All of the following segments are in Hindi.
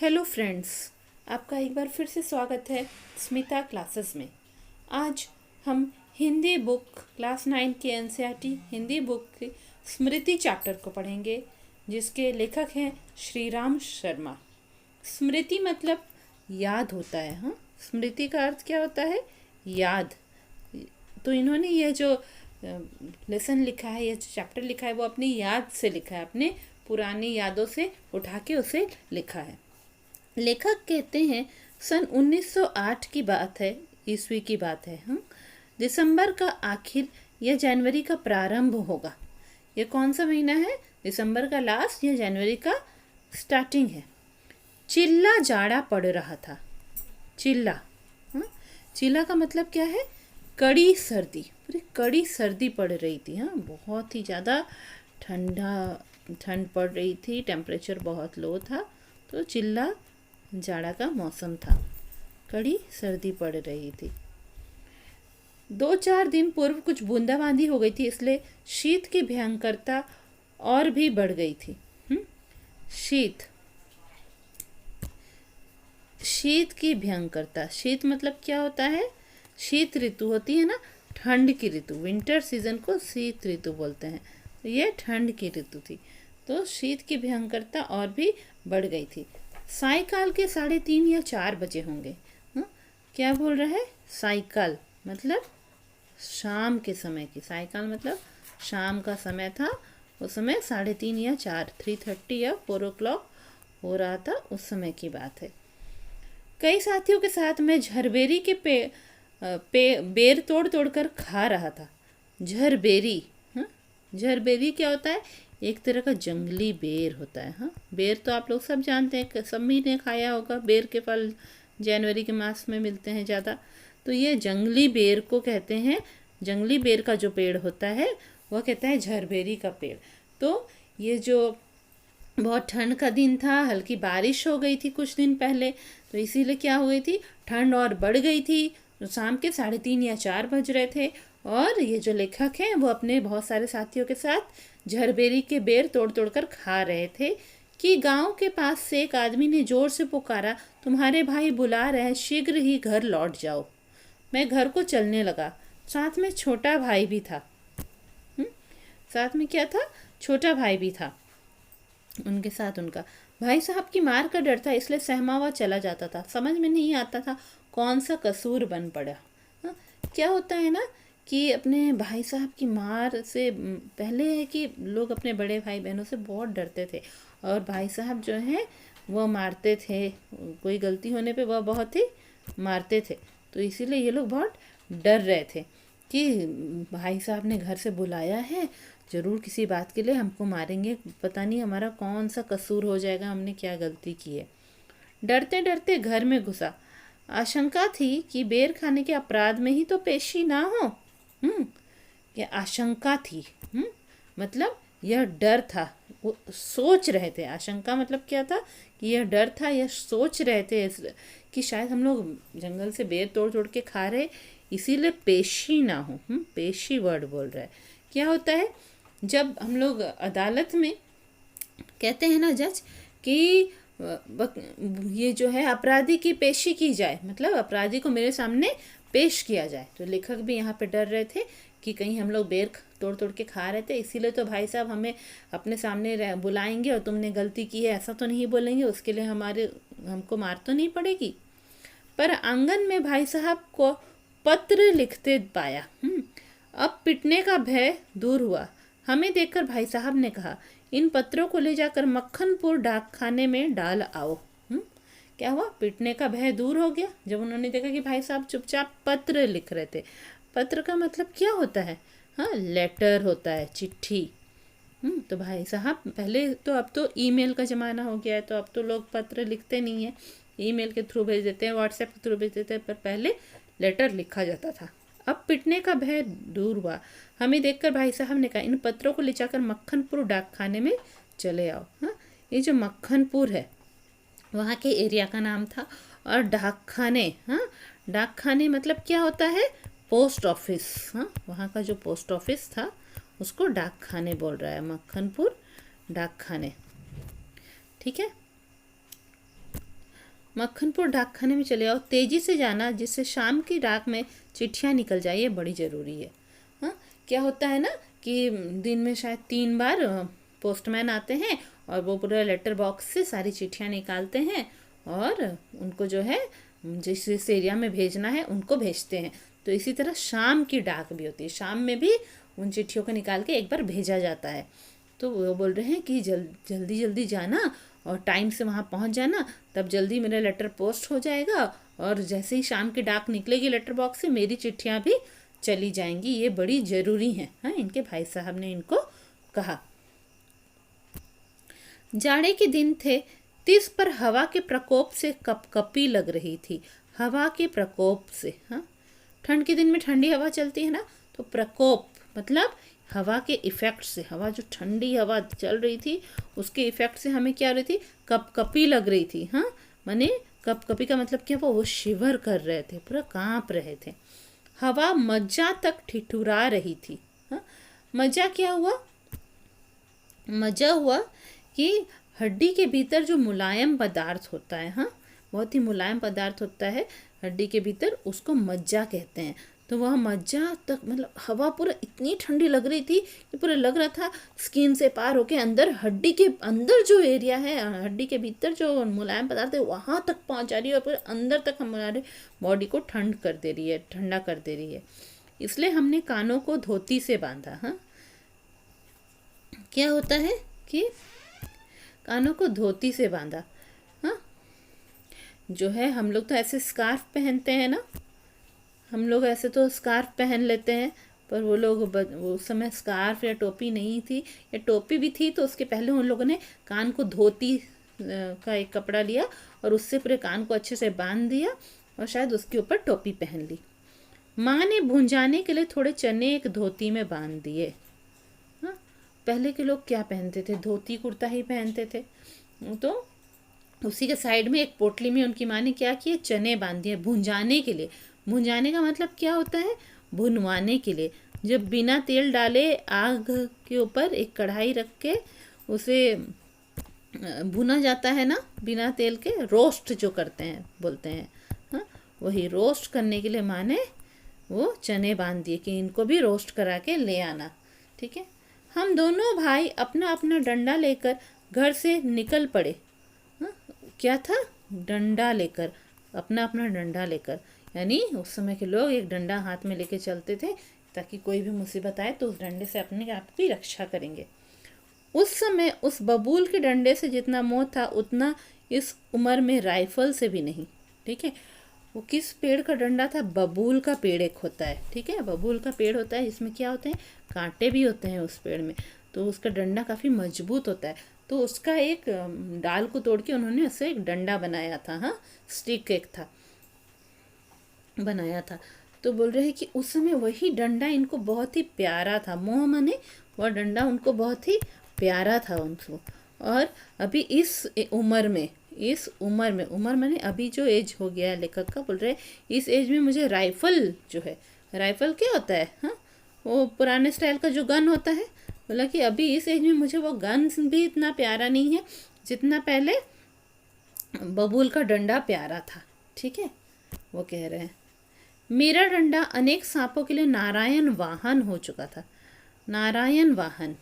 हेलो फ्रेंड्स, आपका एक बार फिर से स्वागत है स्मिता क्लासेस में। आज हम हिंदी बुक क्लास 9 की एनसीईआरटी हिंदी बुक की स्मृति चैप्टर को पढ़ेंगे, जिसके लेखक हैं श्री राम शर्मा। स्मृति मतलब याद होता है। हाँ, स्मृति का अर्थ क्या होता है? याद। तो इन्होंने यह जो लेसन लिखा है, यह चैप्टर लिखा है, वो अपनी याद से लिखा है, अपने पुरानी यादों से उठा के उसे लिखा है। लेखक कहते हैं सन 1908 की बात है, ईस्वी की बात है। दिसंबर का आखिर या जनवरी का प्रारंभ होगा। ये कौन सा महीना है? दिसंबर का लास्ट या जनवरी का स्टार्टिंग है। चिल्ला जाड़ा पड़ रहा था। चिल्ला, चिल्ला का मतलब क्या है? कड़ी सर्दी, पूरी कड़ी सर्दी पड़ रही थी। बहुत ही ज़्यादा ठंड पड़ रही थी, टेम्परेचर बहुत लो था, तो चिल्ला जाड़ा का मौसम था, कड़ी सर्दी पड़ रही थी। 2-4 दिन पूर्व कुछ बूंदाबांदी हो गई थी, इसलिए शीत की भयंकरता और भी बढ़ गई थी। शीत की भयंकरता। शीत मतलब क्या होता है? शीत ऋतु होती है ना, ठंड की ऋतु। विंटर सीजन को शीत ऋतु बोलते हैं। तो ये ठंड की ऋतु थी, तो शीत की भयंकरता और भी बढ़ गई थी। सायकाल के 3:30 या 4 बजे होंगे। क्या बोल रहा है? सायकाल मतलब शाम के समय की। सायकाल मतलब शाम का समय था। उस समय 3:30 या 4, 3:30 या 4 o'clock हो रहा था, उस समय की बात है। कई साथियों के साथ मैं झरबेरी के बेर तोड़ तोड़ कर खा रहा था। झरबेरी, झरबेरी क्या होता है? एक तरह का जंगली बेर होता है। बेर तो आप लोग सब जानते हैं, सभी ने खाया होगा। बेर के फल जनवरी के मास में मिलते हैं ज़्यादा। तो ये जंगली बेर को कहते हैं। जंगली बेर का जो पेड़ होता है वह कहता है झरबेरी का पेड़। तो ये जो बहुत ठंड का दिन था, हल्की बारिश हो गई थी कुछ दिन पहले, तो इसीलिए क्या हो गई थी, ठंड और बढ़ गई थी। तो शाम के 3:30 या 4 बज रहे थे, और ये जो लेखक हैं वो अपने बहुत सारे साथियों के साथ झरबेरी के बेर तोड़ तोड़ कर खा रहे थे कि गांव के पास से एक आदमी ने जोर से पुकारा, तुम्हारे भाई बुला रहे हैं, शीघ्र ही घर लौट जाओ। मैं घर को चलने लगा। साथ में छोटा भाई भी था। साथ में क्या था? छोटा भाई भी था। उनके साथ उनका भाई साहब की मार का डर था, इसलिए सहमा हुआ चला जाता था। समझ में नहीं आता था कौन सा कसूर बन पड़ा। क्या होता है ना कि अपने भाई साहब की मार से पहले है कि लोग अपने बड़े भाई बहनों से बहुत डरते थे, और भाई साहब जो हैं वह मारते थे। कोई गलती होने पे वह बहुत ही मारते थे। तो इसीलिए ये लोग बहुत डर रहे थे कि भाई साहब ने घर से बुलाया है, ज़रूर किसी बात के लिए हमको मारेंगे, पता नहीं हमारा कौन सा कसूर हो जाएगा, हमने क्या गलती की है। डरते डरते घर में घुसा। आशंका थी कि बेर खाने के अपराध में ही तो पेशी ना हो। ये आशंका थी। मतलब यह डर था, वो सोच रहे थे। आशंका मतलब क्या था कि यह डर था, यह सोच रहे थे कि शायद हम लोग जंगल से बेर तोड़ तोड़ के खा रहे, इसीलिए पेशी ना हो। पेशी वर्ड बोल रहा है। क्या होता है जब हम लोग अदालत में कहते हैं ना जज कि ये जो है अपराधी की पेशी की जाए, मतलब अपराधी को मेरे सामने पेश किया जाए। तो लेखक भी यहाँ पे डर रहे थे कि कहीं हम लोग बेर तोड़ तोड़ के खा रहे थे, इसीलिए तो भाई साहब हमें अपने सामने बुलाएंगे और तुमने गलती की है ऐसा तो नहीं बोलेंगे, उसके लिए हमको मार तो नहीं पड़ेगी। पर आंगन में भाई साहब को पत्र लिखते पाया। अब पिटने का भय दूर हुआ। हमें देखकर भाई साहब ने कहा, इन पत्रों को ले जाकर मक्खनपुर डाकखाने में डाल आओ। क्या हुआ? पिटने का भय दूर हो गया जब उन्होंने देखा कि भाई साहब चुपचाप पत्र लिख रहे थे। पत्र का मतलब क्या होता है? लेटर होता है, चिट्ठी। तो भाई साहब पहले तो, अब तो ईमेल का ज़माना हो गया है, तो अब तो लोग पत्र लिखते नहीं है, ईमेल के थ्रू भेज देते हैं, व्हाट्सएप के थ्रू भेज देते हैं, पर पहले लेटर लिखा जाता था। अब पिटने का भय दूर हुआ। हमें देखकर भाई साहब ने कहा, इन पत्रों को ले जाकर मक्खनपुर डाकखाने में चले आओ। ये जो मक्खनपुर है वहाँ के एरिया का नाम था। और डाकखाने, डाकखाने मतलब क्या होता है? Post office. वहाँ का जो पोस्ट ऑफिस था उसको डाकखाने बोल रहा है, मक्खनपुर डाकखाने। ठीक है। मक्खनपुर डाकखाने में चले आओ, तेजी से जाना जिससे शाम की डाक में चिट्ठियाँ निकल जाए, ये बड़ी ज़रूरी है। हाँ, क्या होता है ना कि दिन में शायद 3 बार पोस्टमैन आते हैं और वो पूरा लेटर बॉक्स से सारी चिट्ठियाँ निकालते हैं और उनको जो है जिस एरिया में भेजना है उनको भेजते हैं। तो इसी तरह शाम की डाक भी होती है, शाम में भी उन चिट्ठियों को निकाल के एक बार भेजा जाता है। तो वो बोल रहे हैं कि जल्दी जल्दी जाना और टाइम से वहाँ पहुँच जाना, तब जल्दी मेरा लेटर पोस्ट हो जाएगा और जैसे ही शाम की डाक निकलेगी लेटर बॉक्स से मेरी चिट्ठियाँ भी चली जाएंगी, ये बड़ी ज़रूरी हैं। हाँ, इनके भाई साहब ने इनको कहा। जाड़े के दिन थे, 30 पर हवा के प्रकोप से कपकपी लग रही थी। हवा के प्रकोप से, हाँ, ठंड के दिन में ठंडी हवा चलती है ना, तो प्रकोप मतलब हवा के इफ़ेक्ट से, हवा जो ठंडी हवा चल रही थी उसके इफ़ेक्ट से हमें क्या हो रही थी, कपकपी लग रही थी। हाँ, माने कपकपी का मतलब क्या, वो शिवर कर रहे थे, पूरा कांप रहे थे। हवा मज्जा तक ठिठुरा रही थी। हाँ, मज्जा क्या हुआ, मज्जा हुआ कि हड्डी के भीतर जो मुलायम पदार्थ होता है, हाँ, बहुत ही मुलायम पदार्थ होता है हड्डी के भीतर, उसको मज्जा कहते हैं। तो वह मज्जा तक मतलब हवा पूरा इतनी ठंडी लग रही थी कि पूरा लग रहा था स्किन से पार होके अंदर, हड्डी के अंदर जो एरिया है, हड्डी के भीतर जो मुलायम पदार्थ है वहाँ तक पहुँच जा रही है और पूरे अंदर तक हमारे बॉडी को ठंड कर दे रही है, ठंडा कर दे रही है। इसलिए हमने कानों को धोती से बांधा। हाँ, क्या होता है कि कानों को धोती से बांधा। हाँ, जो है हम लोग तो ऐसे स्कार्फ पहनते हैं ना, हम लोग ऐसे तो स्कार्फ पहन लेते हैं, पर वो लोग वो उस समय स्कार्फ या टोपी नहीं थी, या टोपी भी थी तो उसके पहले उन लोगों ने कान को धोती का एक कपड़ा लिया और उससे पूरे कान को अच्छे से बांध दिया और शायद उसके ऊपर टोपी पहन ली। माँ ने भुंजाने के लिए थोड़े चने एक धोती में बांध दिए। हाँ, पहले के लोग क्या पहनते थे, धोती कुर्ता ही पहनते थे, तो उसी के साइड में एक पोटली में उनकी माँ ने क्या किए, चने बांध दिए भुंजाने के लिए। भुंजाने का मतलब क्या होता है, भुनवाने के लिए। जब बिना तेल डाले आग के ऊपर एक कढ़ाई रख के उसे भुना जाता है ना, बिना तेल के, रोस्ट जो करते हैं बोलते हैं। हाँ, वही रोस्ट करने के लिए माँ ने वो चने बांध दिए कि इनको भी रोस्ट करा के ले आना। ठीक है, हम दोनों भाई अपना अपना डंडा लेकर घर से निकल पड़े। हाँ, क्या था, डंडा लेकर, अपना अपना डंडा लेकर, यानी उस समय के लोग एक डंडा हाथ में लेके चलते थे ताकि कोई भी मुसीबत आए तो उस डंडे से अपने आप की रक्षा करेंगे। उस समय उस बबूल के डंडे से जितना मोह था उतना इस उम्र में राइफल से भी नहीं। ठीक है, वो किस पेड़ का डंडा था, बबूल का पेड़ एक होता है। ठीक है, बबूल का पेड़ होता है, इसमें क्या होते हैं, कांटे भी होते हैं उस पेड़ में, तो उसका डंडा काफ़ी मजबूत होता है। तो उसका एक डाल को तोड़ के उन्होंने उससे एक डंडा बनाया था। हाँ, स्टिक एक था बनाया था। तो बोल रहे हैं कि उस समय वही डंडा इनको बहुत ही प्यारा था, मोह माने वह डंडा उनको बहुत ही प्यारा था उनको। और अभी इस उम्र में, उम्र माने अभी जो एज हो गया है लेखक का, बोल रहे इस एज में मुझे राइफल जो है, राइफल क्या होता है, हाँ, वो पुराने स्टाइल का जो गन होता है, बोला कि अभी इस एज में मुझे वो गन भी इतना प्यारा नहीं है जितना पहले बबूल का डंडा प्यारा था। ठीक है, वो कह रहे हैं मेरा डंडा अनेक सांपों के लिए नारायण वाहन हो चुका था। नारायण वाहन,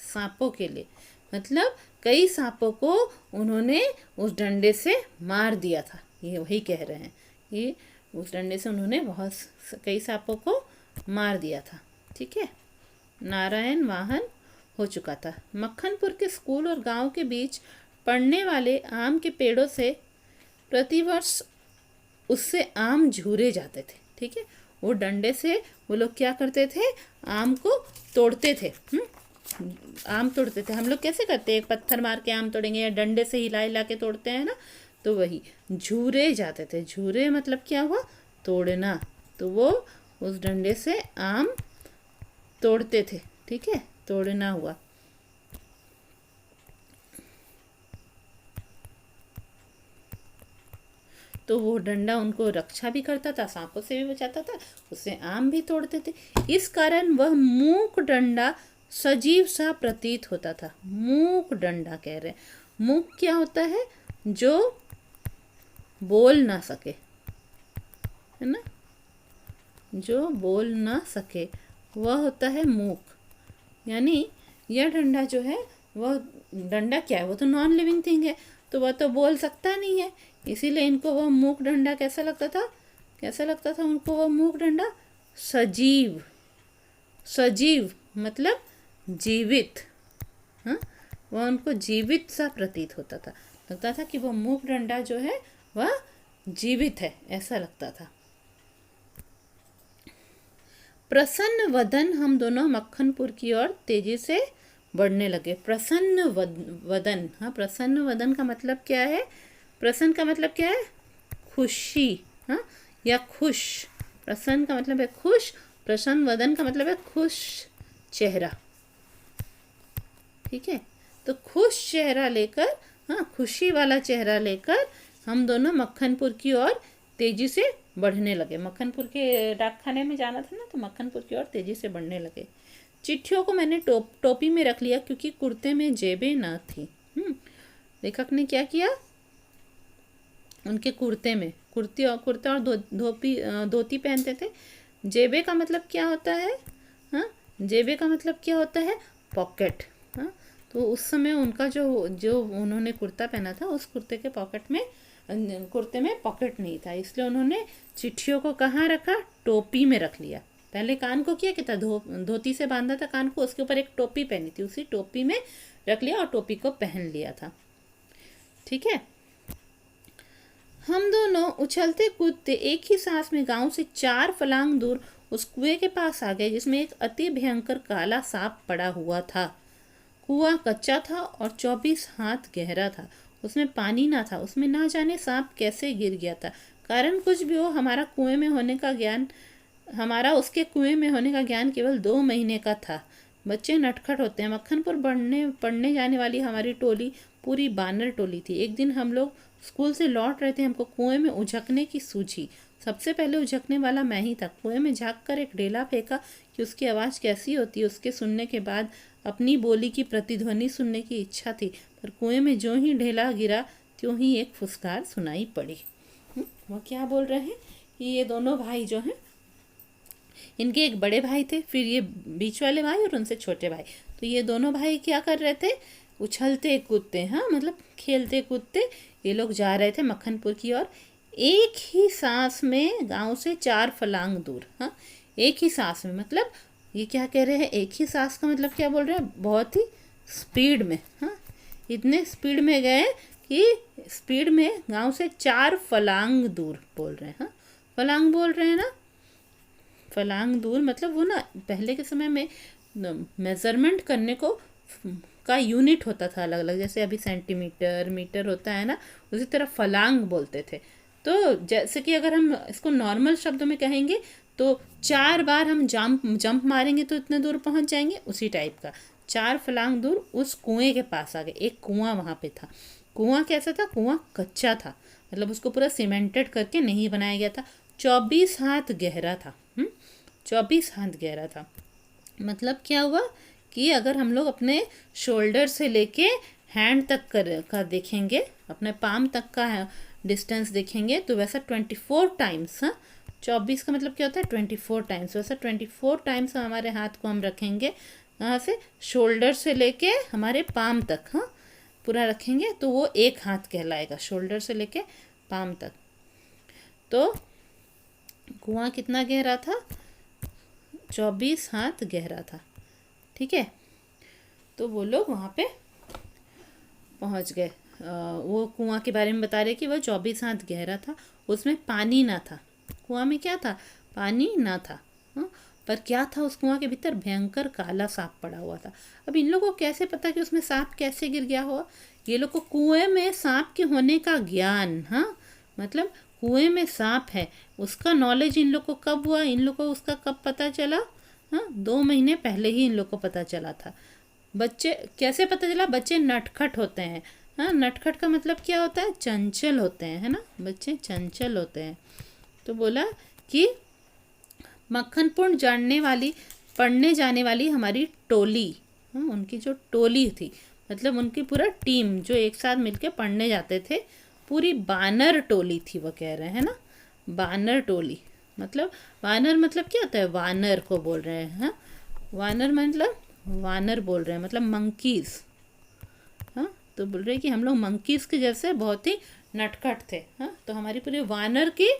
सांपों के लिए मतलब कई सांपों को उन्होंने उस डंडे से मार दिया था, ये वही कह रहे हैं कि उस डंडे से उन्होंने कई सांपों को मार दिया था। ठीक है, नारायण वाहन हो चुका था। मक्खनपुर के स्कूल और गांव के बीच पड़ने वाले आम के पेड़ों से प्रतिवर्ष उससे आम झूरे जाते थे। ठीक है, वो डंडे से वो लोग क्या करते थे, आम को तोड़ते थे। आम तोड़ते थे, हम लोग कैसे करते हैं, एक पत्थर मार के आम तोड़ेंगे या डंडे से हिला हिला के तोड़ते हैं ना, तो वही झूरे जाते थे। झूरे मतलब क्या हुआ, तोड़ना, तो वो उस डंडे से आम तोड़ते थे। ठीक है, तोड़ना हुआ। तो वो डंडा उनको रक्षा भी करता था, सांपों से भी बचाता था, उससे आम भी तोड़ते थे। इस कारण वह मूक डंडा सजीव सा प्रतीत होता था। मूक डंडा कह रहे हैं, मूक क्या होता है, जो बोल ना सके, है ना, जो बोल ना सके वह होता है मूक। यानी यह डंडा जो है, वह डंडा क्या है, वो तो नॉन लिविंग थिंग है, तो वह तो बोल सकता नहीं है, इसीलिए इनको वह मूक डंडा कैसा लगता था, कैसा लगता था उनको वह मूक डंडा? सजीव। सजीव मतलब जीवित, हाँ, वह उनको जीवित सा प्रतीत होता था, लगता था कि वह मूक डंडा जो है वह जीवित है, ऐसा लगता था। प्रसन्न वदन हम दोनों मक्खनपुर की ओर तेजी से बढ़ने लगे। प्रसन्न वदन, हाँ, प्रसन्न वदन का मतलब क्या है? प्रसन्न का मतलब क्या है? खुशी, हाँ, या खुश। प्रसन्न का मतलब है खुश, प्रसन्न वदन का मतलब है खुश चेहरा, ठीक है। तो खुश चेहरा लेकर, हाँ, खुशी वाला चेहरा लेकर हम दोनों मक्खनपुर की ओर तेजी से बढ़ने लगे। मक्खनपुर के डाकखाने में जाना था ना, तो मक्खनपुर की ओर तेजी से बढ़ने लगे। चिट्ठियों को मैंने टोपी में रख लिया क्योंकि कुर्ते में जेबें ना थी। लेखक ने क्या किया? उनके कुर्ते में, कुर्ता और धोती पहनते थे। जेबे का मतलब क्या होता है? हाँ, जेबे का मतलब क्या होता है? पॉकेट। हाँ, तो उस समय उनका जो जो उन्होंने कुर्ता पहना था, उस कुर्ते के कुर्ते में पॉकेट नहीं था, इसलिए उन्होंने चिट्ठियों को कहाँ रखा? टोपी में रख लिया। पहले कान को क्या कहता, धोती से बांधा था कान को, उसके ऊपर एक टोपी पहनी थी, उसी टोपी में रख लिया और टोपी को पहन लिया था, ठीक है। हम दोनों उछलते कूदते एक ही सांस में गांव से 4 फलांग दूर उस कुएं के पास आ गए जिसमें एक अति भयंकर काला सांप पड़ा हुआ था। कुआं कच्चा था और 24 हाथ गहरा था। उसमें पानी ना था। उसमें ना जाने सांप कैसे गिर गया था। कारण कुछ भी हो, हमारा उसके कुएं में होने का ज्ञान केवल 2 महीने का था। बच्चे नटखट होते हैं। मक्खनपुर पढ़ने जाने वाली हमारी टोली पूरी बानर टोली थी। एक दिन हम लोग स्कूल से लौट रहे थे। हमको कुएं में उझकने की सूझी। सबसे पहले उझकने वाला मैं ही था। कुएं में झाँक कर एक ढेला फेंका कि उसकी आवाज़ कैसी होती है। उसके सुनने के बाद अपनी बोली की प्रतिध्वनि सुनने की इच्छा थी, पर कुएं में जो ही ढेला गिरा त्यों ही एक फुसकार सुनाई पड़ी। वो क्या बोल रहे हैं कि ये दोनों भाई जो हैं, इनके एक बड़े भाई थे, फिर ये बीच वाले भाई और उनसे छोटे भाई। तो ये दोनों भाई क्या कर रहे थे? उछलते कूदते, हाँ, मतलब खेलते कूदते ये लोग जा रहे थे मक्खनपुर की ओर। एक ही सांस में गांव से 4 फलांग दूर, हाँ, एक ही सांस में, मतलब ये क्या कह रहे हैं? एक ही सांस का मतलब क्या बोल रहे हैं? बहुत ही स्पीड में, हाँ, इतने स्पीड में गए कि स्पीड में गांव से 4 फलांग दूर बोल रहे हैं, हाँ, फलांग बोल रहे हैं ना। फलांग दूर मतलब वो ना, पहले के समय में मेजरमेंट करने को का यूनिट होता था अलग अलग, जैसे अभी सेंटीमीटर, मीटर होता है ना, उसी तरह फलांग बोलते थे। तो जैसे कि अगर हम इसको नॉर्मल शब्दों में कहेंगे तो 4 बार हम जंप मारेंगे तो इतने दूर पहुंच जाएंगे, उसी टाइप का। 4 फलांग दूर उस कुएं के पास आ गए। एक कुआं वहाँ पे था। कुआं कैसा था? कुआं कच्चा था, मतलब उसको पूरा सीमेंटेड करके नहीं बनाया गया था। 24 हाथ गहरा था। 24 हाथ गहरा था। मतलब क्या हुआ कि अगर हम लोग अपने शोल्डर से लेके हैंड तक का देखेंगे, अपने पाम तक का डिस्टेंस देखेंगे, तो वैसा 24 टाइम्स, हाँ, 24 का मतलब क्या होता है? 24 टाइम्स। वैसा 24 टाइम्स हमारे हाथ को हम रखेंगे, यहाँ से शोल्डर से लेके हमारे पाम तक, हाँ, पूरा रखेंगे तो वो एक हाथ कहलाएगा, शोल्डर से लेके पाम तक। तो कुआं कितना गहरा था? 24 हाथ गहरा था, ठीक है। तो वो लोग वहाँ पे पहुँच गए। वो कुआं के बारे में बता रहे कि वह 24 हाथ गहरा था। उसमें पानी ना था। कुआं में क्या था? पानी ना था, हाँ, पर क्या था उस कुआं के भीतर? भयंकर काला सांप पड़ा हुआ था। अब इन लोगों को कैसे पता कि उसमें सांप कैसे गिर गया हुआ? ये लोग को कुएं में सांप के होने का ज्ञान, हाँ, मतलब कुएं में सांप है उसका नॉलेज इन लोग को कब हुआ? इन लोग को उसका कब पता चला? हाँ, 2 महीने पहले ही इन लोग को पता चला था। बच्चे कैसे पता चला? बच्चे नटखट होते हैं, हाँ, नटखट का मतलब क्या होता है? चंचल होते हैं, है ना, बच्चे चंचल होते हैं। तो बोला कि मक्खनपुर पढ़ने जाने वाली हमारी टोली, हाँ, उनकी जो टोली थी, मतलब उनकी पूरा टीम जो एक साथ मिलके पढ़ने जाते थे, पूरी बानर टोली थी, वो कह रहे हैं ना, बानर टोली। मतलब वानर मतलब क्या होता है, वानर को बोल रहे हैं। हाँ, वानर मतलब वानर बोल रहे हैं, मतलब मंकीज। हाँ, तो बोल रहे हैं कि हम लोग मंकीज के जैसे बहुत ही नटखट थे। हाँ, तो हमारी पूरी वानर की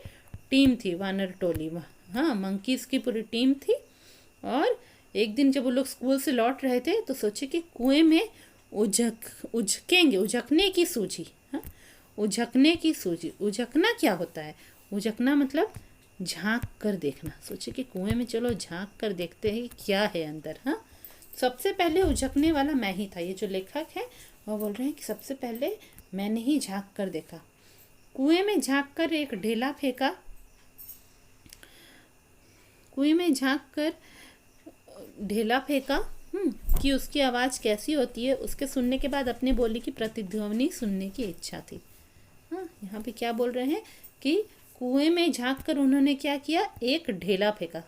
टीम थी, वानर टोली। हाँ, मंकीज की पूरी टीम थी। और एक दिन जब वो लोग स्कूल से लौट रहे थे तो सोचे कि कुएं में उझकेंगे, उझकने की सूझी। हाँ, उझकने की सूझी। उझकना क्या होता है? उझकना मतलब झांक कर देखना। सोचे कि कुएं में चलो झांक कर देखते हैं कि क्या है अंदर। हाँ, सबसे पहले उझकने वाला मैं ही था। ये जो लेखक है वो बोल रहे हैं कि सबसे पहले मैंने ही झांक कर देखा। कुएं में झांक कर एक ढेला फेंका। कुएं में झांक कर ढेला फेंका। कि उसकी आवाज़ कैसी होती है, उसके सुनने के बाद अपने बोली की प्रतिध्वनि सुनने की इच्छा थी। हाँ, यहाँ पे क्या बोल रहे हैं कि कुएं में झांक कर उन्होंने क्या किया, एक ढेला फेंका।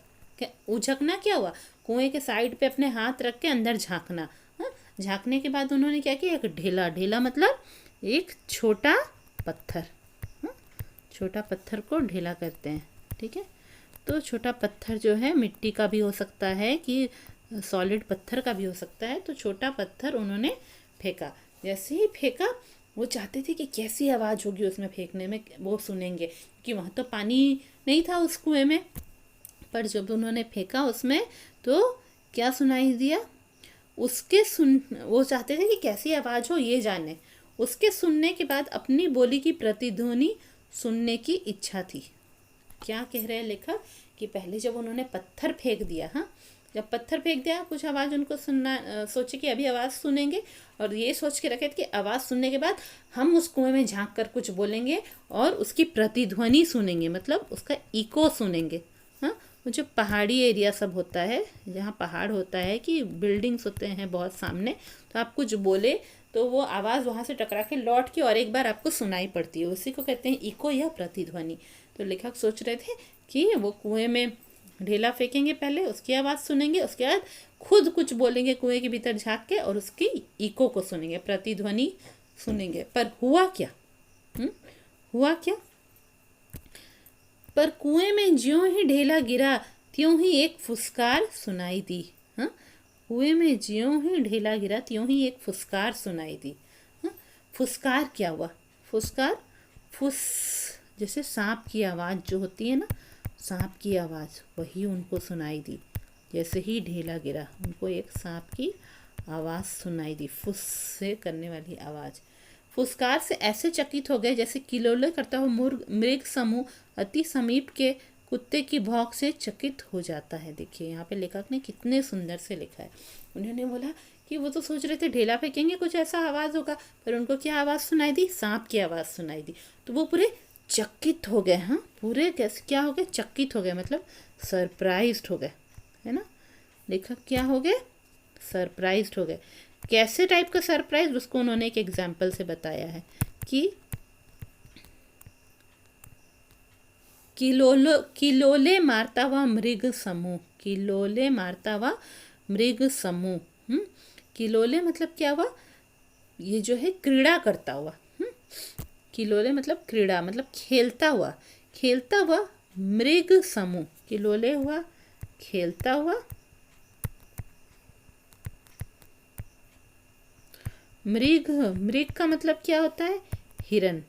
उझकना क्या हुआ, कुएं के साइड पे अपने हाथ रख के अंदर झांकना। हाँ, झांकने के बाद उन्होंने क्या किया, एक ढेला। ढेला मतलब एक छोटा पत्थर। हाँ, छोटा पत्थर को ढेला करते हैं। ठीक है, तो छोटा पत्थर जो है मिट्टी का भी हो सकता है कि सॉलिड पत्थर का भी हो सकता है। तो छोटा पत्थर उन्होंने फेंका। जैसे ही फेंका, वो चाहते थे कि कैसी आवाज़ होगी उसमें फेंकने में, वो सुनेंगे, कि वहाँ तो पानी नहीं था उस कुएं में। पर जब उन्होंने फेंका उसमें तो क्या सुनाई दिया, वो चाहते थे कि कैसी आवाज़ हो ये जाने। उसके सुनने के बाद अपनी बोली की प्रतिध्वनि सुनने की इच्छा थी। क्या कह रहे हैं लेखक कि पहले जब उन्होंने पत्थर फेंक दिया, हाँ, जब पत्थर फेंक दिया कुछ आवाज़ उनको सुनना, सोचे कि अभी आवाज़ सुनेंगे, और ये सोच के रखे थे कि आवाज़ सुनने के बाद हम उस कुएं में झांक कर कुछ बोलेंगे और उसकी प्रतिध्वनि सुनेंगे, मतलब उसका इको सुनेंगे। हाँ, वो जो पहाड़ी एरिया सब होता है, जहाँ पहाड़ होता है कि बिल्डिंग्स होते हैं बहुत सामने, तो आप कुछ बोले तो वो आवाज़ वहाँ से टकरा के लौट के और एक बार आपको सुनाई पड़ती है, उसी को कहते हैं इको या प्रतिध्वनि। तो लेखक सोच रहे थे कि वो कुएं में ढेला फेंकेंगे, पहले उसकी आवाज़ सुनेंगे, उसके बाद खुद कुछ बोलेंगे कुएं के भीतर झांक के और उसकी इको को सुनेंगे, प्रतिध्वनि सुनेंगे। पर हुआ क्या? हुआ क्या? पर कुएं में ज्यों ही ढेला गिरा त्यों ही एक फुसकार सुनाई दी। हाँ, कुएं में ज्यों ही ढेला गिरा त्यों ही एक फुसकार सुनाई दी। हाँ, फुसकार क्या हुआ? फुसकार, फुस जैसे सांप की आवाज़ जो होती है ना, सांप की आवाज़, वही उनको सुनाई दी। जैसे ही ढेला गिरा उनको एक सांप की आवाज़ सुनाई दी, फुस से करने वाली आवाज़। फुसकार से ऐसे चकित हो गए जैसे किलोले करता हुआ मृग समूह अति समीप के कुत्ते की भौंक से चकित हो जाता है। देखिए यहाँ पे लेखक ने कितने सुंदर से लिखा है। उन्होंने बोला कि वो तो सोच रहे थे ढेला फेंकेंगे कुछ ऐसा आवाज़ होगा, पर उनको क्या आवाज़ सुनाई दी? सांप की आवाज़ सुनाई दी। तो वो पूरे चकित हो गए। हाँ, पूरे कैसे क्या हो गए? चकित हो गए, मतलब सरप्राइज्ड हो गए, है ना। लेखक क्या हो गए? सरप्राइज्ड हो गए। कैसे टाइप का सरप्राइज, उसको उन्होंने एक एग्जाम्पल से बताया है कि किलोले मारता हुआ मृग समूह। किलोले मारता हुआ मृग समूह। किलोले मतलब क्या हुआ? ये जो है क्रीड़ा करता हुआ। किलोले मतलब क्रीड़ा, मतलब खेलता हुआ, खेलता हुआ मृग समूह। किलोले हुआ खेलता हुआ, मृग, मृग का मतलब क्या होता है? हिरन,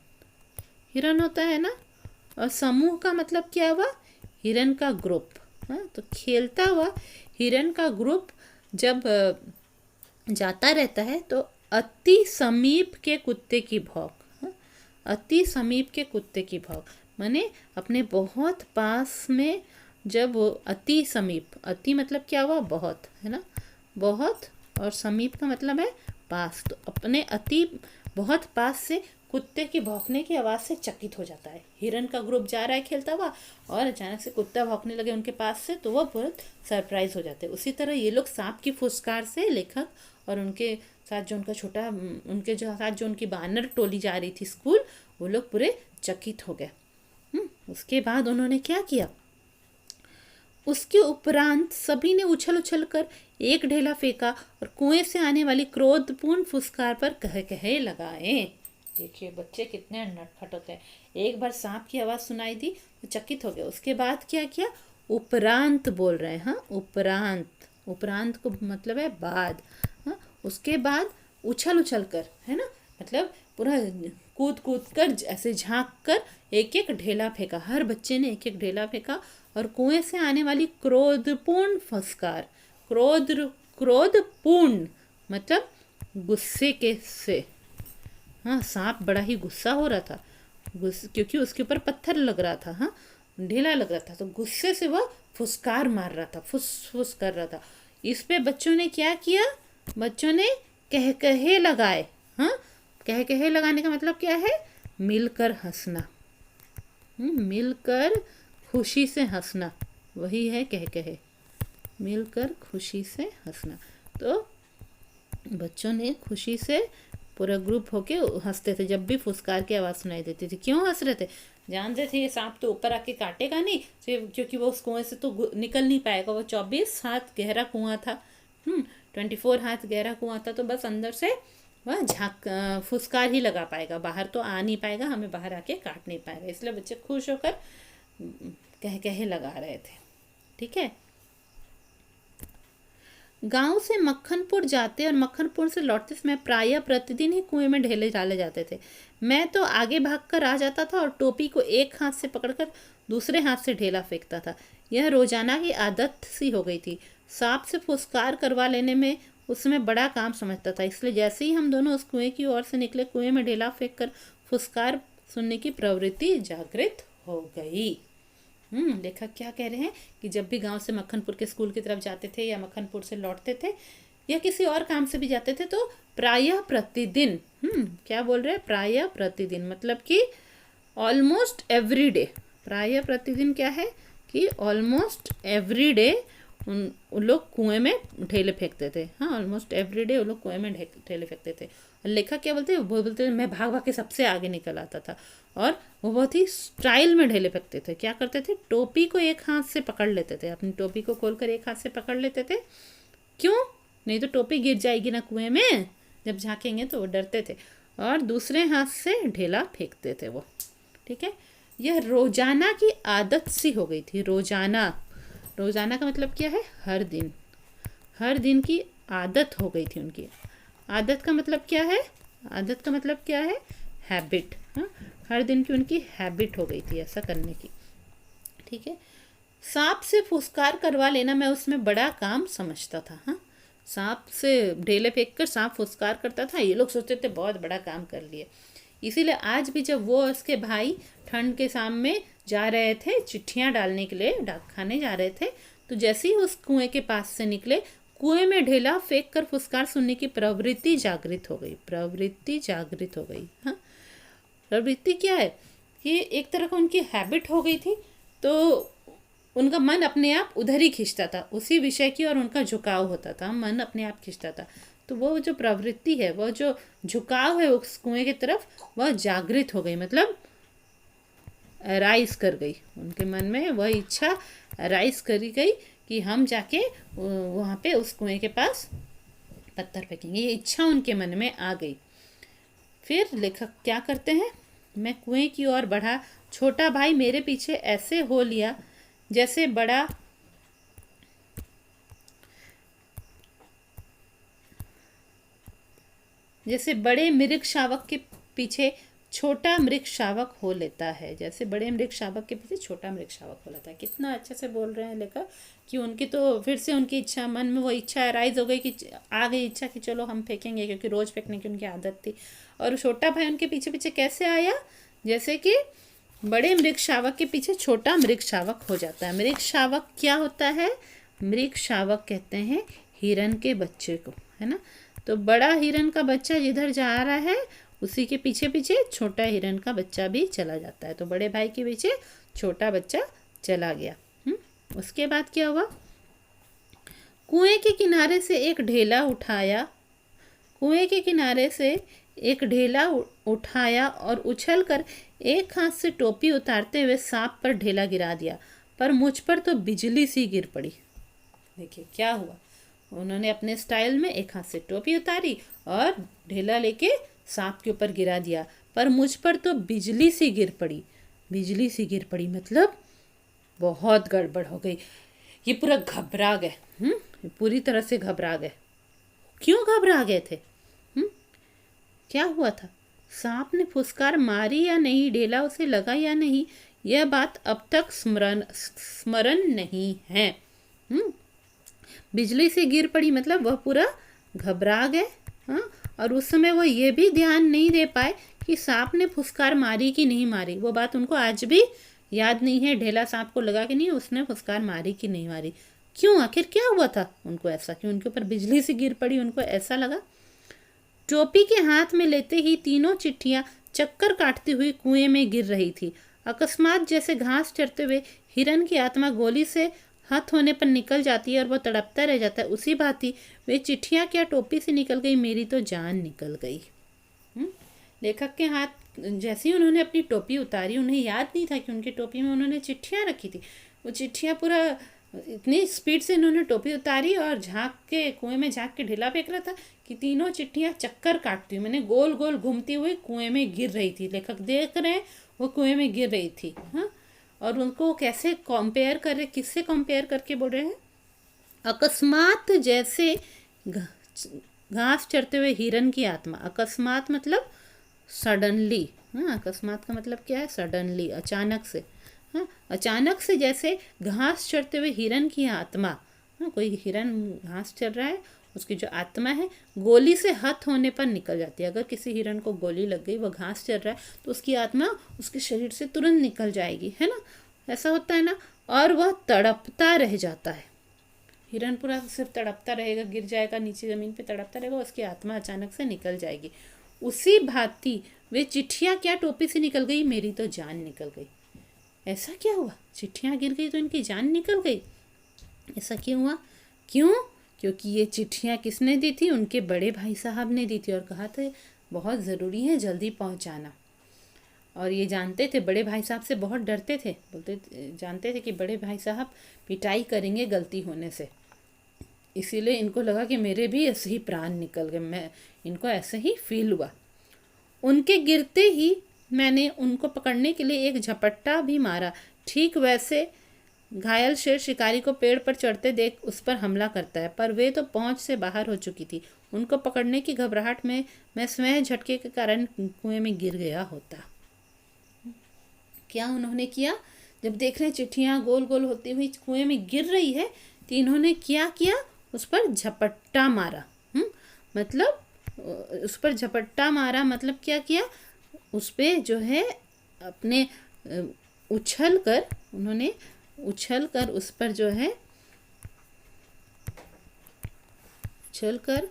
हिरन होता है ना। और समूह का मतलब क्या हुआ? हिरन का ग्रुप। हाँ, तो खेलता हुआ हिरन का ग्रुप जब जाता रहता है तो अति समीप के कुत्ते की भौंक। हाँ, अति समीप के कुत्ते की भौंक माने अपने बहुत पास में, जब वो अति समीप, अति मतलब क्या हुआ? बहुत, है ना, बहुत, और समीप का मतलब है पास। तो अपने अति बहुत पास से कुत्ते की भौंकने की आवाज़ से चकित हो जाता है। हिरन का ग्रुप जा रहा है खेलता हुआ और अचानक से कुत्ता भौंकने लगे उनके पास से, तो वो बहुत सरप्राइज हो जाते हैं। उसी तरह ये लोग सांप की फुसकार से, लेखक और उनके साथ जो उनकी बानर टोली जा रही थी स्कूल, वो लोग पूरे चकित हो गए। उसके बाद उन्होंने क्या किया? उसके उपरांत सभी ने उछल उछल कर एक ढेला फेंका और कुएं से आने वाली क्रोधपूर्ण फुसकार पर कहे लगाए। देखिए बच्चे कितने नटखट होते हैं। एक बार सांप की आवाज़ सुनाई दी तो चकित हो गया। उसके बाद क्या किया, उपरांत बोल रहे हैं। हाँ, उपरांत, उपरांत को मतलब है बाद। हाँ, उसके बाद उछल उछल कर, है ना, मतलब पूरा कूद कूद कर ऐसे झांक कर एक एक ढेला फेंका। हर बच्चे ने एक एक ढेला फेंका और कुएं से आने वाली क्रोधपूर्ण फुसकार, क्रोधपूर्ण मतलब गुस्से के से। हाँ, सांप बड़ा ही गुस्सा हो रहा था, क्योंकि उसके ऊपर पत्थर लग रहा था। हाँ, ढेला लग रहा था, तो गुस्से से वह फुसकार मार रहा था, फुस फुस कर रहा था। इस पे बच्चों ने क्या किया, बच्चों ने कह कहे लगाए। हाँ, कह कहे लगाने का मतलब क्या है, मिलकर हंसना। मिलकर खुशी से हंसना, वही है कह कहे, मिलकर खुशी से हंसना। तो बच्चों ने खुशी से पूरा ग्रुप होके हंसते थे जब भी फुसकार की आवाज़ सुनाई देती थी। क्यों हंस रहे थे, जानते थे ये सांप तो ऊपर आके काटेगा नहीं, क्योंकि वो उस कुएं से तो निकल नहीं पाएगा। वो 24 हाथ गहरा कुआं था। 24 हाथ गहरा कुआं था, तो बस अंदर से वह फुसकार ही लगा पाएगा, बाहर तो आ नहीं पाएगा, हमें बाहर आके काट नहीं पाएगा। इसलिए बच्चे खुश होकर कह कहे लगा रहे थे। ठीक है। गांव से मक्खनपुर जाते और मक्खनपुर से लौटते समय प्रायः प्रतिदिन ही कुएं में ढेले डाले जाते थे। मैं तो आगे भागकर आ जाता था और टोपी को एक हाथ से पकड़कर दूसरे हाथ से ढेला फेंकता था। यह रोजाना की आदत सी हो गई थी। सांप से फुसकार करवा लेने में उसमें बड़ा काम समझता था, इसलिए जैसे ही हम दोनों उस कुएं की ओर से निकले, कुएं में ढेला फेंक कर फुसकार सुनने की प्रवृत्ति जागृत हो गई। लेखक क्या कह रहे हैं कि जब भी गांव से मक्खनपुर के स्कूल की तरफ जाते थे या मक्खनपुर से लौटते थे या किसी और काम से भी जाते थे, तो प्रायः प्रतिदिन, क्या बोल रहे हैं, प्रायः प्रतिदिन मतलब कि ऑलमोस्ट एवरी डे। प्रायः प्रतिदिन क्या है कि ऑलमोस्ट एवरी डे उन लोग कुएं में ढेले फेंकते थे। हाँ, ऑलमोस्ट एवरी डे वो लोग कुएं में ढेले फेंकते थे। और लेखक क्या बोलते हैं, वो बोलते थे मैं भाग भाग के सबसे आगे निकल आता था और वो बहुत ही स्टाइल में ढेले फेंकते थे। क्या करते थे, टोपी को एक हाथ से पकड़ लेते थे, अपनी टोपी को खोलकर एक हाथ से पकड़ लेते थे। क्यों, नहीं तो टोपी गिर जाएगी ना कुएं में, जब झांकेंगे तो वो डरते थे। और दूसरे हाथ से ढेला फेंकते थे वो। ठीक है, यह रोजाना की आदत सी हो गई थी। रोजाना, रोजाना का मतलब क्या है, हर दिन, हर दिन की आदत हो गई थी उनकी। आदत का मतलब क्या है, आदत का मतलब क्या है, हैबिट। हाँ, हर दिन की उनकी हैबिट हो गई थी ऐसा करने की। ठीक है, सांप से फुसकार करवा लेना मैं उसमें बड़ा काम समझता था। हाँ, सांप से ढेले फेंक कर सांप फुसकार करता था, ये लोग सोचते थे बहुत बड़ा काम कर लिए। इसीलिए आज भी जब वो उसके भाई ठंड के सामने जा रहे थे चिट्ठियां डालने के लिए, डाक खाने जा रहे थे, तो जैसे ही उस कुएं के पास से निकले, कुएं में ढेला फेंक कर फुसकार सुनने की प्रवृत्ति जागृत हो गई। प्रवृत्ति जागृत हो गई। हाँ, प्रवृत्ति क्या है कि एक तरह का उनकी हैबिट हो गई थी, तो उनका मन अपने आप उधर ही खिंचता था उसी विषय की, और उनका झुकाव होता था, मन अपने आप खिंचता था। तो वो जो प्रवृत्ति है, वो जो झुकाव है उस कुएं की तरफ, वह जागृत हो गई, मतलब राइज कर गई उनके मन में, वह इच्छा राइज करी गई कि हम जाके वहाँ पे उस कुएं के पास पत्थर फेंकेंगे। ये इच्छा उनके मन में आ गई। फिर लेखक क्या करते हैं, मैं कुएं की ओर बढ़ा, छोटा भाई मेरे पीछे ऐसे हो लिया जैसे बड़े मृग शावक के पीछे छोटा मृग शावक हो लेता है। जैसे बड़े मृग शावक के पीछे छोटा मृग शावक हो लेता है। कितना अच्छे से बोल रहे हैं लेखक कि उनकी तो फिर से उनकी इच्छा, मन में वो इच्छा राइज हो गई कि आ गई इच्छा कि चलो हम फेंकेंगे, क्योंकि रोज़ फेंकने की उनकी आदत थी। और छोटा भाई उनके पीछे पीछे कैसे आया, जैसे कि बड़े मृग शावक के पीछे छोटा मृग शावक हो जाता है। मृग शावक क्या होता है, मृग शावक कहते हैं हिरन के बच्चे को, है ना। तो बड़ा हिरन का बच्चा जिधर जा रहा है उसी के पीछे पीछे छोटा हिरन का बच्चा भी चला जाता है। तो बड़े भाई के पीछे छोटा बच्चा चला गया। उसके बाद क्या हुआ, कुएं के किनारे से एक ढेला उठाया, कुएं के किनारे से एक ढेला उठाया और उछलकर एक हाथ से टोपी उतारते हुए सांप पर ढेला गिरा दिया, पर मुझ पर तो बिजली सी गिर पड़ी। देखिए क्या हुआ, उन्होंने अपने स्टाइल में एक हाथ से टोपी उतारी और ढेला लेके सांप के ऊपर गिरा दिया, पर मुझ पर तो बिजली सी गिर पड़ी। बिजली सी गिर पड़ी मतलब बहुत गड़बड़ हो गई। ये पूरा घबरा गए। पूरी तरह से घबरा गए। क्यों घबरा गए थे? क्या हुआ था? सांप ने फुसकार मारी या नहीं, ढेला उसे लगा या नहीं, यह बात अब तक स्मरण नहीं है। बिजली से गिर पड़ी मतलब वह पूरा घबरा गए। हाँ, और उस समय वो ये भी ध्यान नहीं दे पाए कि सांप ने फुसकार मारी कि नहीं मारी। वो बात उनको आज भी याद नहीं है, ढेला सांप को लगा कि नहीं, उसने फुसकार मारी कि नहीं मारी। क्यों? आखिर क्या हुआ था उनको ऐसा? क्यों उनके ऊपर बिजली से गिर पड़ी? उनको ऐसा लगा। टोपी के हाथ में लेते ही तीनों चिट्ठियां चक्कर काटती हुई कुएं में गिर रही थी। अकस्मात जैसे घास चरते हुए हिरन की आत्मा गोली से हाथ होने पर निकल जाती है और वह तड़पता रह जाता है, उसी भांति वे चिट्ठियां क्या टोपी से निकल गई, मेरी तो जान निकल गई। लेखक के हाथ जैसे ही उन्होंने अपनी टोपी उतारी, उन्हें याद नहीं था कि उनकी टोपी में उन्होंने चिट्ठियां रखी थी। वो चिट्ठियां पूरा इतनी स्पीड से इन्होंने टोपी उतारी और झाँक के कुएं में झाँक के ढेला फेंक रहा था कि तीनों चिट्ठियां चक्कर काटती हुई, मैंने गोल गोल घूमती हुई कुएं में गिर रही थी। लेखक देख रहे हैं वो कुएं में गिर रही थी। हाँ, और उनको कैसे कंपेयर कर रहे, किससे कंपेयर करके बोल रहे हैं? अकस्मात जैसे घास चरते हुए हिरन की आत्मा। अकस्मात मतलब सडनली। हाँ, अकस्मात का मतलब क्या है? सडनली, अचानक से। हाँ, अचानक से जैसे घास चरते हुए हिरन की आत्मा। हाँ, कोई हिरन घास चर रहा है, उसकी जो आत्मा है गोली से हत होने पर निकल जाती है। अगर किसी हिरन को गोली लग गई, वह घास चर रहा है, तो उसकी आत्मा उसके शरीर से तुरंत निकल जाएगी, है ना? ऐसा होता है ना। और वह तड़पता रह जाता है। हिरन पूरा सिर्फ तड़पता रहेगा, गिर जाएगा नीचे ज़मीन पे, तड़पता रहेगा, उसकी आत्मा अचानक से निकल जाएगी। उसी भांति वे चिट्ठियाँ क्या टोपी से निकल गई, मेरी तो जान निकल गई। ऐसा क्या हुआ? चिट्ठियाँ गिर गई तो इनकी जान निकल गई। ऐसा क्यों हुआ? क्यों? क्योंकि ये चिट्ठियाँ किसने दी थी? उनके बड़े भाई साहब ने दी थी और कहा था बहुत ज़रूरी है, जल्दी पहुँचाना। और ये जानते थे, बड़े भाई साहब से बहुत डरते थे, जानते थे कि बड़े भाई साहब पिटाई करेंगे गलती होने से। इसीलिए इनको लगा कि मेरे भी ऐसे ही प्राण निकल गए, मैं इनको ऐसे ही फील हुआ। उनके गिरते ही मैंने उनको पकड़ने के लिए एक झपट्टा भी मारा। ठीक वैसे घायल शेर शिकारी को पेड़ पर चढ़ते देख उस पर हमला करता है, पर वे तो पहुंच से बाहर हो चुकी थी। उनको पकड़ने की घबराहट में मैं स्वयं झटके के कारण कुएं में गिर गया होता। क्या उन्होंने किया? जब देख रहे चिट्ठियाँ गोल गोल होती हुई कुएं में गिर रही है, तो इन्होंने क्या किया? उस पर झपट्टा मारा। मतलब उस पर झपट्टा मारा मतलब क्या किया? उस पे जो है अपने उछल कर, उन्होंने उछल कर उस पर जो है उछल कर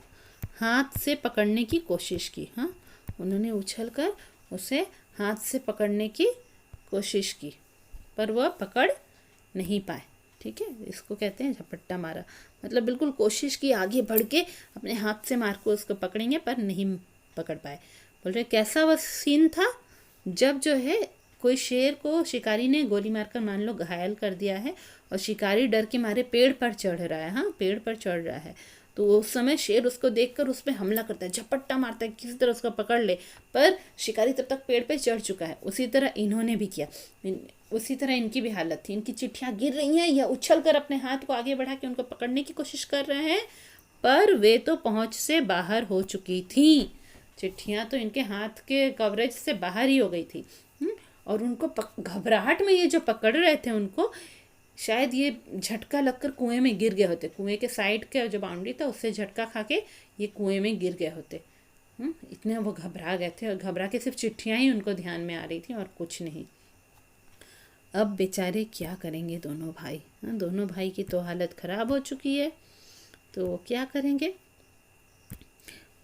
हाथ से पकड़ने की कोशिश की। हाँ, उन्होंने उछल कर उसे हाथ से पकड़ने की कोशिश की, पर वह पकड़ नहीं पाए। ठीक है, इसको कहते हैं झपट्टा मारा। मतलब बिल्कुल कोशिश की, आगे बढ़ के अपने हाथ से मार को उसको पकड़ेंगे पर नहीं पकड़ पाए। बोल रहे कैसा वह सीन था? जब जो है कोई शेर को शिकारी ने गोली मारकर मान लो घायल कर दिया है और शिकारी डर के मारे पेड़ पर चढ़ रहा है। हाँ, पेड़ पर चढ़ रहा है, तो उस समय शेर उसको देखकर उस पर हमला करता है, झपट्टा मारता है, किसी तरह उसको पकड़ ले, पर शिकारी तब तक पेड़ पे चढ़ चुका है। उसी तरह इन्होंने भी किया, उसी तरह इनकी भी हालत थी। इनकी चिट्ठियाँ गिर रही हैं, या उछल कर अपने हाथ को आगे बढ़ा के उनको पकड़ने की कोशिश कर रहे हैं, पर वे तो पहुँच से बाहर हो चुकी थी। चिट्ठियाँ तो इनके हाथ के कवरेज से बाहर ही हो गई थी। और उनको घबराहट में ये जो पकड़ रहे थे, उनको शायद ये झटका लगकर कुएं में गिर गए होते। कुएं के साइड का जो बाउंड्री था उससे झटका खा के ये कुएं में गिर गए होते। इतने वो घबरा गए थे, और घबरा के सिर्फ चिट्ठियाँ ही उनको ध्यान में आ रही थी और कुछ नहीं। अब बेचारे क्या करेंगे दोनों भाई? दोनों भाई की तो हालत खराब हो चुकी है, तो क्या करेंगे?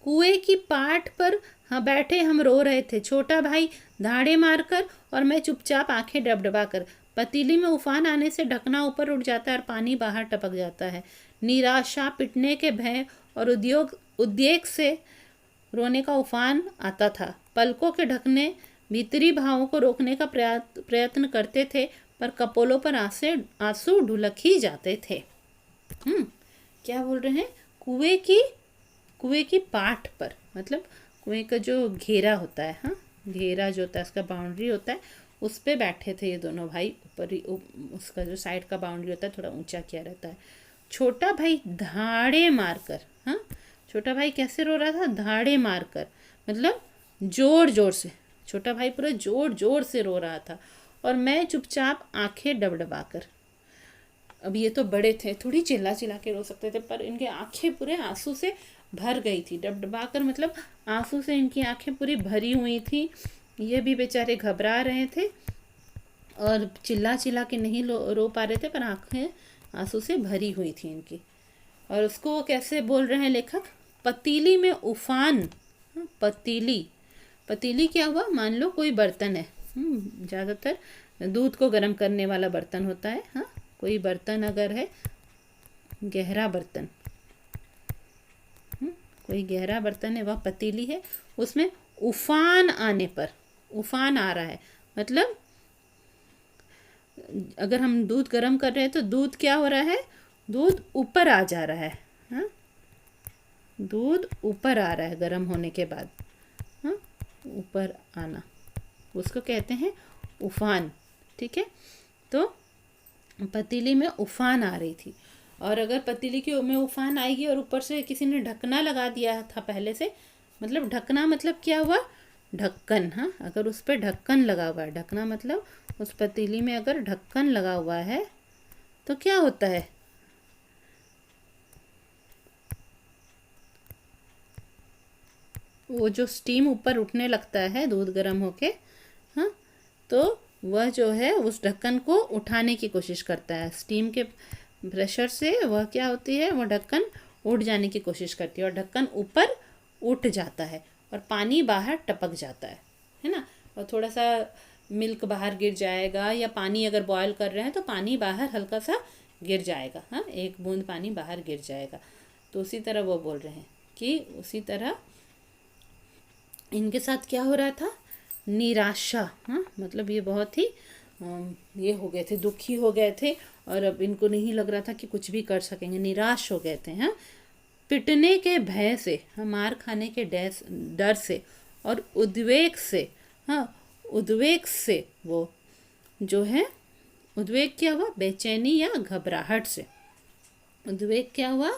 कुएं की पाट पर बैठे हम रो रहे थे, छोटा भाई धाड़े मारकर और मैं चुपचाप आंखें डबडबा कर। पतीली में उफान आने से ढकना ऊपर उठ जाता है और पानी बाहर टपक जाता है। निराशा, पिटने के भय और उद्वेग से रोने का उफान आता था। पलकों के ढकने भीतरी भावों को रोकने का प्रयत्न करते थे, पर कपोलों पर आंसू ढुलक ही जाते थे। क्या बोल रहे हैं? कुएं की पाट पर, मतलब कुएं का जो घेरा होता है, हाँ, घेरा जो होता है उसका बाउंड्री होता है, उस पे बैठे थे ये दोनों भाई। ऊपर ही उसका जो साइड का बाउंड्री होता है थोड़ा ऊंचा किया रहता है। छोटा भाई धाड़े मारकर, हाँ, छोटा भाई कैसे रो रहा था? धाड़े मारकर, मतलब जोर जोर से। छोटा भाई पूरा जोर जोर से रो रहा था, और मैं चुपचाप आंखें डबडबाकर। अब ये तो बड़े थे, थोड़ी चिल्ला चिल्ला के रो सकते थे, पर इनके आंखें पूरे आंसू से भर गई थी। डबडबाकर मतलब आंसू से इनकी आंखें पूरी भरी हुई थी। ये भी बेचारे घबरा रहे थे और चिल्ला चिल्ला के नहीं रो पा रहे थे, पर आंखें आंसू से भरी हुई थी इनकी। और उसको कैसे बोल रहे हैं लेखक? पतीली में उफान। हाँ, पतीली, पतीली क्या हुआ? मान लो कोई बर्तन है, ज़्यादातर दूध को गर्म करने वाला बर्तन होता है। हाँ, कोई बर्तन अगर है, गहरा बर्तन, कोई गहरा बर्तन है, वह पतीली है, उसमें उफान आने पर, उफान आ रहा है मतलब अगर हम दूध गर्म कर रहे हैं तो दूध क्या हो रहा है? दूध ऊपर आ जा रहा है। हाँ, दूध ऊपर आ रहा है गर्म होने के बाद। हाँ, ऊपर आना, उसको कहते हैं उफान। ठीक है, तो पतीली में उफान आ रही थी, और अगर पतीली की में उफान आएगी और ऊपर से किसी ने ढकना लगा दिया था पहले से, मतलब ढकना मतलब क्या हुआ? ढक्कन। हाँ, अगर उस पर ढक्कन लगा हुआ है, ढकना मतलब उस पतीली में अगर ढक्कन लगा हुआ है तो क्या होता है? वो जो स्टीम ऊपर उठने लगता है दूध गर्म होके, हाँ, तो वह जो है उस ढक्कन को उठाने की कोशिश करता है। स्टीम के प्रेशर से वह क्या होती है? वह ढक्कन उठ जाने की कोशिश करती है, और ढक्कन ऊपर उठ जाता है और पानी बाहर टपक जाता है ना। और थोड़ा सा मिल्क बाहर गिर जाएगा, या पानी अगर बॉयल कर रहे हैं तो पानी बाहर हल्का सा गिर जाएगा। हाँ, एक बूंद पानी बाहर गिर जाएगा। तो उसी तरह वो बोल रहे हैं कि उसी तरह इनके साथ क्या हो रहा था? निराशा। हाँ, मतलब ये बहुत ही ये हो गए थे, दुखी हो गए थे, और अब इनको नहीं लग रहा था कि कुछ भी कर सकेंगे, निराश हो गए थे। हाँ, पिटने के भय से, हाँ, मार खाने के डर से और उद्वेग से। हाँ, उद्वेग से वो जो है, उद्वेग क्या हुआ? बेचैनी या घबराहट से। उद्वेग क्या हुआ?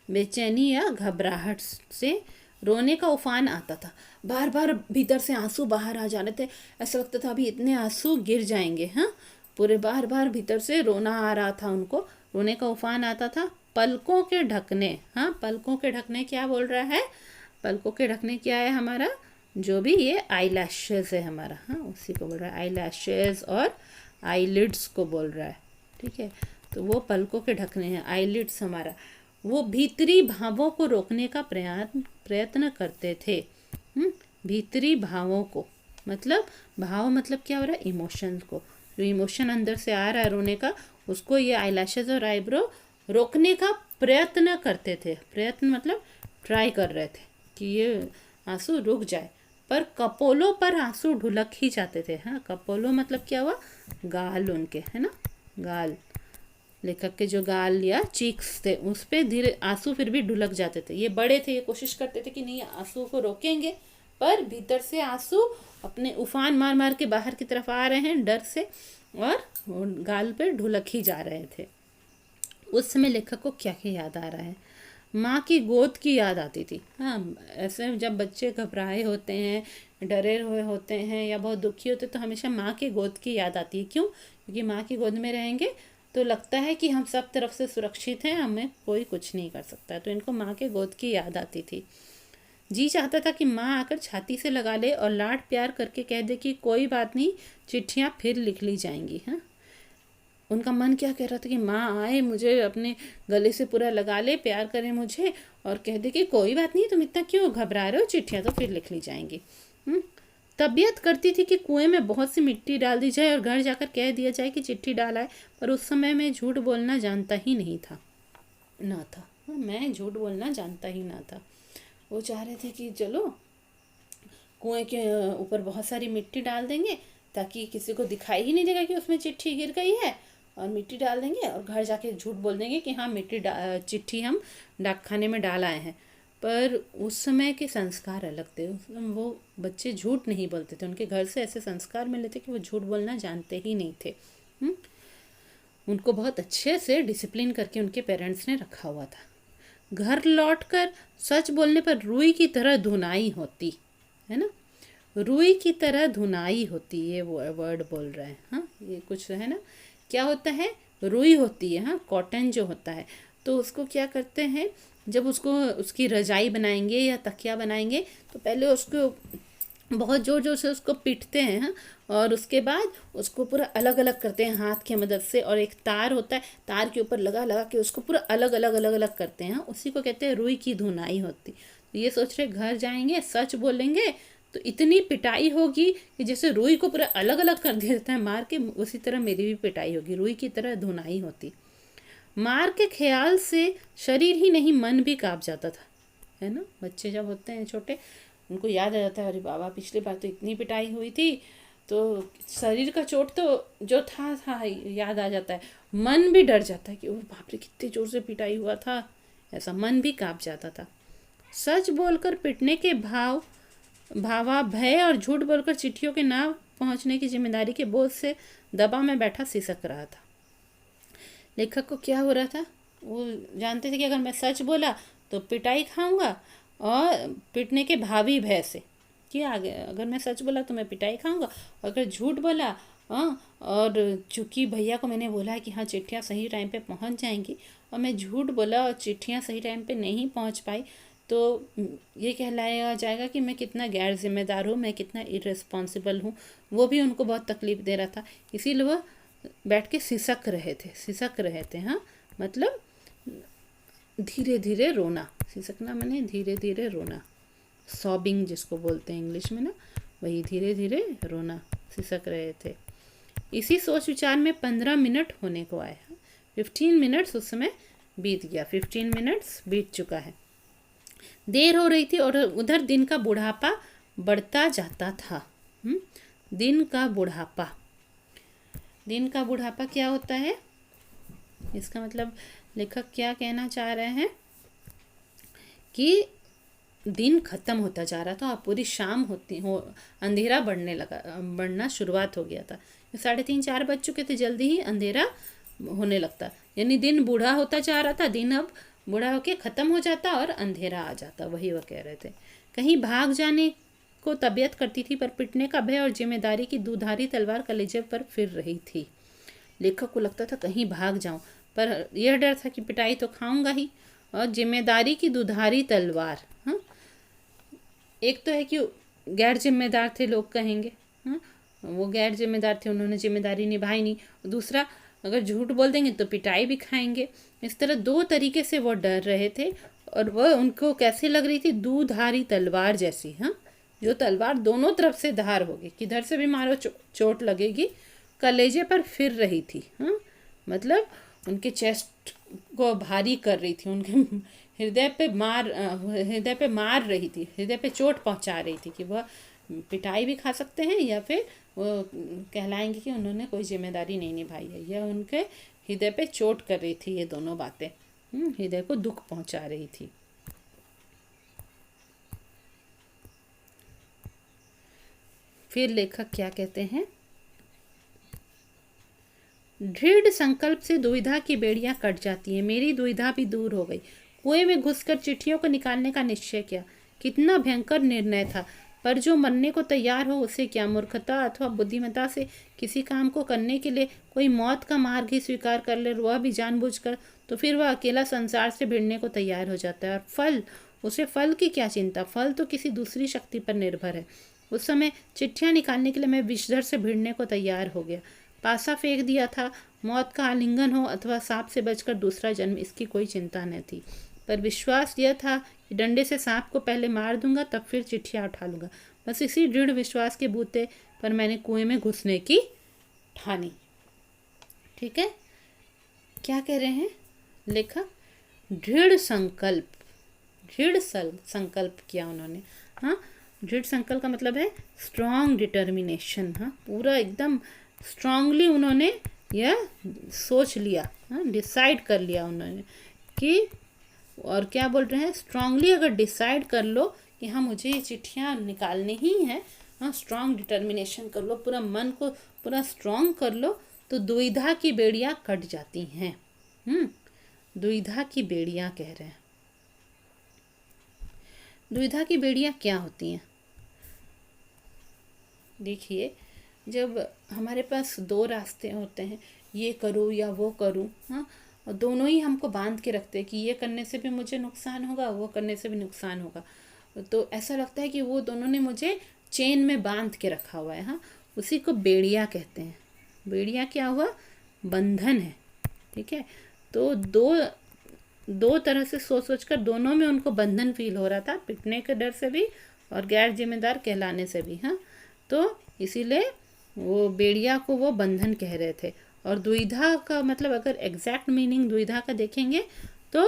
बेचैनी या घबराहट से रोने का उफान आता था। बार बार भीतर से आंसू बाहर आ जाने थे, ऐसा लगता था अभी इतने आंसू गिर जाएंगे। हाँ, पूरे बार बार भीतर से रोना आ रहा था उनको, रोने का उफान आता था। पलकों के ढकने, हाँ, पलकों के ढकने क्या बोल रहा है? पलकों के ढकने क्या है हमारा? जो भी ये आई लैशेज है हमारा, हाँ, उसी को बोल रहा है। आई लैशेज और आईलिड्स को बोल रहा है। ठीक है, तो वो पलकों के ढकने हैं, आईलिड्स हमारा। वो भीतरी भावों को रोकने का प्रयत्न करते थे। भीतरी भावों को, मतलब भाव मतलब क्या हो रहा है? इमोशंस को, जो इमोशन अंदर से आ रहा है रोने का, उसको ये आईलैशेज और आईब्रो रोकने का प्रयत्न करते थे। प्रयत्न मतलब ट्राई कर रहे थे कि ये आंसू रुक जाए, पर कपोलों पर आंसू ढुलक ही जाते थे। हाँ, कपोलों मतलब क्या हुआ? गाल उनके, है ना, गाल, लेखक के जो गाल या चीक्स थे उस पे धीरे आंसू फिर भी ढुलक जाते थे। ये बड़े थे, ये कोशिश करते थे कि नहीं आंसू को रोकेंगे, पर भीतर से आंसू अपने उफान मार मार के बाहर की तरफ आ रहे हैं डर से, और गाल पे ढुलक ही जा रहे थे। उस समय लेखक को क्या क्या याद आ रहा है? माँ की गोद की याद आती थी। हाँ, ऐसे जब बच्चे घबराए होते हैं, डरे हुए होते हैं या बहुत दुखी होते हैं, तो हमेशा माँ की गोद की याद आती है। क्यों? क्योंकि माँ की गोद में रहेंगे तो लगता है कि हम सब तरफ से सुरक्षित हैं, हमें कोई कुछ नहीं कर सकता। तो इनको माँ के गोद की याद आती थी। जी चाहता था कि माँ आकर छाती से लगा ले और लाड प्यार करके कह दे कि कोई बात नहीं, चिट्ठियाँ फिर लिख ली जाएंगी। हाँ, उनका मन क्या कह रहा था कि माँ आए, मुझे अपने गले से पूरा लगा ले, प्यार करे मुझे, और कह दे कि कोई बात नहीं, तुम इतना क्यों घबरा रहे हो, चिट्ठियाँ तो फिर लिख ली जाएंगी। तबीयत करती थी कि कुएं में बहुत सी मिट्टी डाल दी जाए और घर जाकर कह दिया जाए कि चिट्ठी डाला है, पर उस समय मैं झूठ बोलना जानता ही नहीं था, ना था। मैं झूठ बोलना जानता ही ना था। वो चाह रहे थे कि चलो कुएं के ऊपर बहुत सारी मिट्टी डाल देंगे ताकि किसी को दिखाई ही नहीं देगा कि उसमें चिट्ठी गिर गई है, और मिट्टी डाल देंगे और घर जाके झूठ बोल देंगे कि हाँ चिट्ठी हम डाकखाने में डाल आए हैं। पर उस समय के संस्कार अलग थे। उस समय वो बच्चे झूठ नहीं बोलते थे, उनके घर से ऐसे संस्कार मिले थे कि वो झूठ बोलना जानते ही नहीं थे। हुँ? उनको बहुत अच्छे से डिसिप्लिन करके उनके पेरेंट्स ने रखा हुआ था। घर लौटकर सच बोलने पर रुई की तरह धुनाई होती है ना, रुई की तरह धुनाई होती, ये वो वर्ड बोल रहे हैं। हाँ, ये कुछ है ना, क्या होता है, रुई होती है, हाँ, कॉटन जो होता है, तो उसको क्या करते हैं, जब उसको उसकी रजाई बनाएंगे या तकिया बनाएंगे तो पहले उसको बहुत ज़ोर ज़ोर से उसको पीटते हैं, हाँ, और उसके बाद उसको पूरा अलग अलग करते हैं हाथ की मदद से, और एक तार होता है, तार के ऊपर लगा लगा के उसको पूरा अलग अलग अलग अलग करते हैं, हाँ, उसी को कहते हैं रुई की धुनाई होती। तो ये सोच रहे घर जाएंगे सच बोलेंगे तो इतनी पिटाई होगी कि जैसे रुई को पूरा अलग अलग कर दिया जाता है मार के, उसी तरह मेरी भी पिटाई होगी, रुई की तरह धुनाई होती। मार के ख्याल से शरीर ही नहीं मन भी काँप जाता था, है ना। बच्चे जब होते हैं छोटे, उनको याद आ जाता है, अरे बाबा पिछली बार तो इतनी पिटाई हुई थी, तो शरीर का चोट तो जो था याद आ जाता है, मन भी डर जाता है कि ओह बाप रे कितने जोर से पिटाई हुआ था, ऐसा मन भी काँप जाता था। सच बोलकर पिटने के भावा भय और झूठ बोलकर चिट्ठियों के ना पहुंचने की जिम्मेदारी के बोझ से दबा में बैठा सिसक रहा था। लेखक को क्या हो रहा था, वो जानते थे कि अगर मैं सच बोला तो पिटाई खाऊंगा, और पिटने के भावी भय से कि आगे अगर मैं सच बोला तो मैं पिटाई खाऊंगा, और अगर झूठ बोला, हाँ, और चूंकि भैया को मैंने बोला कि हाँ चिट्ठियाँ सही टाइम पे पहुंच जाएंगी, और मैं झूठ बोला और चिट्ठियाँ सही टाइम पे नहीं पहुंच पाई, तो ये कहलाया जाएगा कि मैं कितना गैर जिम्मेदार हूँ, मैं कितना इररिस्पॉन्सिबल हूँ। वो भी उनको बहुत तकलीफ दे रहा था, इसीलिए वो बैठ के सिसक रहे थे, हाँ, मतलब धीरे धीरे रोना, सिसकना मैंने धीरे धीरे रोना, सॉबिंग जिसको बोलते हैं इंग्लिश में ना, वही धीरे धीरे रोना, सिसक रहे थे। इसी सोच विचार में 15 मिनट होने को आए, 15 मिनट्स उस समय बीत गया, 15 मिनट्स बीत चुका है। देर हो रही थी और उधर दिन का बुढ़ापा बढ़ता जाता था। दिन का बुढ़ापा क्या होता है, इसका मतलब लेखक क्या कहना चाह रहे हैं कि दिन खत्म होता जा रहा था और पूरी शाम अंधेरा बढ़ना शुरुआत हो गया था। 3:30-4 बज चुके थे, जल्दी ही अंधेरा होने लगता, यानी दिन बूढ़ा होता जा रहा था, दिन अब बूढ़ा होके ख़त्म हो जाता और अंधेरा आ जाता, वही वो कह रहे थे। कहीं भाग जाने को तबीयत करती थी, पर पिटने का भय और जिम्मेदारी की दुधारी तलवार कलेजे पर फिर रही थी। लेखक को लगता था कहीं भाग जाऊं, पर यह डर था कि पिटाई तो खाऊंगा ही, और जिम्मेदारी की दुधारी तलवार, हाँ, एक तो है कि गैर जिम्मेदार थे लोग कहेंगे, हाँ, वो गैर जिम्मेदार थे, उन्होंने जिम्मेदारी निभाई नहीं, दूसरा अगर झूठ बोल देंगे तो पिटाई भी खाएंगे। इस तरह 2 तरीके से वो डर रहे थे, और वह उनको कैसी लग रही थी, दुधारी तलवार जैसी, हाँ, जो तलवार दोनों तरफ से धार होगी, किधर से भी मारो चोट लगेगी, कलेजे पर फिर रही थी, हाँ, मतलब उनके चेस्ट को भारी कर रही थी, उनके हृदय पे मार रही थी, हृदय पे चोट पहुंचा रही थी कि वह पिटाई भी खा सकते हैं, या फिर वो कहलाएंगे कि उन्होंने कोई जिम्मेदारी नहीं निभाई है, यह उनके हृदय पे चोट कर रही थी, ये दोनों बातें हृदय को दुख पहुंचा रही थी। फिर लेखक क्या कहते हैं, दृढ़ संकल्प से दुविधा की बेड़ियां कट जाती हैं, मेरी दुविधा भी दूर हो गई। कुएं में घुसकर चिट्ठियों को निकालने का निश्चय किया, कितना भयंकर निर्णय था, पर जो मरने को तैयार हो उसे क्या, मूर्खता अथवा बुद्धिमत्ता से किसी काम को करने के लिए कोई मौत का मार्ग ही स्वीकार कर ले, वह भी जानबूझकर, तो फिर वह अकेला संसार से भिड़ने को तैयार हो जाता है। और उसे फल की क्या चिंता, फल तो किसी दूसरी शक्ति पर निर्भर है। उस समय चिट्ठियाँ निकालने के लिए मैं विषधर से भिड़ने को तैयार हो गया, पासा फेंक दिया था, मौत का आलिंगन हो अथवा सांप से बचकर दूसरा जन्म, इसकी कोई चिंता न थी, पर विश्वास यह था कि डंडे से सांप को पहले मार दूंगा, तब फिर चिट्ठियाँ उठा लूंगा। बस इसी दृढ़ विश्वास के बूते पर मैंने कुएं में घुसने की ठानी। ठीक है, क्या कह रहे हैं लेखक, दृढ़ संकल्प किया उन्होंने, हाँ, दृढ़ संकल्प का मतलब है स्ट्रॉन्ग डिटर्मिनेशन, हाँ, पूरा एकदम स्ट्रांगली उन्होंने यह सोच लिया, हाँ, डिसाइड कर लिया उन्होंने कि और क्या बोल रहे हैं, स्ट्रांगली अगर डिसाइड कर लो कि हाँ मुझे ये चिट्ठियाँ निकालनी ही है, हाँ स्ट्रांग डिटर्मिनेशन कर लो, पूरा मन को पूरा स्ट्रांग कर लो, तो दुविधा की बेड़ियाँ कट जाती हैं। दुविधा की बेड़ियाँ कह रहे हैं। दुविधा की बेड़ियाँ क्या होती हैं? देखिए, जब हमारे पास दो रास्ते होते हैं, ये करूँ या वो करूँ, हाँ, और दोनों ही हमको बांध के रखते हैं कि ये करने से भी मुझे नुकसान होगा, वो करने से भी नुकसान होगा, तो ऐसा लगता है कि वो दोनों ने मुझे चेन में बांध के रखा हुआ है। हाँ, उसी को बेड़िया कहते हैं। बेड़िया क्या हुआ? बंधन है। ठीक है, तो दो तरह से सोच कर दोनों में उनको बंधन फील हो रहा था, पिटने के डर से भी और गैर जिम्मेदार कहलाने से भी। हाँ, तो इसीलिए वो बेड़िया को वो बंधन कह रहे थे। और दुविधा का मतलब अगर एग्जैक्ट मीनिंग दुविधा का देखेंगे तो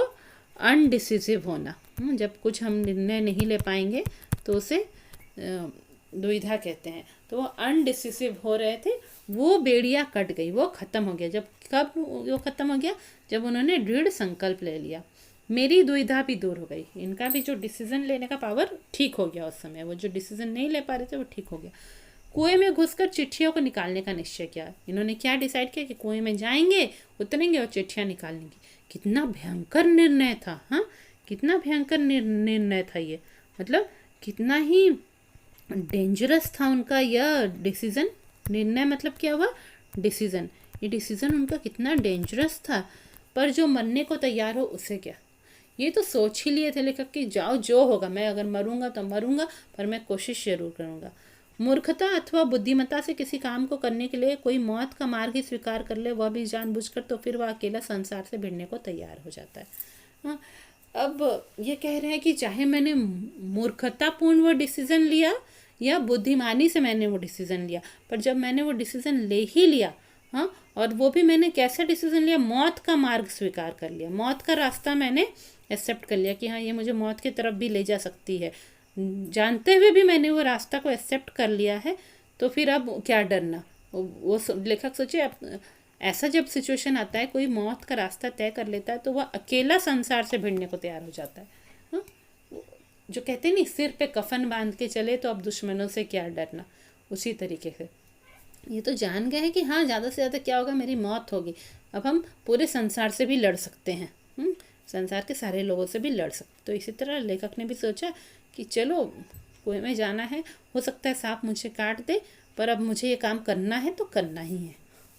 अनडिसिसिव होना। जब कुछ हम निर्णय नहीं ले पाएंगे तो उसे दुविधा कहते हैं। तो वो अनडिसिसिव हो रहे थे, वो बेड़िया कट गई, वो ख़त्म हो गया। कब वो ख़त्म हो गया? जब उन्होंने दृढ़ संकल्प ले लिया। मेरी दुविधा भी दूर हो गई, इनका भी जो डिसीजन लेने का पावर ठीक हो गया उस समय। वो जो डिसीजन नहीं ले पा रहे थे वो ठीक हो गया। कुएं में घुसकर चिट्ठियों को निकालने का निश्चय किया। इन्होंने क्या डिसाइड किया कि कुएं में जाएंगे, उतरेंगे और चिट्ठियाँ निकालेंगे। कितना भयंकर निर्णय था। हाँ, कितना भयंकर निर्णय था ये, मतलब कितना ही डेंजरस था उनका यह डिसीजन। निर्णय मतलब क्या हुआ? डिसीजन। ये डिसीजन उनका कितना डेंजरस था। पर जो मरने को तैयार हो उसे क्या? ये तो सोच ही लिए थे लेखक कि जाओ जो होगा, मैं अगर मरूंगा तो मरूंगा, पर मैं कोशिश जरूर करूंगा। मूर्खता अथवा बुद्धिमत्ता से किसी काम को करने के लिए कोई मौत का मार्ग ही स्वीकार कर ले, वह भी जानबूझकर, तो फिर वह अकेला संसार से भिड़ने को तैयार हो जाता है। हाँ, अब ये कह रहे हैं कि चाहे मैंने मूर्खतापूर्ण वो डिसीजन लिया या बुद्धिमानी से मैंने वो डिसीजन लिया, पर जब मैंने वो डिसीजन ले ही लिया, हाँ, और वो भी मैंने कैसे डिसीजन लिया? मौत का मार्ग स्वीकार कर लिया, मौत का रास्ता मैंने एक्सेप्ट कर लिया कि हाँ ये मुझे मौत की तरफ भी ले जा सकती है। जानते हुए भी मैंने वो रास्ता को एक्सेप्ट कर लिया है, तो फिर अब क्या डरना? वो लेखक सोचे, अब ऐसा जब सिचुएशन आता है, कोई मौत का रास्ता तय कर लेता है, तो वह अकेला संसार से भिड़ने को तैयार हो जाता है। हाँ? जो कहते नहीं, सिर पे कफन बांध के चले तो अब दुश्मनों से क्या डरना, उसी तरीके से ये तो जान गए हैं कि हाँ ज़्यादा से ज़्यादा क्या होगा, मेरी मौत होगी, अब हम पूरे संसार से भी लड़ सकते हैं, संसार के सारे लोगों से भी लड़ सकते। तो इसी तरह लेखक ने भी सोचा कि चलो कुएं में जाना है, हो सकता है सांप मुझे काट दे, पर अब मुझे ये काम करना है तो करना ही है।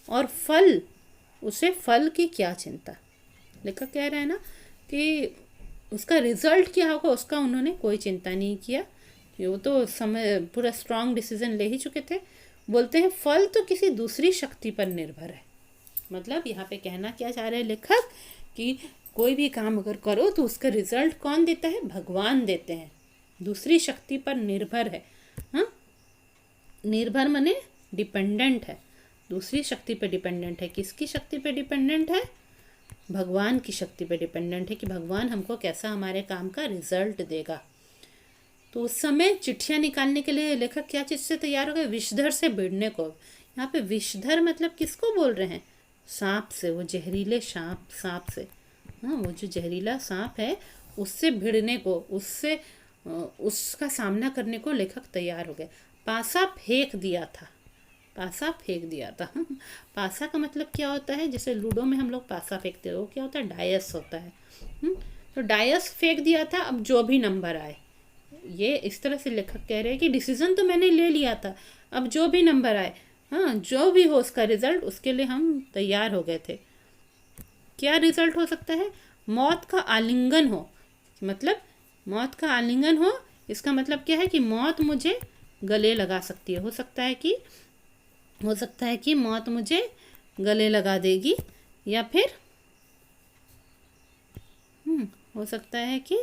और फल, उसे फल की क्या चिंता? लेखक कह रहे हैं ना कि उसका रिजल्ट क्या होगा उसका उन्होंने कोई चिंता नहीं किया, वो तो समय पूरा स्ट्रांग डिसीजन ले ही चुके थे। बोलते हैं फल तो किसी दूसरी शक्ति पर निर्भर है। मतलब यहाँ पे कहना क्या चाह रहे हैं लेखक कि कोई भी काम अगर करो तो उसका रिजल्ट कौन देता है? भगवान देते हैं, दूसरी शक्ति पर निर्भर है। हाँ, निर्भर माने डिपेंडेंट है, दूसरी शक्ति पर डिपेंडेंट है। किसकी शक्ति पर डिपेंडेंट है? भगवान की शक्ति पर डिपेंडेंट है कि भगवान हमको कैसा हमारे काम का रिजल्ट देगा। तो उस समय चिट्ठियाँ निकालने के लिए लेखक क्या चीज़ से तैयार हो गए? विषधर से भिड़ने को। यहाँ पे विषधर मतलब किसको बोल रहे हैं? सांप से, वो जहरीले सांप से। हाँ, वो जो जहरीला सांप है उससे भिड़ने को, उससे उसका सामना करने को लेखक तैयार हो गए। पासा फेंक दिया था, पासा फेंक दिया था। पासा का मतलब क्या होता है? जैसे लूडो में हम लोग पासा फेंकते हैं, वो क्या होता है? डायस होता है। तो डायस फेंक दिया था, अब जो भी नंबर आए। ये इस तरह से लेखक कह रहे हैं कि डिसीजन तो मैंने ले लिया था, अब जो भी नंबर आए, हाँ जो भी हो उसका रिजल्ट, उसके लिए हम तैयार हो गए थे। क्या रिजल्ट हो सकता है? मौत का आलिंगन हो। मतलब मौत का आलिंगन हो, इसका मतलब क्या है कि मौत मुझे गले लगा सकती है। हो सकता है कि मौत मुझे गले लगा देगी, या फिर हो सकता है कि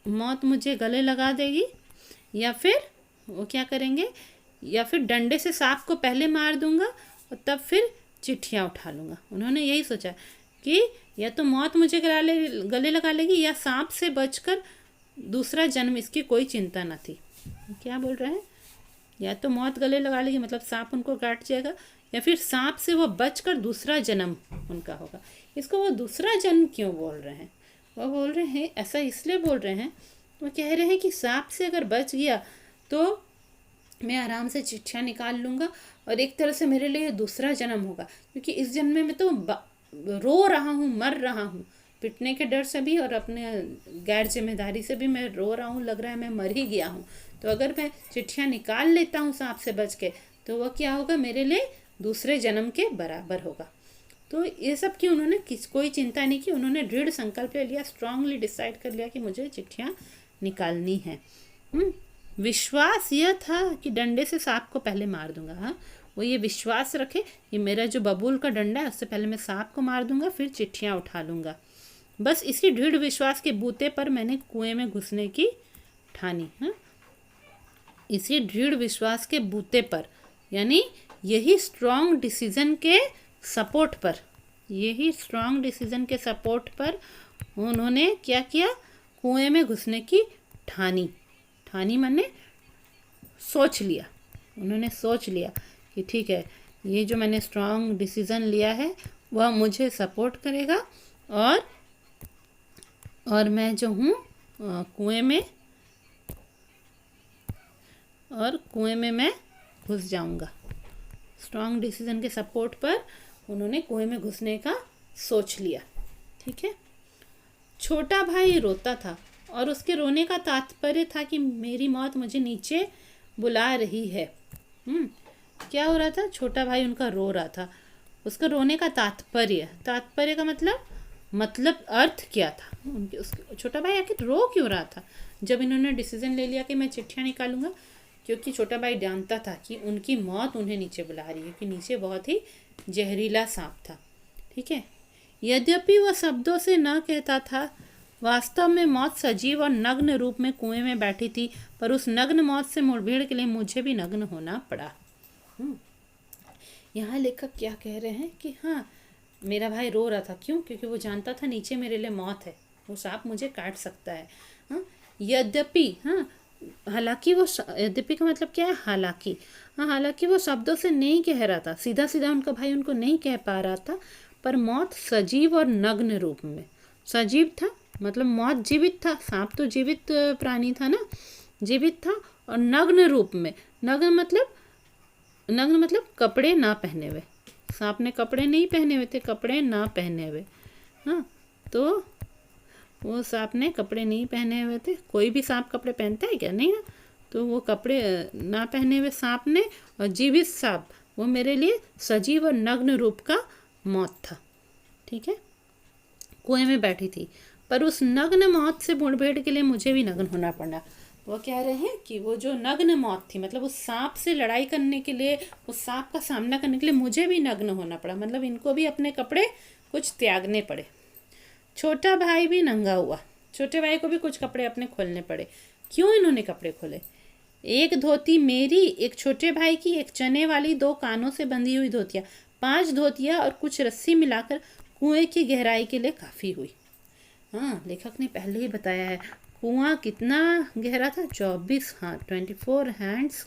मौत मुझे गले लगा देगी, या फिर वो क्या करेंगे, या फिर डंडे से सांप को पहले मार दूंगा और तब फिर चिट्ठियाँ उठा लूँगा। उन्होंने यही सोचा कि या तो मौत मुझे गले लगा लेगी, या सांप से बचकर दूसरा जन्म, इसकी कोई चिंता न थी। क्या बोल रहे हैं? या तो मौत गले लगा लेगी मतलब सांप उनको काट जाएगा, या फिर सांप से वो बचकर दूसरा जन्म उनका होगा। इसको वो दूसरा जन्म क्यों बोल रहे हैं? वो बोल रहे हैं, ऐसा इसलिए बोल रहे हैं, वो कह रहे हैं कि सांप से अगर बच गया तो मैं आराम से चिट्ठियाँ निकाल लूँगा और एक तरह से मेरे लिए दूसरा जन्म होगा, क्योंकि इस जन्म में मैं तो रो रहा हूँ, मर रहा हूँ, पिटने के डर से भी और अपने गैर जिम्मेदारी से भी मैं रो रहा हूँ, लग रहा है मैं मर ही गया हूँ। तो अगर मैं चिट्ठियाँ निकाल लेता हूँ सांप से बच के, तो वह क्या होगा, मेरे लिए दूसरे जन्म के बराबर होगा। तो ये सब की उन्होंने कोई चिंता नहीं की, उन्होंने दृढ़ संकल्प ले लिया, स्ट्रांगली डिसाइड कर लिया कि मुझे चिट्ठियाँ निकालनी है। विश्वास यह था कि डंडे से सांप को पहले मार दूंगा। हाँ, वो ये विश्वास रखे, ये मेरा जो बबूल का डंडा है उससे पहले मैं सांप को मार दूंगा, फिर चिट्ठियाँ उठा लूँगा। बस इसी दृढ़ विश्वास के बूते पर मैंने कुएं में घुसने की ठानी। हाँ, इसी दृढ़ विश्वास के बूते पर, यानी यही स्ट्रॉन्ग डिसीजन के सपोर्ट पर, यही स्ट्रॉन्ग डिसीजन के सपोर्ट पर उन्होंने क्या किया, कुएं में घुसने की ठानी। ठानी माने सोच लिया, उन्होंने सोच लिया कि ठीक है, ये जो मैंने स्ट्रॉन्ग डिसीजन लिया है वह मुझे सपोर्ट करेगा और मैं जो हूँ कुएं में मैं घुस जाऊंगा। स्ट्रॉन्ग डिसीजन के सपोर्ट पर उन्होंने कुएं में घुसने का सोच लिया। ठीक है। छोटा भाई रोता था और उसके रोने का तात्पर्य था कि मेरी मौत मुझे नीचे बुला रही है। क्या हो रहा था, छोटा भाई उनका रो रहा था। उसका रोने का तात्पर्य का मतलब अर्थ क्या था, उनके उसके छोटा भाई आखिर रो क्यों रहा था जब इन्होंने डिसीजन ले लिया कि मैं चिट्ठियाँ निकालूंगा? क्योंकि छोटा भाई जानता था कि उनकी मौत उन्हें नीचे बुला रही है, कि नीचे बहुत ही जहरीला सांप था। ठीक है। यद्यपि वह शब्दों से न कहता था, वास्तव में मौत सजीव और नग्न रूप में कुएं में बैठी थी, पर उस नग्न मौत से मुठभेड़ के लिए मुझे भी नग्न होना पड़ा। यहाँ लेखक क्या कह रहे हैं कि हाँ, मेरा भाई रो रहा था। क्यों? क्योंकि वो जानता था नीचे मेरे लिए मौत है, वो सांप मुझे काट सकता है। यद्यपि, हालांकि वो, यद्यपि का मतलब क्या है, हालांकि। हालांकि वो शब्दों से नहीं कह रहा था, सीधा सीधा उनका भाई उनको नहीं कह पा रहा था, पर मौत सजीव और नग्न रूप में। सजीव था मतलब मौत जीवित था, सांप तो जीवित प्राणी था ना, जीवित था। और नग्न रूप में, नग्न मतलब कपड़े ना पहने हुए। सांप ने कपड़े नहीं पहने हुए थे, कपड़े ना पहने हुए। तो वो सांप ने कपड़े नहीं पहने हुए थे। कोई भी सांप कपड़े पहनता है क्या? नहीं ना। तो वो कपड़े ना पहने हुए सांप ने, और जीवित सांप, वो मेरे लिए सजीव और नग्न रूप का मौत था। ठीक है। कुएं में बैठी थी, पर उस नग्न मौत से मुठभेड़ के लिए मुझे भी नग्न होना पड़ा। वो कह रहे हैं कि वो जो नग्न मौत थी, मतलब उस सांप से लड़ाई करने के लिए, उस सांप का सामना करने के लिए मुझे भी नग्न होना पड़ा, मतलब इनको भी अपने कपड़े कुछ त्यागने पड़े। छोटा भाई भी नंगा हुआ, छोटे भाई को भी कुछ कपड़े अपने खोलने पड़े। क्यों इन्होंने कपड़े खोले? एक धोती मेरी, एक छोटे भाई की, एक चने वाली 2 कानों से बंधी हुई धोतियाँ, 5 धोतियाँ और कुछ रस्सी मिलाकर कुएं की गहराई के लिए काफ़ी हुई। लेखक ने पहले ही बताया है कुआं कितना गहरा था, 24 हैंड्स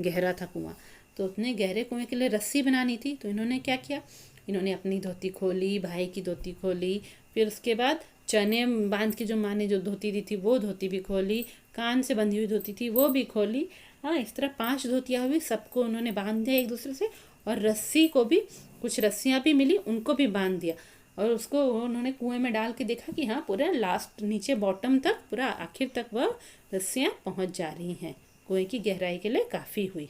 गहरा था कुआं। तो उतने गहरे कुएं के लिए रस्सी बनानी थी, तो इन्होंने क्या किया, इन्होंने अपनी धोती खोली, भाई की धोती खोली, फिर उसके बाद चने बांध के जो माँ ने जो धोती दी थी वो धोती भी खोली, कान से बंधी हुई धोती थी वो भी खोली। इस तरह 5 धोतियाँ हुई, सबको उन्होंने बांध दिया एक दूसरे से, और रस्सी को भी, कुछ रस्सियाँ भी मिली, उनको भी बांध दिया, और उसको उन्होंने कुएं में डाल के देखा कि पूरा लास्ट, नीचे बॉटम तक, पूरा आखिर तक वह रस्सियाँ पहुँच जा रही हैं। कुएं की गहराई के लिए काफ़ी हुई।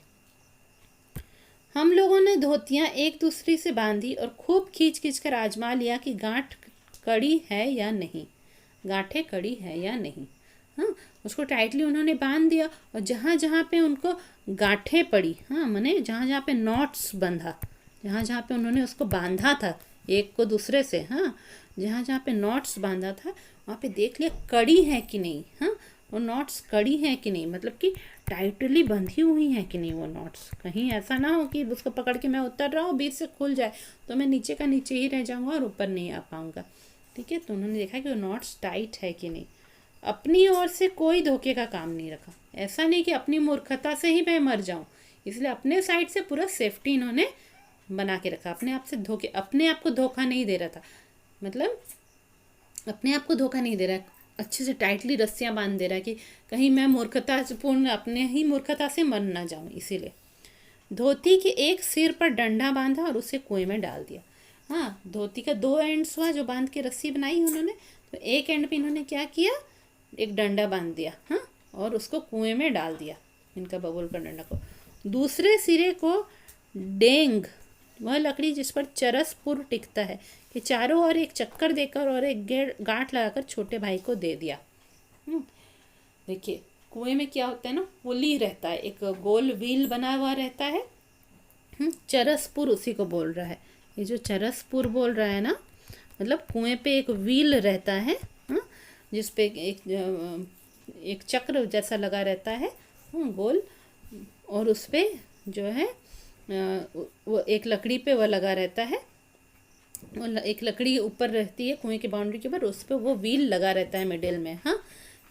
हम लोगों ने धोतियाँ एक दूसरे से बांधी और खूब खींच खींच कर आजमा लिया कि गांठ कड़ी है या नहीं, गांठें कड़ी है या नहीं। उसको टाइटली उन्होंने बांध दिया, और जहाँ जहाँ पे उनको गांठें पड़ी, माने जहाँ जहाँ पे नॉट्स बंधा, जहाँ जहाँ पे उन्होंने उसको बांधा था एक को दूसरे से, जहाँ जहाँ पे नॉट्स बांधा था वहाँ पे देख लिया कड़ी है कि नहीं। वो नॉट्स कड़ी हैं कि नहीं, मतलब कि टाइटली बंधी हुई हैं कि नहीं वो नॉट्स। कहीं ऐसा ना हो कि उसको पकड़ के मैं उतर रहा हूँ, बीच से खुल जाए तो मैं नीचे का नीचे ही रह जाऊँगा और ऊपर नहीं आ पाऊँगा। ठीक है। तो उन्होंने देखा कि वो नॉट्स टाइट है कि नहीं। अपनी ओर से कोई धोखे का काम नहीं रखा, ऐसा नहीं कि अपनी मूर्खता से ही मैं मर जाऊँ, इसलिए अपने साइड से पूरा सेफ्टी इन्होंने बना के रखा। अपने आप को धोखा नहीं दे रहा था, मतलब अपने आप को धोखा नहीं दे रहा है, अच्छे से टाइटली रस्सियां बांध दे रहा है कि कहीं मैं मूर्खतापूर्ण अपने ही मूर्खता से मर ना जाऊं। इसीलिए धोती के एक सिर पर डंडा बांधा और उसे कुएं में डाल दिया। हाँ, धोती का दो एंड्स हुआ जो बांध के रस्सी बनाई उन्होंने, तो एक एंड पे इन्होंने क्या किया, एक डंडा बांध दिया, हाँ, और उसको कुएं में डाल दिया, इनका बबूल का डंडा को। दूसरे सिरे को डेंग, वह लकड़ी जिस पर चरस पुर टिकता है, कि चारों ओर एक चक्कर देकर और एक गांठ लगाकर छोटे भाई को दे दिया। देखिए कुएं में क्या होता है ना, पुली रहता है, एक गोल व्हील बना हुआ रहता है। चरसपुर उसी को बोल रहा है। ये जो चरसपुर बोल रहा है ना, मतलब कुएं पे एक व्हील रहता है, जिस पे एक चक्र जैसा लगा रहता है, गोल, और उस पे जो है वो एक लकड़ी पे वह लगा रहता है, एक लकड़ी ऊपर रहती है कुएं की बाउंड्री के ऊपर, उस पर वो व्हील लगा रहता है मिडिल में, हाँ,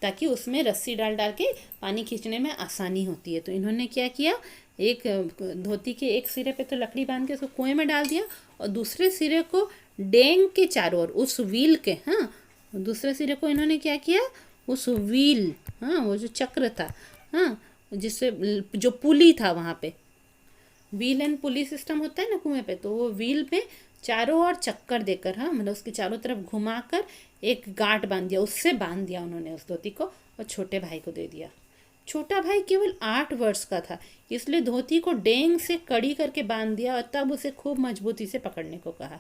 ताकि उसमें रस्सी डाल डाल के पानी खींचने में आसानी होती है। तो इन्होंने क्या किया, एक धोती के एक सिरे पे तो लकड़ी बांध के उसको कुएं में डाल दिया, और दूसरे सिरे को डेंग के चारों ओर उस व्हील के, हाँ, दूसरे सिरे को इन्होंने क्या किया, उस व्हील, हाँ, वो जो चक्र था, हाँ, जिससे जो पुली था वहाँ पे, व्हील एंड पुली सिस्टम होता है ना कुएं पे, तो वो व्हील में चारों ओर चक्कर देकर, हाँ, मतलब उसके चारों तरफ घुमाकर एक गांठ बांध दिया, उससे बांध दिया उन्होंने उस धोती को, और छोटे भाई को दे दिया। छोटा भाई केवल 8 वर्ष का था, इसलिए धोती को डेंग से कड़ी करके बांध दिया और तब उसे खूब मजबूती से पकड़ने को कहा।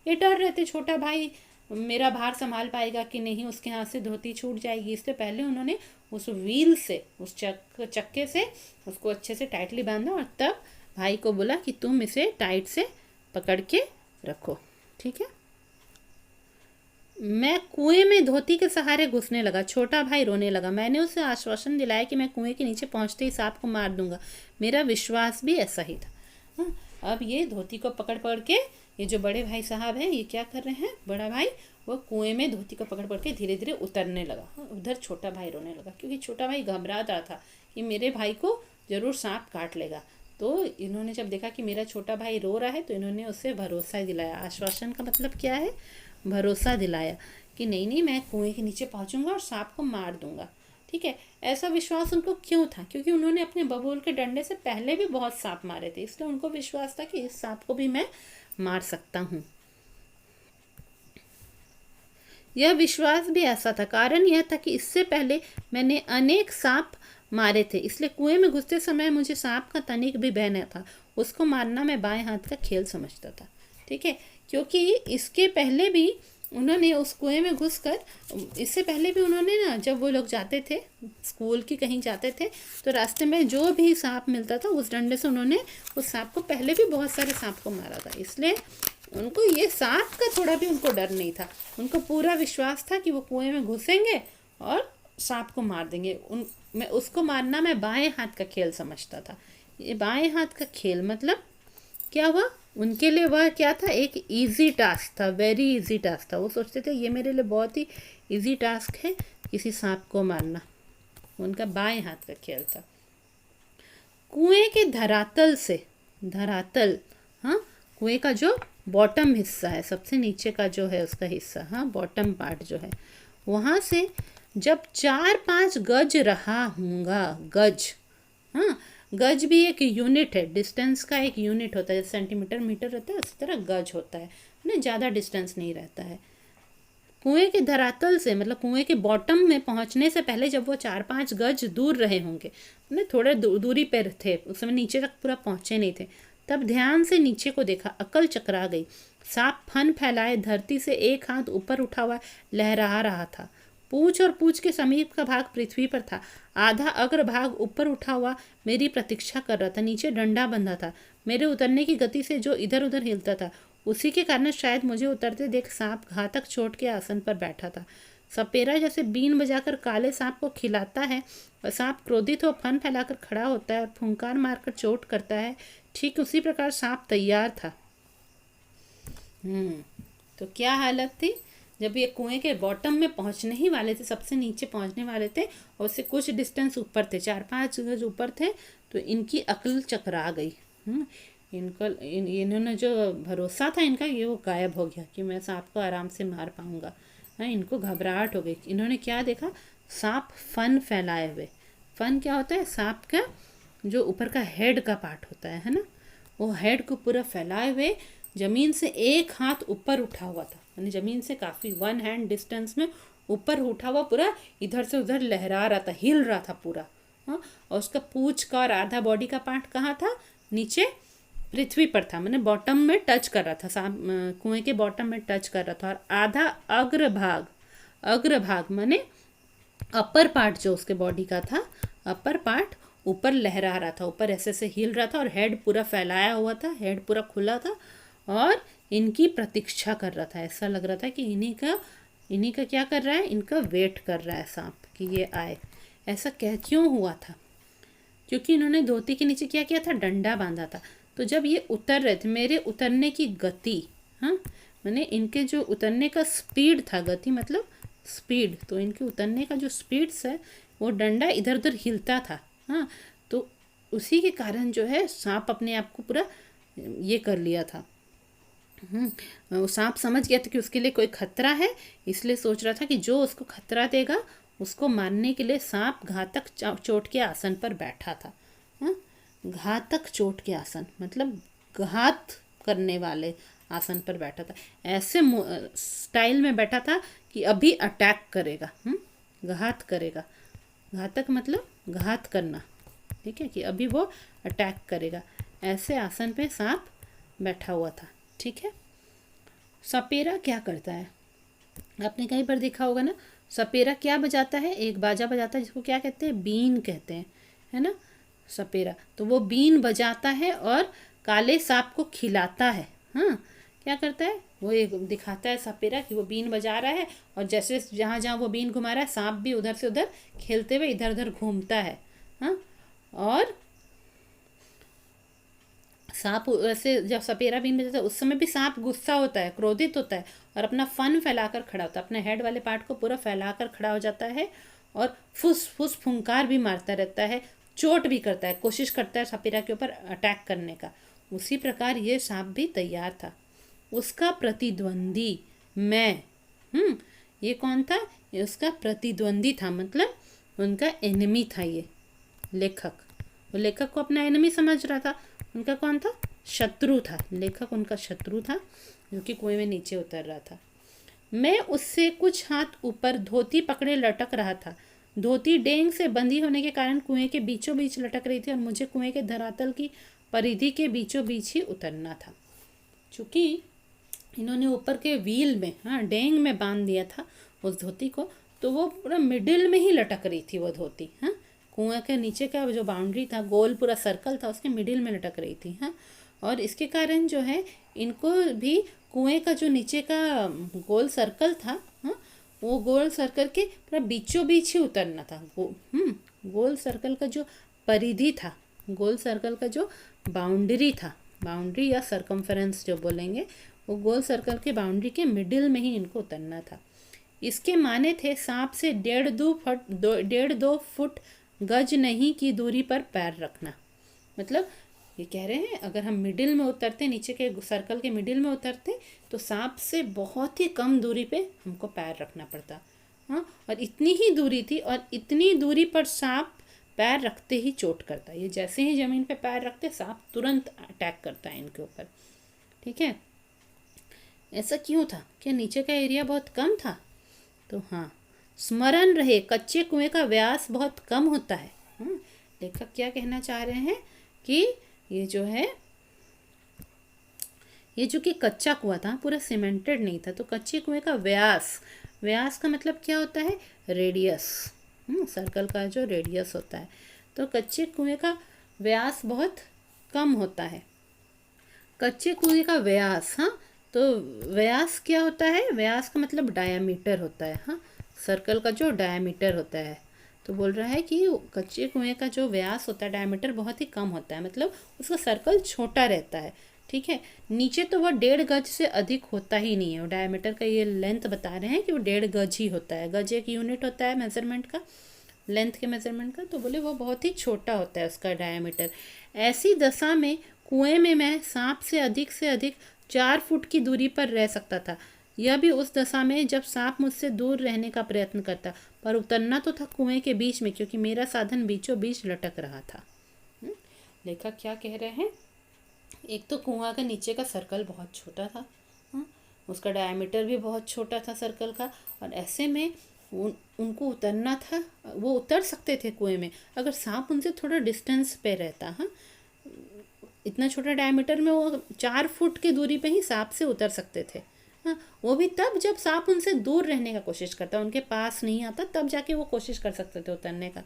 ये डर रहे थे छोटा भाई मेरा भार संभाल पाएगा कि नहीं, उसके हाथ से धोती छूट जाएगी, इसलिए पहले उन्होंने उस व्हील से, उस चक्के से उसको अच्छे से टाइटली बांधा, और तब भाई को बोला कि तुम इसे टाइट से पकड़ के रखो, ठीक है। मैं कुएं में धोती के सहारे घुसने लगा, छोटा भाई रोने लगा। मैंने उसे आश्वासन दिलाया कि मैं कुएं के नीचे पहुंचते ही सांप को मार दूंगा। मेरा विश्वास भी ऐसा ही था। हाँ, अब ये धोती को पकड़ पकड़ के, ये जो बड़े भाई साहब हैं, ये क्या कर रहे हैं, बड़ा भाई वो कुएं में धोती को पकड़ पकड़ के धीरे धीरे उतरने लगा। उधर छोटा भाई रोने लगा, क्योंकि छोटा भाई घबरा रहा था कि मेरे भाई को जरूर सांप काट लेगा। तो इन्होंने जब देखा कि मेरा छोटा भाई रो रहा है, तो इन्होंने उससे भरोसा दिलाया। आश्वासन का मतलब क्या है, भरोसा दिलाया कि नहीं नहीं, मैं कुएं के नीचे पहुंचूंगा और सांप को मार दूंगा, ठीक है। ऐसा विश्वास उनको क्यों था, क्योंकि उन्होंने अपने बबूल के डंडे से पहले भी बहुत सांप मारे थे, इसलिए उनको विश्वास था कि इस सांप को भी मैं मार सकता हूँ। यह विश्वास भी ऐसा था, कारण यह था कि इससे पहले मैंने अनेक सांप मारे थे, इसलिए कुएं में घुसते समय मुझे सांप का तनिक भी भय न था। उसको मारना मैं बाएं हाथ का खेल समझता था, ठीक है, क्योंकि इसके पहले भी उन्होंने उस कुएं में घुसकर, इससे पहले भी उन्होंने ना, जब वो लोग जाते थे स्कूल की कहीं जाते थे, तो रास्ते में जो भी सांप मिलता था उस डंडे से उन्होंने उस सांप को, पहले भी बहुत सारे सांप को मारा था, इसलिए उनको ये सांप का थोड़ा भी उनको डर नहीं था। उनको पूरा विश्वास था कि वो कुएं में घुसेंगे और सांप को मार देंगे। मैं उसको मारना मैं बाएं हाथ का खेल समझता था। ये बाएं हाथ का खेल मतलब क्या हुआ, उनके लिए वह क्या था, एक इजी टास्क था, वेरी इजी टास्क था। वो सोचते थे ये मेरे लिए बहुत ही इजी टास्क है किसी सांप को मारना। उनका बाएं हाथ का खेल था। कुएं के धरातल से, धरातल, हाँ, कुएं का जो बॉटम हिस्सा है, सबसे नीचे का जो है उसका हिस्सा, हाँ, बॉटम पार्ट जो है, वहाँ से जब 4-5 गज रहा हूँगा, गज, हाँ, गज भी एक यूनिट है, डिस्टेंस का एक यूनिट होता है, जैसे सेंटीमीटर मीटर रहता है उसी तरह गज होता है ना, ज़्यादा डिस्टेंस नहीं रहता है। कुएं के धरातल से मतलब कुएं के बॉटम में पहुंचने से पहले जब वो 4-5 गज दूर रहे होंगे, मतलब थोड़े दूरी पर थे, उस समय नीचे तक पूरा पहुंचे नहीं थे, तब ध्यान से नीचे को देखा, अकल चकरा गई। सांप फन फैलाए धरती से एक हाथ ऊपर उठा हुआ लहरा रहा था। पूंछ और पूंछ के समीप का भाग पृथ्वी पर था, आधा अग्र भाग ऊपर उठा हुआ मेरी प्रतीक्षा कर रहा था। नीचे डंडा बंधा था, मेरे उतरने की गति से जो इधर उधर हिलता था, उसी के कारण शायद मुझे उतरते देख सांप घातक चोट के आसन पर बैठा था। सपेरा जैसे बीन बजाकर काले सांप को खिलाता है और सांप क्रोधित हो फन फैलाकर खड़ा होता है और फुंकार मारकर चोट करता है, ठीक उसी प्रकार सांप तैयार था। तो क्या हालत थी, जब ये कुएं के बॉटम में पहुंचने ही वाले थे, सबसे नीचे पहुंचने वाले थे और उससे कुछ डिस्टेंस ऊपर थे, 4-5 गज ऊपर थे, तो इनकी अक्ल चकरा गई। इन्होंने जो भरोसा था इनका, ये वो गायब हो गया कि मैं सांप को आराम से मार पाऊंगा। हाँ, इनको घबराहट हो गई। इन्होंने क्या देखा, सांप फन फैलाए हुए। फन क्या होता है, सांप का जो ऊपर का हेड का पार्ट होता है ना, वो हेड को पूरा फैलाए हुए जमीन से एक हाथ ऊपर उठा हुआ था, यानी जमीन से काफ़ी 1 हैंड डिस्टेंस में ऊपर उठा हुआ, पूरा इधर से उधर लहरा रहा था, हिल रहा था पूरा। हाँ, और उसका पूंछ का और आधा बॉडी का पार्ट कहाँ था, नीचे पृथ्वी पर था, मैंने बॉटम में टच कर रहा था, सांप कुएं के बॉटम में टच कर रहा था। और आधा अग्रभाग, अग्रभाग माने अपर पार्ट जो उसके बॉडी का था, अपर पार्ट ऊपर लहरा रहा था, ऊपर ऐसे से हिल रहा था, और हेड पूरा फैलाया हुआ था, हेड पूरा खुला था, और इनकी प्रतीक्षा कर रहा था। ऐसा लग रहा था कि इन्हीं का क्या कर रहा है, इनका वेट कर रहा है सांप कि ये आए। ऐसा क्यों हुआ था, क्योंकि इन्होंने धोती के नीचे क्या किया था, डंडा बांधा था। तो जब ये उतर रहे थे, मेरे उतरने की गति, हाँ, मैंने इनके जो उतरने का स्पीड था, गति मतलब स्पीड, तो इनके उतरने का जो स्पीड्स है, वो डंडा इधर उधर हिलता था। हाँ, तो उसी के कारण जो है सांप अपने आप को पूरा ये कर लिया था। वो सांप समझ गया था कि उसके लिए कोई खतरा है, इसलिए सोच रहा था कि जो उसको खतरा देगा उसको मारने के लिए सांप घातक चोट के आसन पर बैठा था। हाँ, घातक चोट के आसन मतलब घात करने वाले आसन पर बैठा था, ऐसे स्टाइल में बैठा था कि अभी अटैक करेगा, घात करेगा। घातक मतलब घात करना, ठीक है, कि अभी वो अटैक करेगा, ऐसे आसन पे सांप बैठा हुआ था। ठीक है, सपेरा क्या करता है, आपने कहीं पर देखा होगा ना, सपेरा क्या बजाता है, एक बाजा बजाता है जिसको क्या कहते हैं, बीन कहते हैं, है ना, सपेरा। तो वो बीन बजाता है और काले सांप को खिलाता है। हाँ, क्या करता है, वो एक दिखाता है सपेरा कि वो बीन बजा रहा है, और जैसे जहाँ जहाँ वो बीन घुमा रहा है, सांप भी उधर से उधर खेलते हुए इधर उधर घूमता है। हाँ, और सांप वैसे जब सपेरा बीन बजाता है उस समय भी सांप गुस्सा होता है, क्रोधित होता है, और अपना फन फैलाकर खड़ा होता है, अपने हेड वाले पार्ट को पूरा फैलाकर खड़ा हो जाता है, और फुस फुस फुंकार भी मारता रहता है, चोट भी करता है, कोशिश करता है सपेरा के ऊपर अटैक करने का। उसी प्रकार ये सांप भी तैयार था। उसका प्रतिद्वंदी मैं, ये कौन था, ये उसका प्रतिद्वंदी था, मतलब उनका एनिमी था ये लेखक। वो लेखक को अपना एनिमी समझ रहा था, उनका कौन था, शत्रु था, लेखक उनका शत्रु था, जो कि कुएं में नीचे उतर रहा था। मैं उससे कुछ हाथ ऊपर धोती पकड़े लटक रहा था। धोती डेंग से बंधी होने के कारण कुएं के बीचों बीच लटक रही थी, और मुझे कुएं के धरातल की परिधि के बीचों बीच ही उतरना था। चूँकि इन्होंने ऊपर के व्हील में, हाँ, डेंग में बांध दिया था उस धोती को, तो वो पूरा मिडिल में ही लटक रही थी वो धोती। हाँ, कुएं के नीचे का जो बाउंड्री था, गोल पूरा सर्कल था, उसके मिडिल में लटक रही थी। हाँ, और इसके कारण जो है इनको भी कुएं का जो नीचे का गोल सर्कल था, हाँ, वो गोल सर्कल के पूरा बीचों बीच ही उतरना था। गोल सर्कल का जो परिधि था, गोल सर्कल का जो बाउंड्री था, बाउंड्री या सर्कमफेरेंस जो बोलेंगे, वो गोल सर्कल के बाउंड्री के मिडिल में ही इनको उतरना था। इसके माने थे सांप से 1.5 फुट गज नहीं की दूरी पर पैर रखना। मतलब ये कह रहे हैं अगर हम मिडिल में उतरते, नीचे के सर्कल के मिडिल में उतरते, तो सांप से बहुत ही कम दूरी पे हमको पैर रखना पड़ता। हाँ, और इतनी ही दूरी थी, और इतनी दूरी पर सांप पैर रखते ही चोट करता। ये जैसे ही ज़मीन पे पैर रखते, सांप तुरंत अटैक करता है इनके ऊपर। ठीक है, ऐसा क्यों था, क्या नीचे का एरिया बहुत कम था? तो हाँ, स्मरण रहे कच्चे कुएं का व्यास बहुत कम होता है। लेखक क्या कहना चाह रहे हैं कि ये जो है, ये जो कि कच्चा कुआं था, पूरा सीमेंटेड नहीं था, तो कच्चे कुएं का व्यास, व्यास का मतलब क्या होता है, रेडियस, सर्कल का जो रेडियस होता है, तो कच्चे कुएं का व्यास बहुत कम होता है। कच्चे कुएं का व्यास, हाँ, तो व्यास क्या होता है, व्यास का मतलब डायामीटर होता है। हाँ, सर्कल का जो डायामीटर होता है, तो बोल रहा है कि कच्चे कुएं का जो व्यास होता है, डायामीटर बहुत ही कम होता है, मतलब उसका सर्कल छोटा रहता है। ठीक है, नीचे तो वह 1.5 गज से अधिक होता ही नहीं है। वो डायमीटर का ये लेंथ बता रहे हैं कि वो 1.5 गज ही होता है। गज एक यूनिट होता है मेजरमेंट का, लेंथ के मेजरमेंट का, तो बोले वो बहुत ही छोटा होता है उसका डायमीटर। ऐसी दशा में कुएं में मैं सांप से अधिक 4 फुट की दूरी पर रह सकता था। यह भी उस दशा में जब सांप मुझसे दूर रहने का प्रयत्न करता, पर उतरना तो था कुएं के बीच में, क्योंकि मेरा साधन बीचों बीच लटक रहा था। लेखक क्या कह रहे हैं, एक तो कुआं का नीचे का सर्कल बहुत छोटा था, उसका डायमीटर भी बहुत छोटा था सर्कल का, और ऐसे में उनको उतरना था। वो उतर सकते थे कुएं में अगर सांप उनसे थोड़ा डिस्टेंस पे रहता। हाँ, इतना छोटा डायमीटर में वो 4 फुट की दूरी पे ही सांप से उतर सकते थे। हाँ, वो भी तब जब सांप उनसे दूर रहने का कोशिश करता, उनके पास नहीं आता, तब जाके वो कोशिश कर सकते थे उतरने का।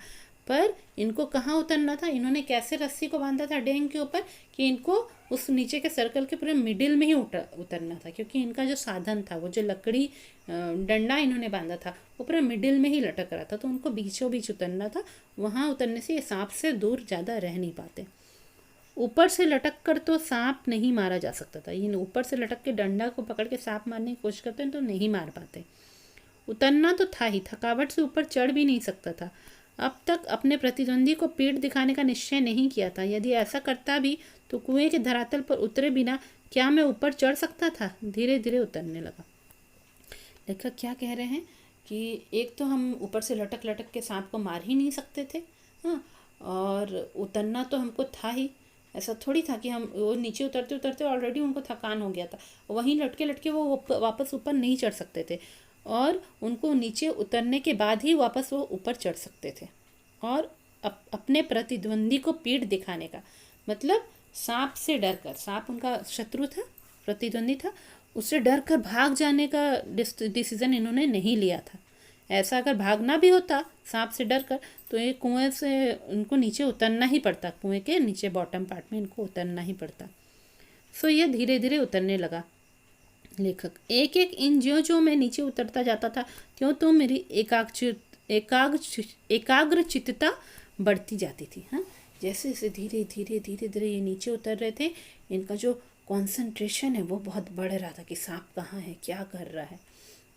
पर इनको कहाँ उतरना था, इन्होंने कैसे रस्सी को बांधा था डेंग के ऊपर कि इनको उस नीचे के सर्कल के पूरे मिडिल में ही उतरना था, क्योंकि इनका जो साधन था, वो जो लकड़ी डंडा इन्होंने बांधा था, वो पूरा मिडिल में ही लटक रहा था, तो उनको बीचों बीच उतरना था। वहाँ उतरने से ये सांप से दूर ज़्यादा रह नहीं पाते। ऊपर से लटक कर तो सांप नहीं मारा जा सकता था। ये ऊपर से लटक के डंडा को पकड़ के सांप मारने की कोशिश करते हैं तो नहीं मार पाते। उतरना तो था ही, थकावट से ऊपर चढ़ भी नहीं सकता था। अब तक अपने प्रतिद्वंदी को पीठ दिखाने का निश्चय नहीं किया था। यदि ऐसा करता भी तो कुएं के धरातल पर उतरे बिना क्या मैं ऊपर चढ़ सकता था। धीरे धीरे उतरने लगा। लेखक क्या कह रहे हैं कि एक तो हम ऊपर से लटक लटक के सांप को मार ही नहीं सकते थे, हाँ, और उतरना तो हमको था ही। ऐसा थोड़ी था कि हम वो नीचे उतरते उतरते ऑलरेडी उनको थकान हो गया था, वहीं लटके लटके वो वापस ऊपर नहीं चढ़ सकते थे, और उनको नीचे उतरने के बाद ही वापस वो ऊपर चढ़ सकते थे। और अपने प्रतिद्वंदी को पीठ दिखाने का मतलब सांप से डरकर, सांप उनका शत्रु था, प्रतिद्वंदी था, उससे डर कर भाग जाने का डिसीजन इन्होंने नहीं लिया था। ऐसा अगर भागना भी होता सांप से डर कर तो ये कुएं से उनको नीचे उतरना ही पड़ता, कुएं के नीचे बॉटम पार्ट में इनको उतरना ही पड़ता। सो ये धीरे धीरे उतरने लगा। लेखक, एक एक इन ज्यों ज्यों मैं नीचे उतरता जाता था क्यों तो मेरी एकाग्र चित्तता बढ़ती जाती थी। हाँ, जैसे जैसे धीरे धीरे धीरे धीरे ये नीचे उतर रहे थे, इनका जो कॉन्सेंट्रेशन है वो बहुत बढ़ रहा था कि सांप कहाँ है, क्या कर रहा है।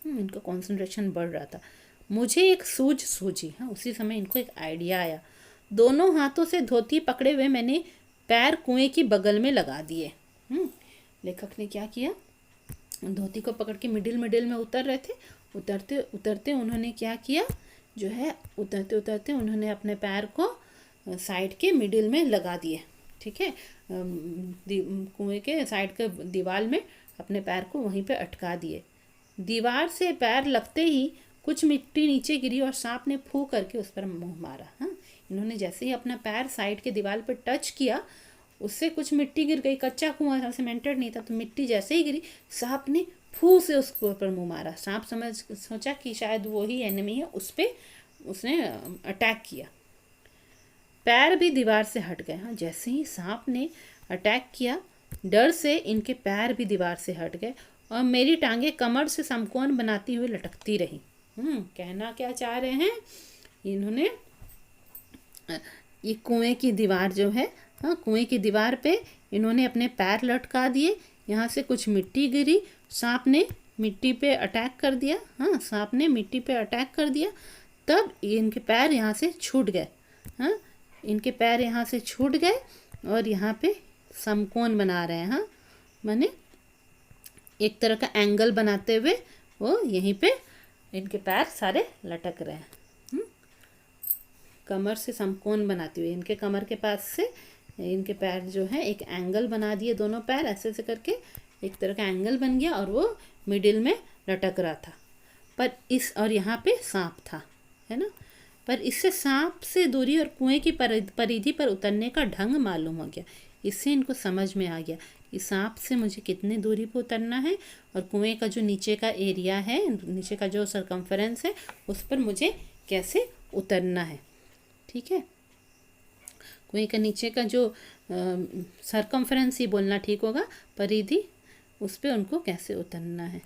इनका कॉन्सेंट्रेशन बढ़ रहा था। मुझे एक सूझ सूझी। हाँ, उसी समय इनको एक आइडिया आया। दोनों हाथों से धोती पकड़े हुए मैंने पैर कुएं की बगल में लगा दिए। लेखक ने क्या किया, धोती को पकड़ के मिडिल मिडिल में उतर रहे थे। उतरते उतरते उन्होंने क्या किया, जो है उतरते उतरते उन्होंने अपने पैर को साइड के मिडिल में लगा दिए। ठीक है, कुएं के साइड के दीवार में अपने पैर को वहीं पे अटका दिए। दीवार से पैर लगते ही कुछ मिट्टी नीचे गिरी और सांप ने फू करके उस पर मुंह मारा। हाँ, इन्होंने जैसे ही अपना पैर साइड के दीवार पर टच किया, उससे कुछ मिट्टी गिर गई। कच्चा कुआं था, सीमेंटेड नहीं था, तो मिट्टी जैसे ही गिरी, सांप ने फू से उसके ऊपर मुंह मारा। सांप सोचा कि शायद वो ही एनिमी है, उस पर उसने अटैक किया। पैर भी दीवार से हट गए। हाँ, जैसे ही सांप ने अटैक किया, डर से इनके पैर भी दीवार से हट गए और मेरी टांगे कमर से समकोण बनाती हुई लटकती रही। कहना क्या चाह रहे हैं इन्होंने, ये कुएं की दीवार जो है, हाँ, कुएं की दीवार पे इन्होंने अपने पैर लटका दिए। यहाँ से कुछ मिट्टी गिरी, सांप ने मिट्टी पे अटैक कर दिया। हाँ, सांप ने मिट्टी पे अटैक कर दिया, तब इनके पैर यहाँ से छूट गए। हाँ, इनके पैर यहाँ से छूट गए और यहाँ पे समकोण बना रहे हैं। हाँ, माने एक तरह का एंगल बनाते हुए वो यहीं पे इनके पैर सारे लटक रहे हैं। कमर से समकोण बनाते हुए इनके कमर के पास से इनके पैर जो है एक एंगल बना दिए। दोनों पैर ऐसे ऐसे करके एक तरह का एंगल बन गया और वो मिडिल में लटक रहा था। पर और यहाँ पे सांप था, है ना। पर इससे सांप से दूरी और कुएं की परिधि पर उतरने का ढंग मालूम हो गया। इससे इनको समझ में आ गया कि सांप से मुझे कितनी दूरी पर उतरना है और कुएं का जो नीचे का एरिया है, नीचे का जो सरकमफेरेंस है, उस पर मुझे कैसे उतरना है। ठीक है, कुएं का नीचे का जो सरकमफेरेंस ही बोलना ठीक होगा, परिधि, उस पर उनको कैसे उतरना है।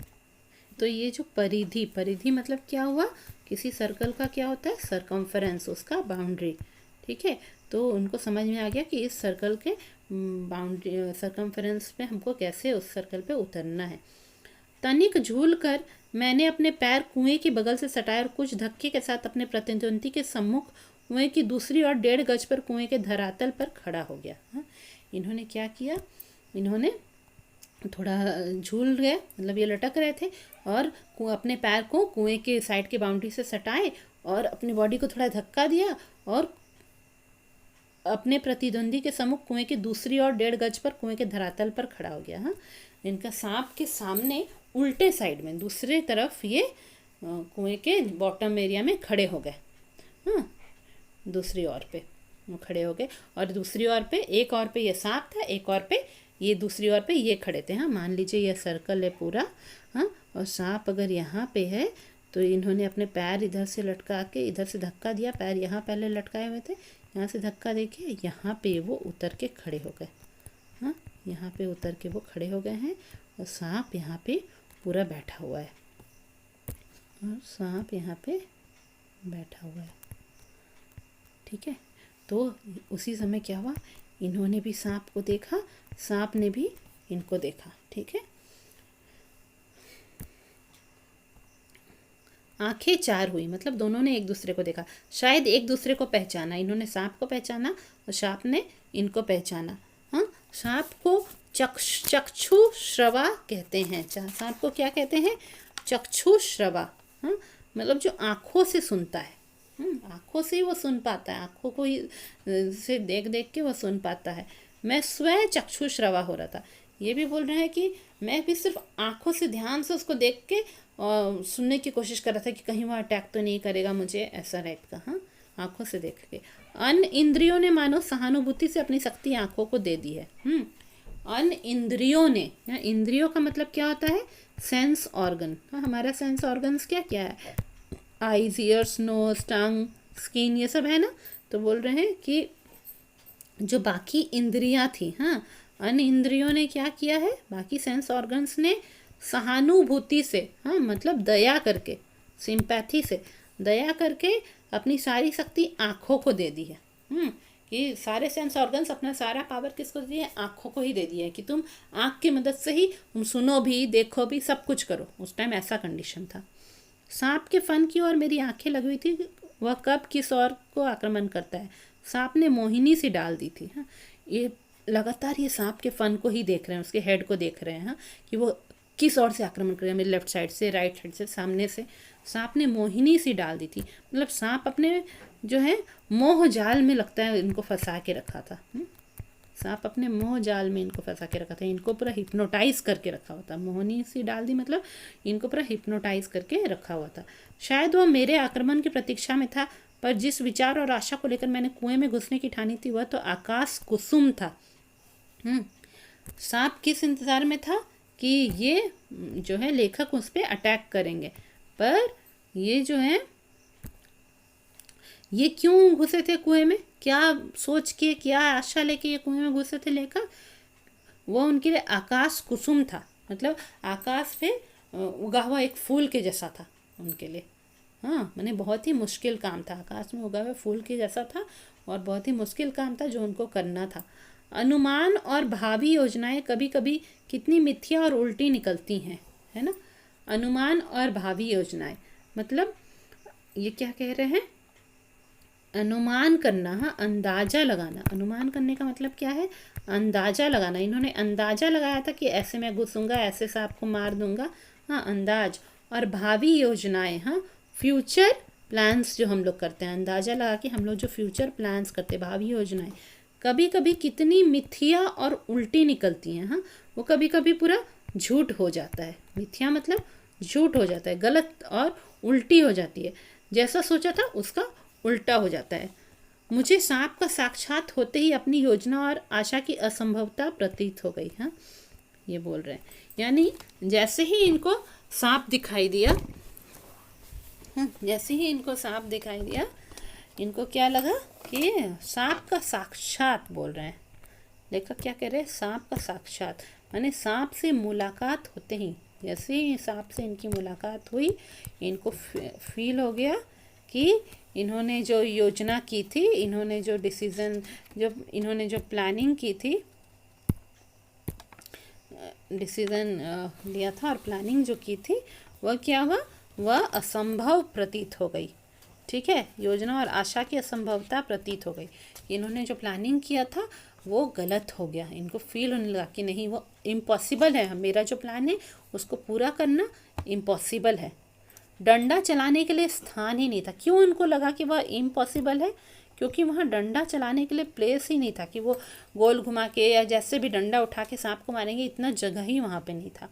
तो ये जो परिधि मतलब क्या हुआ, किसी सर्कल का क्या होता है, सरकमफेरेंस, उसका बाउंड्री। ठीक है, तो उनको समझ में आ गया कि इस सर्कल के बाउंड्री सरकमफेरेंस पे हमको कैसे उस सर्कल पे उतरना है। तनिक झूल कर मैंने अपने पैर कुएं की बगल से सटाए और कुछ धक्के के साथ अपने प्रतिद्वंदी के सम्मुख कुएं की दूसरी और 1.5 गज पर कुएं के धरातल पर खड़ा हो गया। हाँ, इन्होंने क्या किया, इन्होंने थोड़ा झूल गए, मतलब ये लटक रहे थे, और अपने पैर को कुएं के साइड के बाउंड्री से सटाए और अपनी बॉडी को थोड़ा धक्का दिया और अपने प्रतिद्वंदी के सम्मुख कुएं की दूसरी ओर 1.5 गज पर कुएं के धरातल पर खड़ा हो गया। हाँ, इनका सांप के सामने उल्टे साइड में दूसरे तरफ ये कुएं के बॉटम एरिया में खड़े हो गए। हाँ, दूसरी ओर पे वो खड़े हो गए, और दूसरी ओर पे एक और पे ये सांप था, एक और पे ये दूसरी ओर पे ये खड़े थे। हाँ, मान लीजिए ये सर्कल है पूरा। हाँ, और सांप अगर यहाँ पे है तो इन्होंने अपने पैर इधर से लटका के इधर से धक्का दिया, पैर यहाँ पहले लटकाए हुए थे, यहाँ से धक्का देके यहाँ पे वो उतर के खड़े हो गए। हाँ, यहाँ पे उतर के वो खड़े हो गए हैं, और सांप यहाँ पे पूरा बैठा हुआ है, और सांप यहाँ पे बैठा हुआ है। ठीक है, तो उसी समय क्या हुआ, इन्होंने भी सांप को देखा, सांप ने भी इनको देखा। ठीक है, आंखें चार हुई, मतलब दोनों ने एक दूसरे को देखा, शायद एक दूसरे को पहचाना, इन्होंने सांप को पहचाना और सांप ने इनको पहचाना। हाँ, सांप को चक्षु श्रवा कहते हैं। सांप को क्या कहते हैं? चक्षु श्रवा। हाँ, मतलब जो आँखों से सुनता है, आँखों से ही वो सुन पाता है, आँखों को ही से देख देख के वो सुन पाता है। मैं स्वयं चक्षु श्रवा हो रहा था, ये भी बोल रहे हैं कि मैं भी सिर्फ आँखों से ध्यान से उसको देख के सुनने की कोशिश कर रहा था कि कहीं वो अटैक तो नहीं करेगा मुझे, ऐसा टाइप का। हाँ, आँखों से देख के। अन्य इंद्रियों ने मानो सहानुभूति से अपनी शक्ति आँखों को दे दी है। अन्य इंद्रियों ने, इंद्रियों का मतलब क्या होता है? Sense organ. हाँ, हमारा सेंस ऑर्गन्स क्या क्या है? आईज, ईयर्स, नोज, टंग, स्किन, ये सब है ना। तो बोल रहे हैं कि जो बाकी इंद्रियां थी, हाँ, अन्य इंद्रियों ने क्या किया है? बाकी सेंस ऑर्गन्स ने सहानुभूति से, हाँ, मतलब दया करके, सिंपैथी से, दया करके अपनी सारी शक्ति आँखों को दे दी है। कि सारे सेंस ऑर्गन्स अपना सारा पावर किसको दिए? आँखों को ही दे दिया है कि तुम आँख की मदद से ही तुम सुनो भी, देखो भी, सब कुछ करो। उस टाइम ऐसा कंडीशन था। सांप के फन की ओर मेरी आंखें लगी हुई थी, वह कब किस ओर को आक्रमण करता है। सांप ने मोहिनी सी डाल दी थी। हाँ, ये लगातार ये सांप के फन को ही देख रहे हैं, उसके हेड को देख रहे हैं। हाँ, कि वो किस ओर से आक्रमण कर रहे हैं, मेरे लेफ्ट साइड से, राइट साइड से, सामने से। सांप ने मोहिनी सी डाल दी थी, मतलब सांप अपने जो है मोह जाल में, लगता है, इनको फंसा के रखा था। सांप अपने मोह जाल में इनको फंसा के रखा था, इनको पूरा हिप्नोटाइज करके रखा हुआ था। मोहिनी सी डाल दी मतलब इनको पूरा हिप्नोटाइज करके रखा हुआ था। शायद वो मेरे आक्रमण की प्रतीक्षा में था, पर जिस विचार और आशा को लेकर मैंने कुएं में घुसने की ठानी थी वह तो आकाश कुसुम था। सांप किस इंतजार में था? कि ये जो है लेखक उस पर अटैक करेंगे, पर ये जो है ये क्यों घुसे थे कुएं में? क्या सोच के, क्या आशा लेके ये कुएं में घुसे थे लेकर? वो उनके लिए आकाश कुसुम था, मतलब आकाश पे उगा हुआ एक फूल के जैसा था उनके लिए। हाँ, मैंने बहुत ही मुश्किल काम था, आकाश में उगा हुआ फूल के जैसा था, और बहुत ही मुश्किल काम था जो उनको करना था। अनुमान और भावी योजनाएं कभी कभी कितनी मिथ्या और उल्टी निकलती हैं, है ना। अनुमान और भावी योजनाएं मतलब ये क्या कह रहे हैं? अनुमान करना, हाँ, अंदाजा लगाना। अनुमान करने का मतलब क्या है? अंदाजा लगाना। इन्होंने अंदाजा लगाया था कि ऐसे मैं घुसूंगा, ऐसे सांप को मार दूंगा। हाँ, अंदाज। और भावी योजनाएं, हाँ, फ्यूचर प्लान्स जो हम लोग करते हैं, अंदाजा लगा के हम लोग जो फ्यूचर प्लान्स करते हैं, भावी योजनाएं कभी कभी कितनी मिथ्या और उल्टी निकलती हैं। हाँ, वो कभी कभी पूरा झूठ हो जाता है। मिथ्या मतलब झूठ हो जाता है, गलत और उल्टी हो जाती है। जैसा सोचा था उसका उल्टा हो जाता है। मुझे सांप का साक्षात होते ही अपनी योजना और आशा की असंभवता प्रतीत हो गई। हाँ, ये बोल रहे हैं, यानी जैसे ही इनको सांप दिखाई दिया, जैसे ही इनको सांप दिखाई दिया, इनको क्या लगा कि सांप का साक्षात, बोल रहे हैं लेखक क्या कह रहे हैं? सांप का साक्षात माने सांप से मुलाकात होते ही, जैसे ही सांप से इनकी मुलाकात हुई, इनको फील हो गया कि इन्होंने जो योजना की थी, इन्होंने जो डिसीजन, जब इन्होंने जो प्लानिंग की थी, डिसीजन लिया था और प्लानिंग जो की थी, वह क्या हुआ? वह असंभव प्रतीत हो गई। ठीक है, योजना और आशा की असंभवता प्रतीत हो गई। इन्होंने जो प्लानिंग किया था वो गलत हो गया। इनको फील होने लगा कि नहीं, वो इम्पॉसिबल है, मेरा जो प्लान है उसको पूरा करना इम्पॉसिबल है। डंडा चलाने के लिए स्थान ही नहीं था। क्यों उनको लगा कि वह इम्पॉसिबल है? क्योंकि वहाँ डंडा चलाने के लिए प्लेस ही नहीं था कि वो गोल घुमा के या जैसे भी डंडा उठा के सांप को मारेंगे, इतना जगह ही वहाँ पे नहीं था।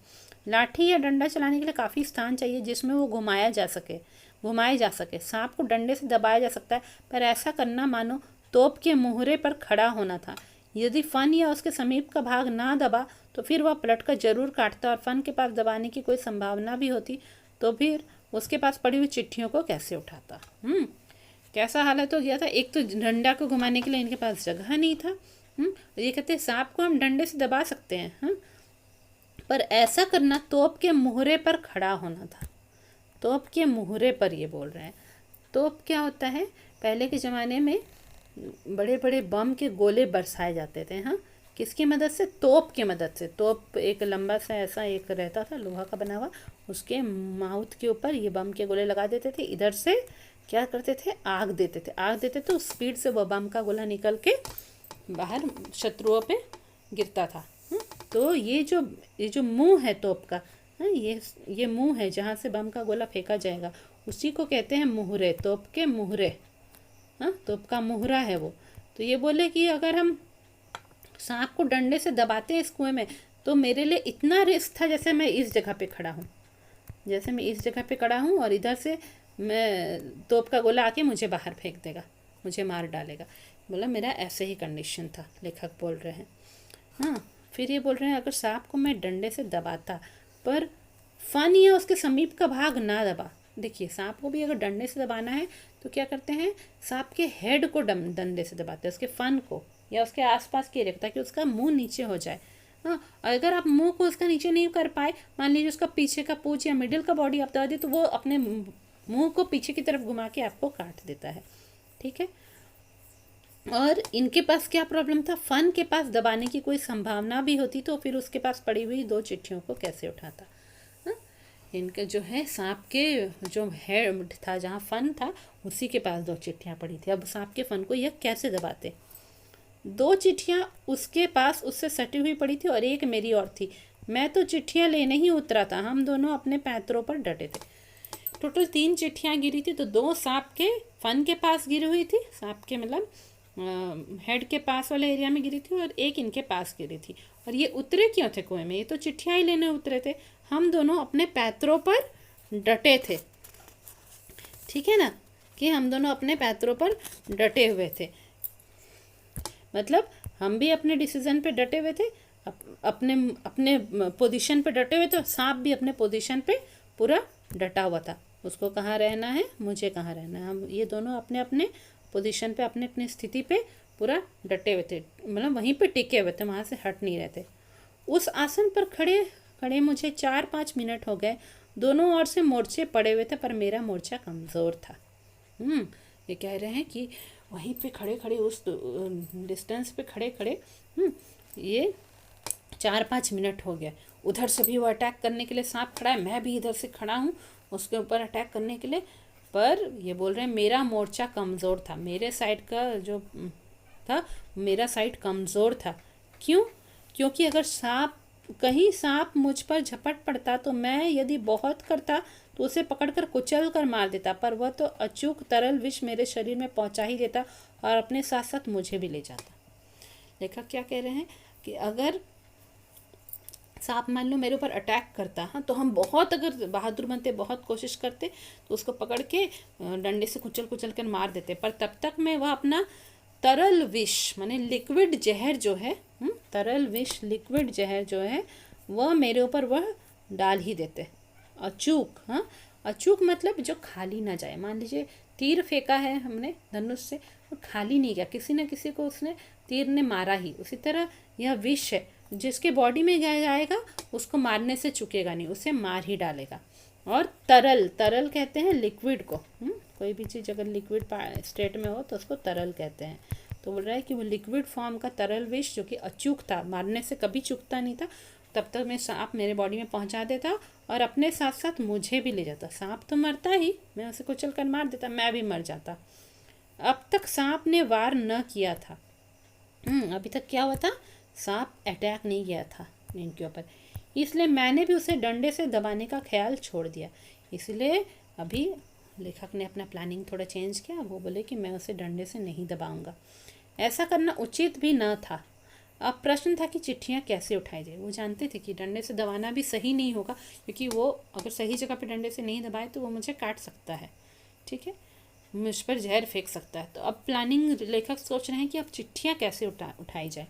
लाठी या डंडा चलाने के लिए काफ़ी स्थान चाहिए जिसमें वो घुमाए जा सके। सांप को डंडे से दबाया जा सकता है, पर ऐसा करना मानो तोप के मुहरे पर खड़ा होना था। यदि फन या उसके समीप का भाग ना दबा तो फिर वह पलटकर जरूर काटता, और फन के पास दबाने की कोई संभावना भी होती तो फिर उसके पास पड़ी हुई चिट्ठियों को कैसे उठाता। कैसा हालत हो गया था। एक तो डंडा को घुमाने के लिए इनके पास जगह नहीं था। ये कहते हैं सांप को हम डंडे से दबा सकते हैं, पर ऐसा करना तोप के मुहरे पर खड़ा होना था। तोप के मुहरे पर ये बोल रहे हैं। तोप क्या होता है? पहले के ज़माने में बड़े बड़े बम के गोले बरसाए जाते थे। किसकी मदद से? तोप की मदद से। तोप एक लंबा सा ऐसा एक रहता था लोहा का बना हुआ, उसके माउथ के ऊपर ये बम के गोले लगा देते थे। इधर से क्या करते थे? आग देते थे तो स्पीड से वो बम का गोला निकल के बाहर शत्रुओं पे गिरता था। तो ये जो मुंह है तोप का, ये मुंह है जहाँ से बम का गोला फेंका जाएगा, उसी को कहते हैं मुहरे। तोप के मुहरे, तोप का मुहरा है वो। तो ये बोले कि अगर हम सांप को डंडे से दबाते हैं इस कुएं में, तो मेरे लिए इतना रिस्क था जैसे मैं इस जगह पे खड़ा हूँ और इधर से मैं तोप का गोला आके मुझे बाहर फेंक देगा, मुझे मार डालेगा। बोला मेरा ऐसे ही कंडीशन था, लेखक बोल रहे हैं। फिर ये बोल रहे हैं अगर सांप को मैं डंडे से दबाता पर फन या उसके समीप का भाग ना दबा। देखिए, सांप को भी अगर डंडे से दबाना है तो क्या करते हैं? सांप के हेड को डंडे से दबाते हैं, उसके फन को या उसके आसपास के एरिया, ताकि उसका मुंह नीचे हो जाए। अगर आप मुंह को उसका नीचे नहीं कर पाए, मान लीजिए उसका पीछे का पूंछ या मिडिल का बॉडी आप दबा दी, तो वो अपने मुंह को पीछे की तरफ घुमा के आपको काट देता है। ठीक है। और इनके पास क्या प्रॉब्लम था? फन के पास दबाने की कोई संभावना भी होती तो फिर उसके पास पड़ी हुई 2 चिट्ठियों को कैसे उठाता। इनके जो है सांप के जो हेड था, जहाँ फन था, उसी के पास 2 चिट्ठियाँ पड़ी थी। अब सांप के फन को यह कैसे दबाते? 2 चिट्ठियाँ उसके पास उससे सटी हुई पड़ी थी और एक मेरी और थी। मैं तो चिट्ठियाँ लेने ही उतरा था, हम दोनों अपने पैतरों पर डटे थे। टोटल 3 चिट्ठियाँ गिरी थी, तो 2 सांप के फन के पास गिरी हुई थी, सांप के मतलब हेड के पास वाले एरिया में गिरी थी, और एक इनके पास गिरी थी। और ये उतरे क्यों थे कुएं में? ये तो चिट्ठियाँ ही लेने उतरे थे। हम दोनों अपने पैतरों पर डटे थे। ठीक है ना, कि हम दोनों अपने पैतरों पर डटे हुए थे। मतलब हम भी अपने डिसीजन पे डटे हुए थे, अपने अपने पोजीशन पे डटे हुए थे। सांप भी अपने पोजीशन पे पूरा डटा हुआ था। उसको कहाँ रहना है, मुझे कहाँ रहना है। हम ये दोनों अपने अपने पोजीशन पे, अपने अपने स्थिति पे पूरा डटे हुए थे, मतलब वहीं पे टिके हुए थे, वहाँ से हट नहीं रहे थे। उस आसन पर खड़े खड़े मुझे 4-5 मिनट हो गए। दोनों ओर से मोर्चे पड़े हुए थे, पर मेरा मोर्चा कमज़ोर था। ये कह रहे हैं कि वहीं पे खड़े खड़े, उस डिस्टेंस पे खड़े खड़े ये 4-5 मिनट हो गया। उधर से भी वो अटैक करने के लिए सांप खड़ा है, मैं भी इधर से खड़ा हूँ उसके ऊपर अटैक करने के लिए। पर ये बोल रहे हैं मेरा मोर्चा कमज़ोर था, मेरे साइड का जो था, मेरा साइड कमज़ोर था। क्यों? क्योंकि अगर सांप मुझ पर झपट पड़ता तो मैं यदि बहुत करता तो उसे पकड़कर कुचल कर मार देता, पर वह तो अचूक तरल विष मेरे शरीर में पहुंचा ही देता और अपने साथ साथ मुझे भी ले जाता। लेखक क्या कह रहे हैं कि अगर सांप मान लो मेरे ऊपर अटैक करता, तो हम बहुत, अगर बहादुर बनते, बहुत कोशिश करते, तो उसको पकड़ के डंडे से कुचल कुचल कर मार देते। पर तब तक मैं वह अपना तरल विष, माने लिक्विड जहर जो है, तरल विष लिक्विड जहर जो है, वह मेरे ऊपर वह डाल ही देते। अचूक, अचूक मतलब जो खाली ना जाए। मान लीजिए तीर फेंका है हमने धनुष से, वो खाली नहीं गया, किसी न किसी को उसने तीर ने मारा ही। उसी तरह यह विष है, जिसके बॉडी में जाएगा उसको मारने से चुकेगा नहीं, उसे मार ही डालेगा। और तरल कहते हैं लिक्विड को। कोई भी चीज़ अगर लिक्विड स्टेट में हो तो उसको तरल कहते हैं। तो बोल रहा है कि वो लिक्विड फॉर्म का तरल विष जो कि अचूक था, मारने से कभी चुकता नहीं था, तब तक मैं सांप मेरे बॉडी में पहुंचा देता और अपने साथ साथ मुझे भी ले जाता। सांप तो मरता ही, मैं उसे कुचल कर मार देता, मैं भी मर जाता। अब तक सांप ने वार न किया था। अभी तक क्या हुआ था, सांप अटैक नहीं किया था इनके ऊपर, इसलिए मैंने भी उसे डंडे से दबाने का ख्याल छोड़ दिया। इसलिए अभी लेखक ने अपना प्लानिंग थोड़ा चेंज किया, वो बोले कि मैं उसे डंडे से नहीं दबाऊंगा। ऐसा करना उचित भी न था। अब प्रश्न था कि चिट्ठियाँ कैसे उठाई जाए। वो जानते थे कि डंडे से दबाना भी सही नहीं होगा, क्योंकि वो अगर सही जगह पे डंडे से नहीं दबाए तो वो मुझे काट सकता है, ठीक है, मुझ पर जहर फेंक सकता है। तो अब प्लानिंग लेखक सोच रहे हैं कि अब चिट्ठियाँ कैसे उठाई जाए।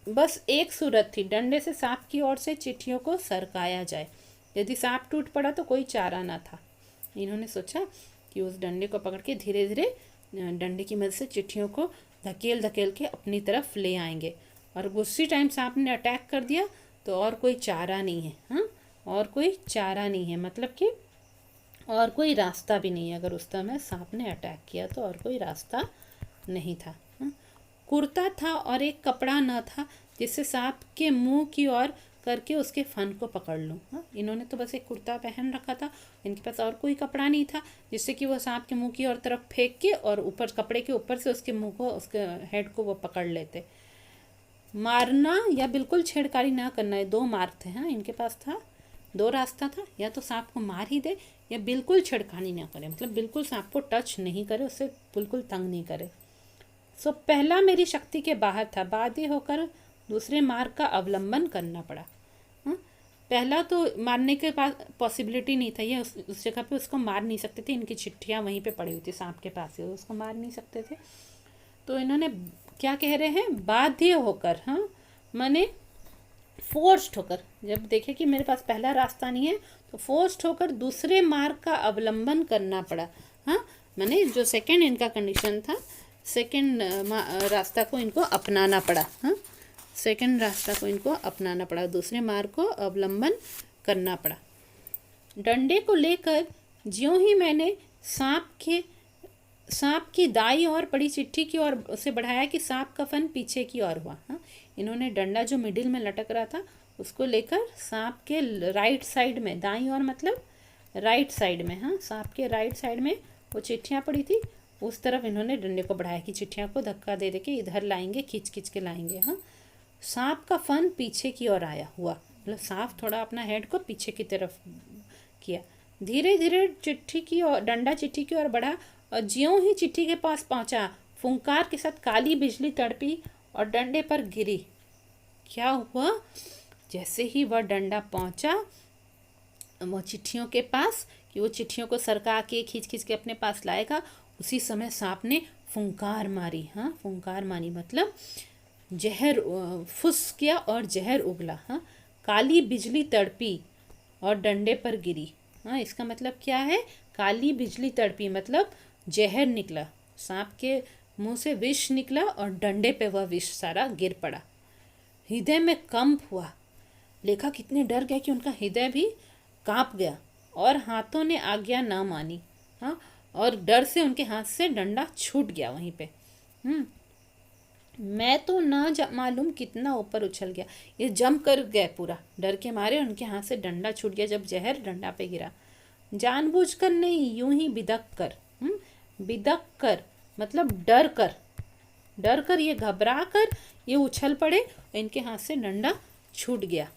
बस एक सूरत थी, डंडे से सांप की ओर से चिट्ठियों को सरकाया जाए। यदि सांप टूट पड़ा तो कोई चारा ना था। इन्होंने सोचा कि उस डंडे को पकड़ के धीरे धीरे डंडे की मदद से चिट्ठियों को धकेल धकेल के अपनी तरफ ले आएंगे, और उसी टाइम सांप ने अटैक कर दिया तो और कोई चारा नहीं है। हाँ, और कोई चारा नहीं है मतलब कि और कोई रास्ता भी नहीं है। अगर उस समय सांप ने अटैक किया तो और कोई रास्ता नहीं था। कुर्ता था और एक कपड़ा न था जिससे सांप के मुंह की ओर करके उसके फन को पकड़ लूँ। इन्होंने तो बस एक कुर्ता पहन रखा था, इनके पास और कोई कपड़ा नहीं था जिससे कि वो सांप के मुंह की ओर तरफ फेंक के और ऊपर कपड़े के ऊपर से उसके मुंह को, उसके हेड को वो पकड़ लेते। मारना या बिल्कुल छेड़खानी ना करना, ये दो मार्ग थे। हाँ, इनके पास था, दो रास्ता था, या तो सांप को मार ही दे या बिल्कुल छेड़खानी ना करे, मतलब बिल्कुल सांप को टच नहीं करे, उससे बिल्कुल तंग नहीं करे। सो पहला मेरी शक्ति के बाहर था, बाध्य होकर दूसरे मार्ग का अवलंबन करना पड़ा। पहला तो मारने के पास पॉसिबिलिटी नहीं था, ये उस जगह पे उसको मार नहीं सकते थे, इनकी चिट्ठियाँ वहीं पे पड़ी हुई थी सांप के पास, ही उसको मार नहीं सकते थे। तो इन्होंने क्या कह रहे हैं, बाध्य होकर, हाँ माने फोर्स्ड होकर, जब देखे कि मेरे पास पहला रास्ता नहीं है तो फोर्स्ड होकर दूसरे मार्ग का अवलंबन करना पड़ा। हाँ, मैंने जो सेकंड इनका कंडीशन था, सेकंड रास्ता को इनको अपनाना पड़ा। हाँ, सेकंड रास्ता को इनको अपनाना पड़ा, दूसरे मार्ग को अवलंबन करना पड़ा। डंडे को लेकर ज्यों ही मैंने सांप की दाई और बड़ी चिट्ठी की ओर उसे बढ़ाया कि सांप का फन पीछे की ओर हुआ। हाँ, इन्होंने डंडा जो मिडिल में लटक रहा था उसको लेकर सांप के राइट साइड में, दाई और मतलब राइट साइड में, हाँ सांप के राइट साइड में वो चिट्ठियाँ पड़ी थी, उस तरफ इन्होंने डंडे को बढ़ाया कि चिट्ठियाँ को धक्का दे दे के इधर लाएंगे, खींच खींच के लाएंगे। हाँ, सांप का फन पीछे की ओर आया हुआ, मतलब सांप थोड़ा अपना हेड को पीछे की तरफ किया। धीरे धीरे चिट्ठी की ओर, डंडा चिट्ठी की ओर बढ़ा, और ज्यों ही चिट्ठी के पास पहुंचा फुंकार के साथ काली बिजली तड़पी और डंडे पर गिरी। क्या हुआ, जैसे ही वह डंडा पहुंचा वो चिट्ठियों के पास, कि वो चिट्ठियों को सरका के खींच खींच के अपने पास लाएगा, उसी समय सांप ने फुंकार मारी। हाँ, फुंकार मारी मतलब जहर फुस किया और जहर उगला। हाँ, काली बिजली तड़पी और डंडे पर गिरी। हाँ, इसका मतलब क्या है, काली बिजली तड़पी मतलब जहर निकला, सांप के मुंह से विष निकला और डंडे पे वह विष सारा गिर पड़ा। हृदय में कंप हुआ, लेखक इतने डर गए कि उनका हृदय भी कांप गया और हाथों ने आज्ञा ना मानी। हाँ, और डर से उनके हाथ से डंडा छूट गया वहीं पे। मैं तो ना मालूम कितना ऊपर उछल गया, ये जम कर गए पूरा, डर के मारे उनके हाथ से डंडा छूट गया जब जहर डंडा पे गिरा। जानबूझकर नहीं, यूं ही बिदक कर, बिदक कर मतलब डर कर ये घबरा कर ये उछल पड़े, इनके हाथ से डंडा छूट गया।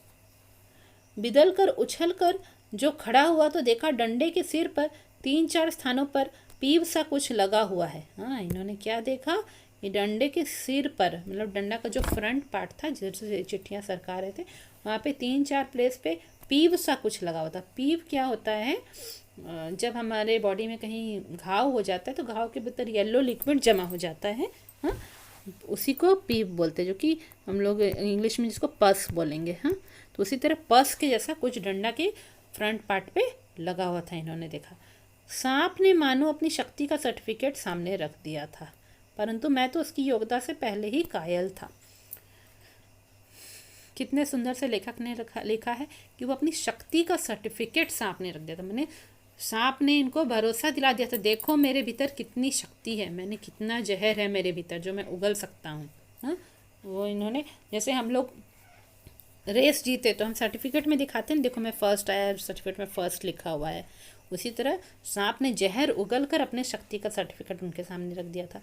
बिदल कर उछल कर जो खड़ा हुआ तो देखा डंडे के सिर पर 3-4 स्थानों पर पीप सा कुछ लगा हुआ है। हाँ, इन्होंने क्या देखा, ये डंडे के सिर पर, मतलब डंडा का जो फ्रंट पार्ट था जिससे चिट्ठियाँ सरका रहे थे, वहाँ पे 3-4 प्लेस पे पीप सा कुछ लगा हुआ था। पीप क्या होता है, जब हमारे बॉडी में कहीं घाव हो जाता है तो घाव के भीतर येलो लिक्विड जमा हो जाता है। हाँ, उसी को पीप बोलते हैं, जो कि हम लोग इंग्लिश में जिसको पस बोलेंगे। हाँ, तो उसी तरह पस के जैसा कुछ डंडा के फ्रंट पार्ट पे लगा हुआ था, इन्होंने देखा। सांप ने मानो अपनी शक्ति का सर्टिफिकेट सामने रख दिया था, परंतु मैं तो उसकी योग्यता से पहले ही कायल था। कितने सुंदर से लेखक ने लिखा है कि वो अपनी शक्ति का सर्टिफिकेट सांप ने रख दिया था, मैंने सांप ने इनको भरोसा दिला दिया था, देखो मेरे भीतर कितनी शक्ति है, मैंने कितना जहर है मेरे भीतर जो मैं उगल सकता हूँ। हाँ, वो इन्होंने, जैसे हम लोग रेस जीते तो हम सर्टिफिकेट में दिखाते हैं, देखो मैं फर्स्ट आया, सर्टिफिकेट में फर्स्ट लिखा हुआ है, उसी तरह सांप ने जहर उगल कर अपने शक्ति का सर्टिफिकेट उनके सामने रख दिया था।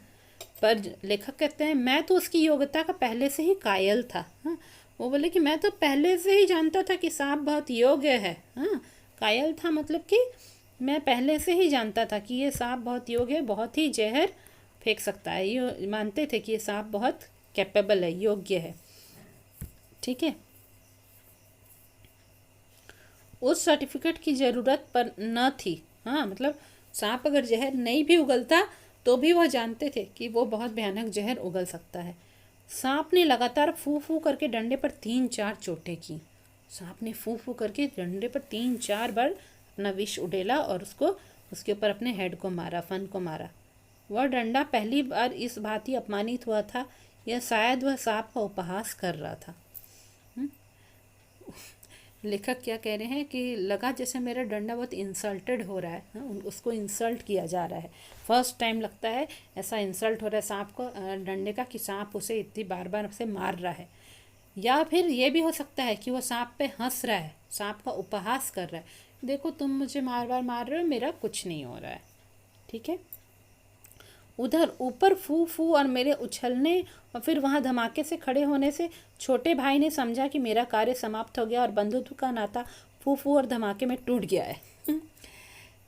पर लेखक कहते हैं मैं तो उसकी योग्यता का पहले से ही कायल था। हाँ, वो बोले कि मैं तो पहले से ही जानता था कि सांप बहुत योग्य है। हाँ, कायल था मतलब कि मैं पहले से ही जानता था कि ये सांप बहुत योग्य है, बहुत ही जहर फेंक सकता है। ये मानते थे कि ये सांप बहुत कैपेबल है, योग्य है। ठीक है, उस सर्टिफिकेट की ज़रूरत पर न थी। हाँ, मतलब सांप अगर जहर नहीं भी उगलता तो भी वह जानते थे कि वो बहुत भयानक जहर उगल सकता है। सांप ने लगातार फू फू करके डंडे पर 3-4 चोटें की। सांप ने फू फू करके डंडे पर 3-4 बार अपना विष उड़ेला और उसके ऊपर अपने हेड को मारा, फन को मारा। वह डंडा पहली बार इस भांति अपमानित हुआ था या शायद वह सांप का उपहास कर रहा था। लेखक क्या कह रहे हैं कि लगा जैसे मेरा डंडा बहुत इंसल्टेड हो रहा है। हाँ, उसको इंसल्ट किया जा रहा है। फर्स्ट टाइम लगता है ऐसा इंसल्ट हो रहा है सांप को, डंडे का, कि सांप उसे इतनी बार बार उसे मार रहा है। या फिर ये भी हो सकता है कि वो सांप पे हंस रहा है, सांप का उपहास कर रहा है, देखो तुम मुझे मार बार मार रहे हो, मेरा कुछ नहीं हो रहा है। ठीक है, उधर ऊपर फू फू और मेरे उछलने और फिर वहाँ धमाके से खड़े होने से छोटे भाई ने समझा कि मेरा कार्य समाप्त हो गया और बंधुत्व का नाता फू फू और धमाके में टूट गया है।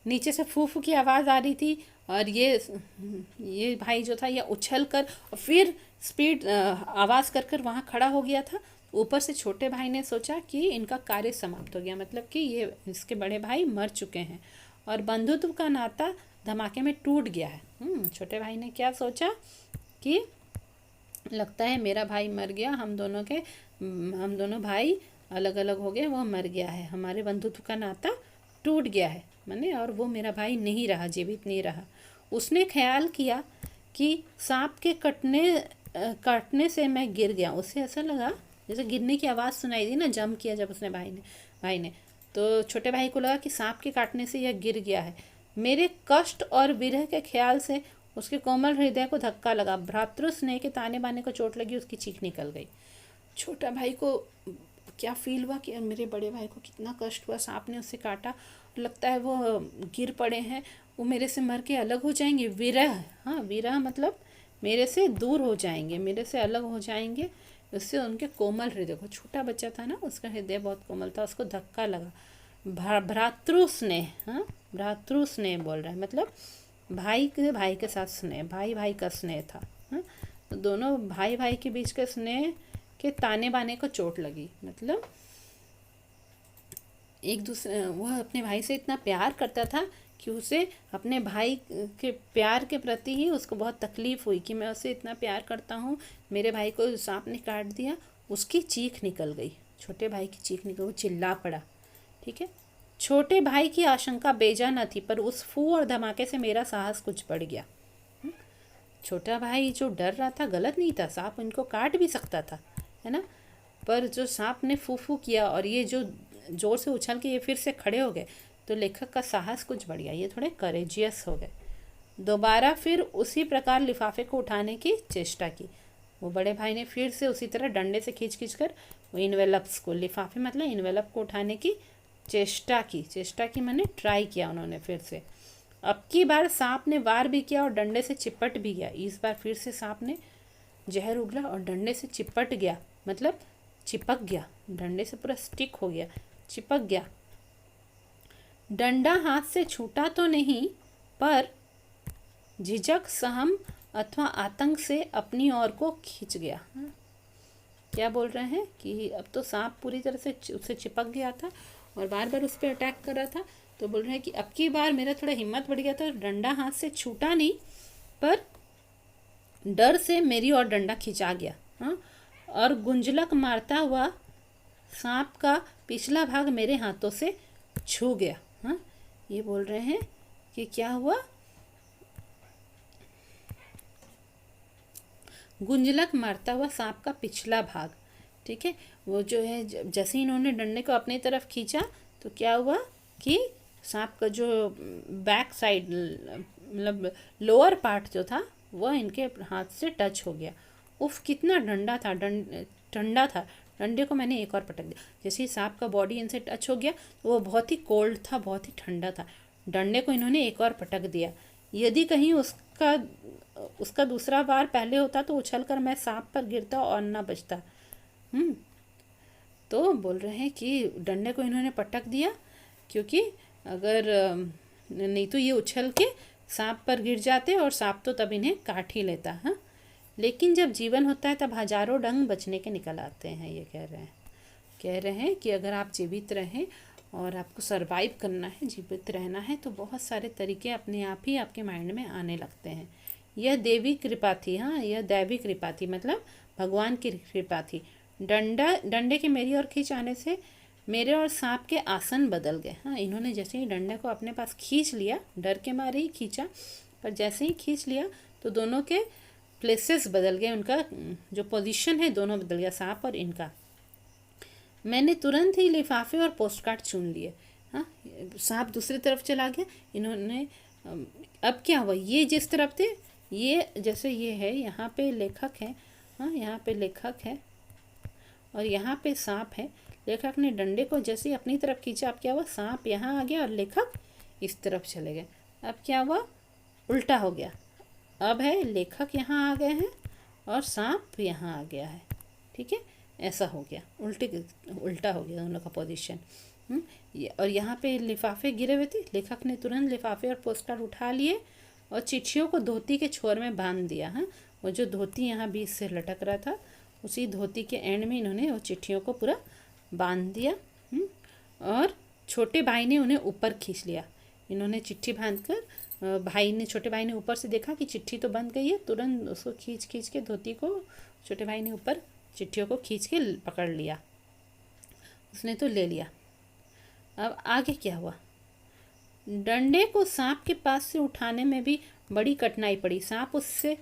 नीचे से फू फू की आवाज़ आ रही थी और ये भाई जो था ये उछल कर और फिर स्पीड आवाज़ कर कर वहाँ खड़ा हो गया था। ऊपर से छोटे भाई ने सोचा कि इनका कार्य समाप्त हो गया, मतलब कि ये इसके बड़े भाई मर चुके हैं और बंधुत्व का नाता धमाके में टूट गया है। छोटे भाई ने क्या सोचा कि लगता है मेरा भाई मर गया, हम दोनों भाई अलग अलग हो गए, वो मर गया है, हमारे बंधुत्व का नाता टूट गया है माने, और वो मेरा भाई नहीं रहा, जीवित नहीं रहा। उसने ख्याल किया कि सांप के काटने से मैं गिर गया। उसे ऐसा लगा जैसे गिरने की आवाज़ सुनाई दी ना, जंप किया जब उसने भाई ने तो छोटे भाई को लगा कि सांप के काटने से यह गिर गया है। मेरे कष्ट और विरह के ख्याल से उसके कोमल हृदय को धक्का लगा। भ्रातृ स्नेह के ताने बाने को चोट लगी, उसकी चीख निकल गई। छोटा भाई को क्या फील हुआ कि मेरे बड़े भाई को कितना कष्ट हुआ, सांप ने उससे काटा, लगता है वो गिर पड़े हैं, वो मेरे से मर के अलग हो जाएंगे। विरह, हाँ विरह मतलब मेरे से दूर हो जाएंगे, मेरे से अलग हो जाएंगे। उससे उनके कोमल हृदय को, छोटा बच्चा था ना, उसका हृदय बहुत कोमल था, उसको धक्का लगा। भ्रातृ स्नेह, हाँ भ्रातृ स्नेह बोल रहा है, मतलब भाई के साथ स्नेह, भाई का स्नेह था। हाँ, तो दोनों भाई के बीच के स्नेह के ताने बाने को चोट लगी, मतलब एक दूसरे, वह अपने भाई से इतना प्यार करता था कि उसे अपने भाई के प्यार के प्रति ही उसको बहुत तकलीफ़ हुई कि मैं उसे इतना प्यार करता हूँ, मेरे भाई को सांप ने काट दिया। उसकी चीख निकल गई, छोटे भाई की चीख निकल, वो चिल्ला पड़ा। ठीक है, छोटे भाई की आशंका बेजा न थी, पर उस फू और धमाके से मेरा साहस कुछ बढ़ गया। छोटा भाई जो डर रहा था गलत नहीं था, सांप इनको काट भी सकता था, है ना, पर जो सांप ने फू फू किया और ये जो जोर से उछल के ये फिर से खड़े हो गए, तो लेखक का साहस कुछ बढ़ गया, ये थोड़े करेजियस हो गए। दोबारा फिर उसी प्रकार लिफाफे को उठाने की चेष्टा की। वो बड़े भाई ने फिर से उसी तरह डंडे से खींच कर वो इन्वेलप्स को, लिफाफे मतलब इन्वेलप को उठाने की चेष्टा की मैंने ट्राई किया उन्होंने फिर से। अब की बार सांप ने वार भी किया और डंडे से चिपट भी गया। इस बार फिर से सांप ने जहर उगला और डंडे से चिपट गया, मतलब चिपक गया, डंडे से पूरा स्टिक हो गया, चिपक गया। डंडा हाथ से छूटा तो नहीं, पर झिझक, सहम अथवा आतंक से अपनी ओर को खींच गया। क्या बोल रहे हैं कि अब तो सांप पूरी तरह से उससे चिपक गया था और बार बार उस पर अटैक कर रहा था, तो बोल रहे हैं कि अब की बार मेरा थोड़ा हिम्मत बढ़ गया था, डंडा हाथ से छूटा नहीं, पर डर से मेरी ओर डंडा खिंचा गया। हाँ, और गुंजलक मारता हुआ सांप का पिछला भाग मेरे हाथों से छू गया। हाँ, ये बोल रहे हैं कि क्या हुआ, गुंजलक मारता हुआ सांप का पिछला भाग। ठीक है, वो जो है जैसे इन्होंने डंडे को अपनी तरफ खींचा तो क्या हुआ कि सांप का जो बैक साइड मतलब लोअर पार्ट जो था वह इनके हाथ से टच हो गया। उफ, कितना ठंडा था, डंडे को मैंने एक और पटक दिया। जैसे ही सांप का बॉडी इनसे टच हो गया तो वो बहुत ही कोल्ड था, बहुत ही ठंडा था। डंडे को इन्होंने एक और पटक दिया। यदि कहीं उसका दूसरा वार पहले होता तो उछलकर मैं सांप पर गिरता और ना बचता। तो बोल रहे हैं कि डंडे को इन्होंने पटक दिया, क्योंकि अगर नहीं तो ये उछल के सांप पर गिर जाते और सांप तो तब इन्हें काट ही लेता। हाँ, लेकिन जब जीवन होता है तब हजारों ढंग बचने के निकल आते हैं। ये कह रहे हैं कि अगर आप जीवित रहें और आपको सरवाइव करना है, जीवित रहना है, तो बहुत सारे तरीके अपने आप ही आपके माइंड में आने लगते हैं। यह देवी कृपा थी। हाँ, यह दैवी कृपा थी, मतलब भगवान की कृपा थी। डंडे के मेरी ओर खींच आने से मेरे और सांप के आसन बदल गए। हाँ, इन्होंने जैसे ही डंडे को अपने पास खींच लिया, डर के मारे ही खींचा, पर जैसे ही खींच लिया तो दोनों के प्लेसेस बदल गए, उनका जो पोजीशन है दोनों बदल गया, सांप और इनका। मैंने तुरंत ही लिफाफे और पोस्ट कार्ड चुन लिए। हाँ, सांप दूसरी तरफ चला गया। इन्होंने अब क्या हुआ, ये जिस तरफ थे, ये जैसे ये है, यहाँ पे लेखक है। हाँ, यहाँ पे लेखक है और यहाँ पे सांप है। लेखक ने डंडे को जैसे ही अपनी तरफ खींचा, अब क्या हुआ, सांप यहाँ आ गया और लेखक इस तरफ चले गए। अब क्या हुआ, उल्टा हो गया। अब है लेखक यहाँ आ गए हैं और सांप यहाँ आ गया है। ठीक है, ऐसा हो गया, उल्टा हो गया दोनों का पोजीशन। और यहाँ पे लिफाफे गिरे हुए थे। लेखक ने तुरंत लिफाफे और पोस्टकार्ड उठा लिए और चिट्ठियों को धोती के छोर में बांध दिया। हाँ, वो जो धोती यहाँ बीच से लटक रहा था, उसी धोती के एंड में इन्होंने वो चिट्ठियों को पूरा बांध दिया। और छोटे भाई ने उन्हें ऊपर खींच लिया। इन्होंने चिट्ठी बांधकर, छोटे भाई ने ऊपर से देखा कि चिट्ठी तो बंध गई है, तुरंत उसको खींच के धोती को छोटे भाई ने ऊपर चिट्ठियों को खींच के पकड़ लिया। उसने तो ले लिया। अब आगे क्या हुआ, डंडे को सांप के पास से उठाने में भी बड़ी कठिनाई पड़ी। सांप उससे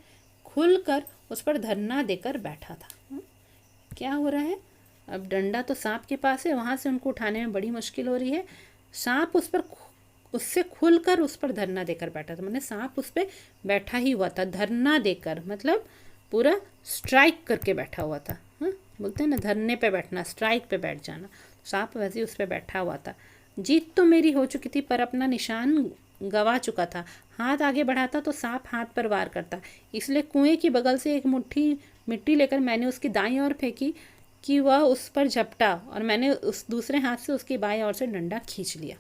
खुलकर उस पर धरना देकर बैठा था। क्या हो रहा है, अब डंडा तो सांप के पास है, वहाँ से उनको उठाने में बड़ी मुश्किल हो रही है। सांप उससे खुलकर उस पर धरना देकर बैठा था, मतलब सांप उस पर बैठा ही हुआ था। धरना देकर मतलब पूरा स्ट्राइक करके बैठा हुआ था। हाँ, बोलते हैं ना धरने पे बैठना, स्ट्राइक पे बैठ जाना। सांप वैसे ही उस पर बैठा हुआ था। जीत तो मेरी हो चुकी थी, पर अपना निशान गंवा चुका था। हाथ आगे बढ़ाता तो सांप हाथ पर वार करता, इसलिए कुएं की बगल से एक मुट्ठी मिट्टी लेकर मैंने उसकी दाईं ओर फेंकी कि वह उस पर झपटा और मैंने उस दूसरे हाथ से उसकी बाईं ओर से डंडा खींच लिया।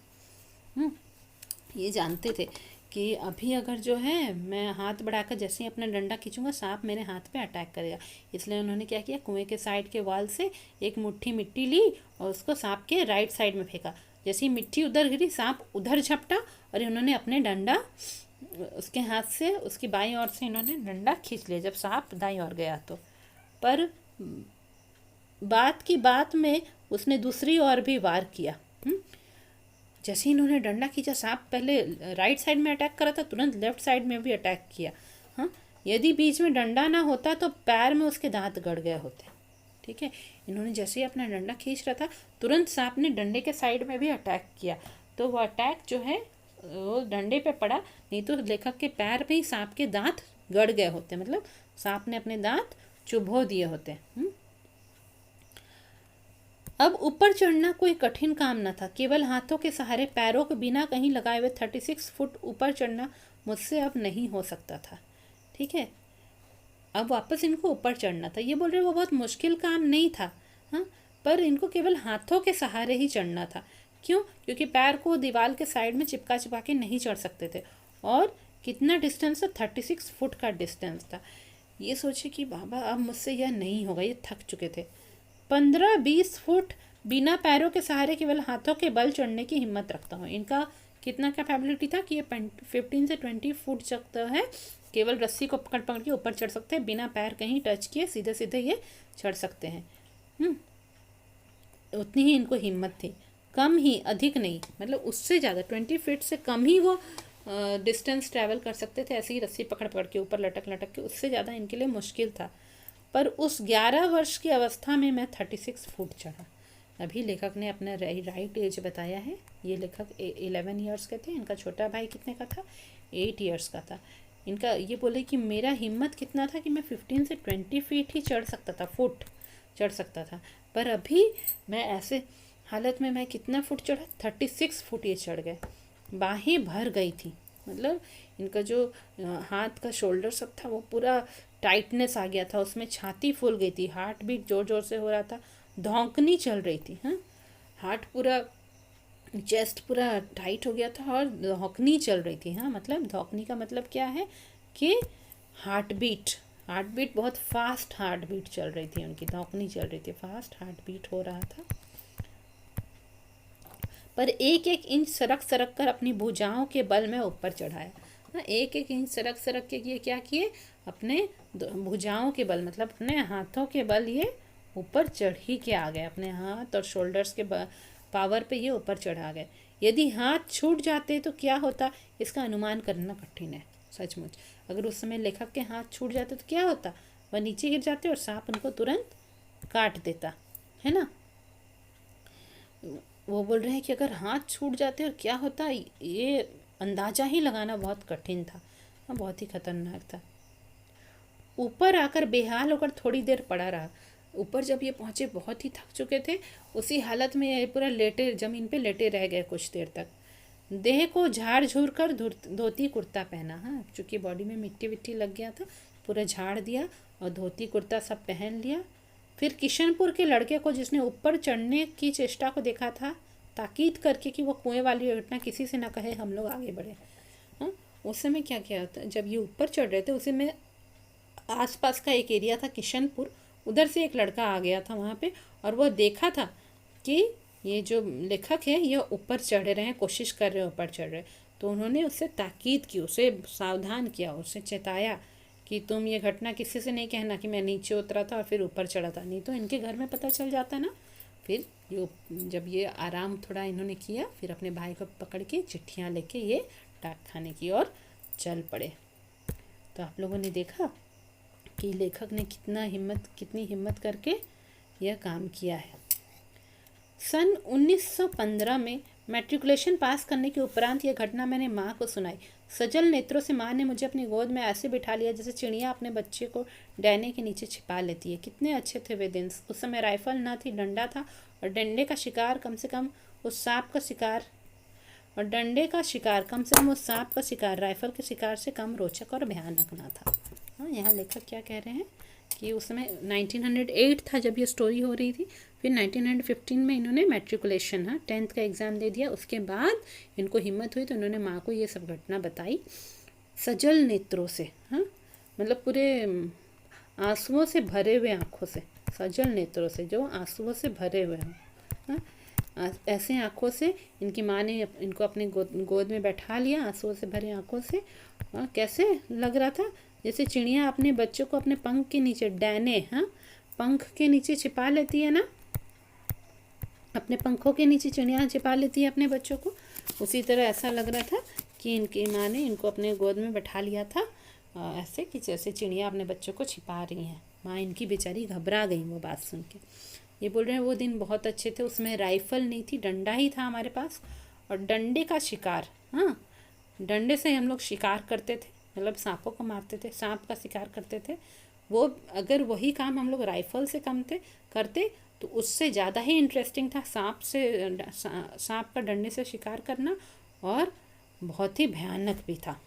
ये जानते थे कि अभी अगर जो है मैं हाथ बढ़ाकर जैसे ही अपना डंडा खींचूंगा, सांप मेरे हाथ पे अटैक करेगा। इसलिए उन्होंने क्या किया, कुएं के साइड के वॉल से एक मुट्ठी मिट्टी ली और उसको सांप के राइट साइड में फेंका। जैसे ही मिट्टी उधर गिरी, सांप उधर झपटा और इन्होंने अपने डंडा उसके हाथ से, उसकी बाईं ओर से इन्होंने डंडा खींच लिया जब सांप दाईं ओर गया तो। पर बात की बात में उसने दूसरी ओर भी वार किया। जैसे ही इन्होंने डंडा खींचा, सांप पहले राइट साइड में अटैक करा था, तुरंत लेफ्ट साइड में भी अटैक किया। हाँ, यदि बीच में डंडा ना होता तो पैर में उसके दांत गड़ गए होते। ठीक है, इन्होंने जैसे ही अपना डंडा खींच रहा था, तुरंत सांप ने डंडे के साइड में भी अटैक किया। तो वो अटैक जो है वो डंडे पे पड़ा, नहीं तो लेखक के पैर में ही सांप के दांत गड़ गए होते, मतलब सांप ने अपने दांत चुभो दिए होते। अब ऊपर चढ़ना कोई कठिन काम न था। केवल हाथों के सहारे, पैरों के बिना कहीं लगाए हुए 36 फुट ऊपर चढ़ना मुझसे अब नहीं हो सकता था। ठीक है, अब वापस इनको ऊपर चढ़ना था। ये बोल रहे वो बहुत मुश्किल काम नहीं था। हाँ, पर इनको केवल हाथों के सहारे ही चढ़ना था। क्यों? क्योंकि पैर को दीवार के साइड में चिपका के नहीं चढ़ सकते थे। और कितना डिस्टेंस था, 36 फुट का डिस्टेंस था। ये सोचे कि बाबा अब मुझसे यह नहीं होगा, ये थक चुके थे। 15-20 फुट बिना पैरों के सहारे केवल हाथों के बल चढ़ने की हिम्मत रखता हूँ। इनका कितना कैपेबिलिटी था कि ये 15 से 20 फुट तक है, केवल रस्सी को पकड़ के ऊपर चढ़ सकते हैं, बिना पैर कहीं टच किए सीधे सीधे ये चढ़ सकते हैं। उतनी ही इनको हिम्मत थी, कम ही, अधिक नहीं, मतलब उससे ज़्यादा 20 फीट से कम ही वो डिस्टेंस ट्रैवल कर सकते थे, ऐसे ही रस्सी पकड़ के ऊपर लटक के। उससे ज़्यादा इनके लिए मुश्किल था। पर उस 11 वर्ष की अवस्था में मैं 36 फुट चढ़ा। अभी लेखक ने अपना राइट एज बताया है। ये लेखक 11 ईयर्स के थे, इनका छोटा भाई कितने का था, 8 ईयर्स का था। इनका ये बोले कि मेरा हिम्मत कितना था कि मैं 15 से 20 फीट ही चढ़ सकता था, फुट चढ़ सकता था। पर अभी मैं ऐसे हालत में मैं कितना फुट चढ़ा, 36 फुट ये चढ़ गए। बाहें भर गई थी, मतलब इनका जो हाथ का शोल्डर सब था वो पूरा टाइटनेस आ गया था, उसमें छाती फूल गई थी, हार्ट बीट जोर जोर से हो रहा था, धौंकनी चल रही थी। हाँ, हार्ट पूरा, चेस्ट पूरा टाइट हो गया था और धौंकनी चल रही थी। हाँ, मतलब धौंकनी का मतलब क्या है कि हार्ट बीट बहुत फास्ट हार्ट बीट चल रही थी, उनकी धौंकनी चल रही थी, फास्ट हार्ट बीट हो रहा था। पर एक एक इंच सरक सरक कर अपनी भुजाओं के बल में ऊपर चढ़ाया। हाँ, एक एक इंच सरक सरक के ये क्या किए, अपने भुजाओं के बल मतलब अपने हाथों के बल ये ऊपर चढ़ ही के आ गए, अपने हाथ और शोल्डर्स के पावर पे ये ऊपर चढ़ा गए। यदि हाथ छूट जाते तो क्या होता, इसका अनुमान करना कठिन है सचमुच। अगर उस समय लेखक के हाथ छूट जाते तो क्या होता, वह नीचे गिर जाते और सांप उनको तुरंत काट देता, है ना। वो बोल रहे हैं कि अगर हाथ छूट जाते और क्या होता, ये अंदाज़ा ही लगाना बहुत कठिन था, बहुत ही खतरनाक था। ऊपर आकर बेहाल होकर थोड़ी देर पड़ा रहा। ऊपर जब ये पहुँचे बहुत ही थक चुके थे, उसी हालत में ये पूरा लेटे, ज़मीन पे लेटे रह गए कुछ देर तक। देह को झाड़ झूर कर धोती कुर्ता पहना। हाँ, चूँकि बॉडी में मिट्टी विट्टी लग गया था, पूरा झाड़ दिया और धोती कुर्ता सब पहन लिया। फिर किशनपुर के लड़के को, जिसने ऊपर चढ़ने की चेष्टा को देखा था, ताकीद करके कि वो कुएं वाली घटना किसी से ना कहे, हम लोग आगे बढ़े। हाँ, उस समय क्या किया था, जब ये ऊपर चढ़ रहे थे उसी में आसपास का एक एरिया था किशनपुर, उधर से एक लड़का आ गया था वहाँ पे, और वह देखा था कि ये जो लेखक है ये ऊपर चढ़ रहे हैं, कोशिश कर रहे हैं ऊपर चढ़ रहे। तो उन्होंने उससे ताकीद की, उसे सावधान किया, उसे चेताया कि तुम ये घटना किसी से नहीं कहना कि मैं नीचे उतरा था और फिर ऊपर चढ़ा था, नहीं तो इनके घर में पता चल जाता ना। फिर ये जब ये आराम थोड़ा इन्होंने किया, फिर अपने भाई को पकड़ के चिट्ठियाँ लेके ये डाक खाने की ओर चल पड़े। तो आप लोगों ने देखा कि लेखक ने कितनी हिम्मत करके यह काम किया है। सन 1915 में मैट्रिकुलेशन पास करने के उपरांत यह घटना मैंने माँ को सुनाई। सजल नेत्रों से माँ ने मुझे अपनी गोद में ऐसे बिठा लिया जैसे चिड़िया अपने बच्चे को डैने के नीचे छिपा लेती है। कितने अच्छे थे वे दिन। उस समय राइफल ना थी, डंडा था, और डंडे का शिकार कम से कम उस सांप का शिकार राइफल के शिकार से कम रोचक और भयानक ना था। हाँ, यहाँ लेखक क्या कह रहे हैं कि उस समय 1908 था जब ये स्टोरी हो रही थी। फिर 1915 में इन्होंने मैट्रिकुलेशन, हाँ, 10th का एग्ज़ाम दे दिया। उसके बाद इनको हिम्मत हुई तो इन्होंने माँ को ये सब घटना बताई सजल नेत्रों से। हाँ, मतलब पूरे आंसुओं से भरे हुए आँखों से, सजल नेत्रों से, जो आंसुओं से भरे हुए हों। हाँ, ऐसे आँखों से इनकी माँ ने इनको अपने गोद में बैठा लिया, आंसुओं से भरे आँखों से। कैसे लग रहा था, जैसे चिड़िया अपने बच्चों को अपने पंख के नीचे, डैने, हाँ, पंख के नीचे छिपा लेती है ना, अपने पंखों के नीचे चिड़िया छिपा लेती है अपने बच्चों को, उसी तरह ऐसा लग रहा था कि इनकी माँ ने इनको अपने गोद में बैठा लिया था, ऐसे कि जैसे चिड़िया अपने बच्चों को छिपा रही हैं। माँ इनकी बेचारी घबरा गई वो बात सुन के। ये बोल रहे हैं वो दिन बहुत अच्छे थे, उसमें राइफ़ल नहीं थी, डंडा ही था हमारे पास, और डंडे का शिकार, हाँ, डंडे से हम लोग शिकार करते थे, मतलब सांपों को मारते थे, सांप का शिकार करते थे। वो अगर वही काम हम लोग राइफ़ल से करते तो उससे ज़्यादा ही इंटरेस्टिंग था सांप का डंडे से शिकार करना, और बहुत ही भयानक भी था।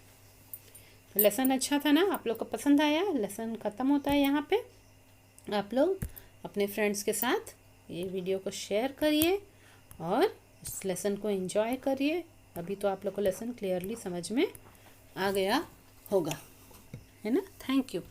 लेसन अच्छा था ना, आप लोग को पसंद आया। लेसन ख़त्म होता है यहाँ पे। आप लोग अपने फ्रेंड्स के साथ ये वीडियो को शेयर करिए और इस लेसन को एंजॉय करिए। अभी तो आप लोग को लेसन क्लियरली समझ में आ गया होगा, है ना। Thank you.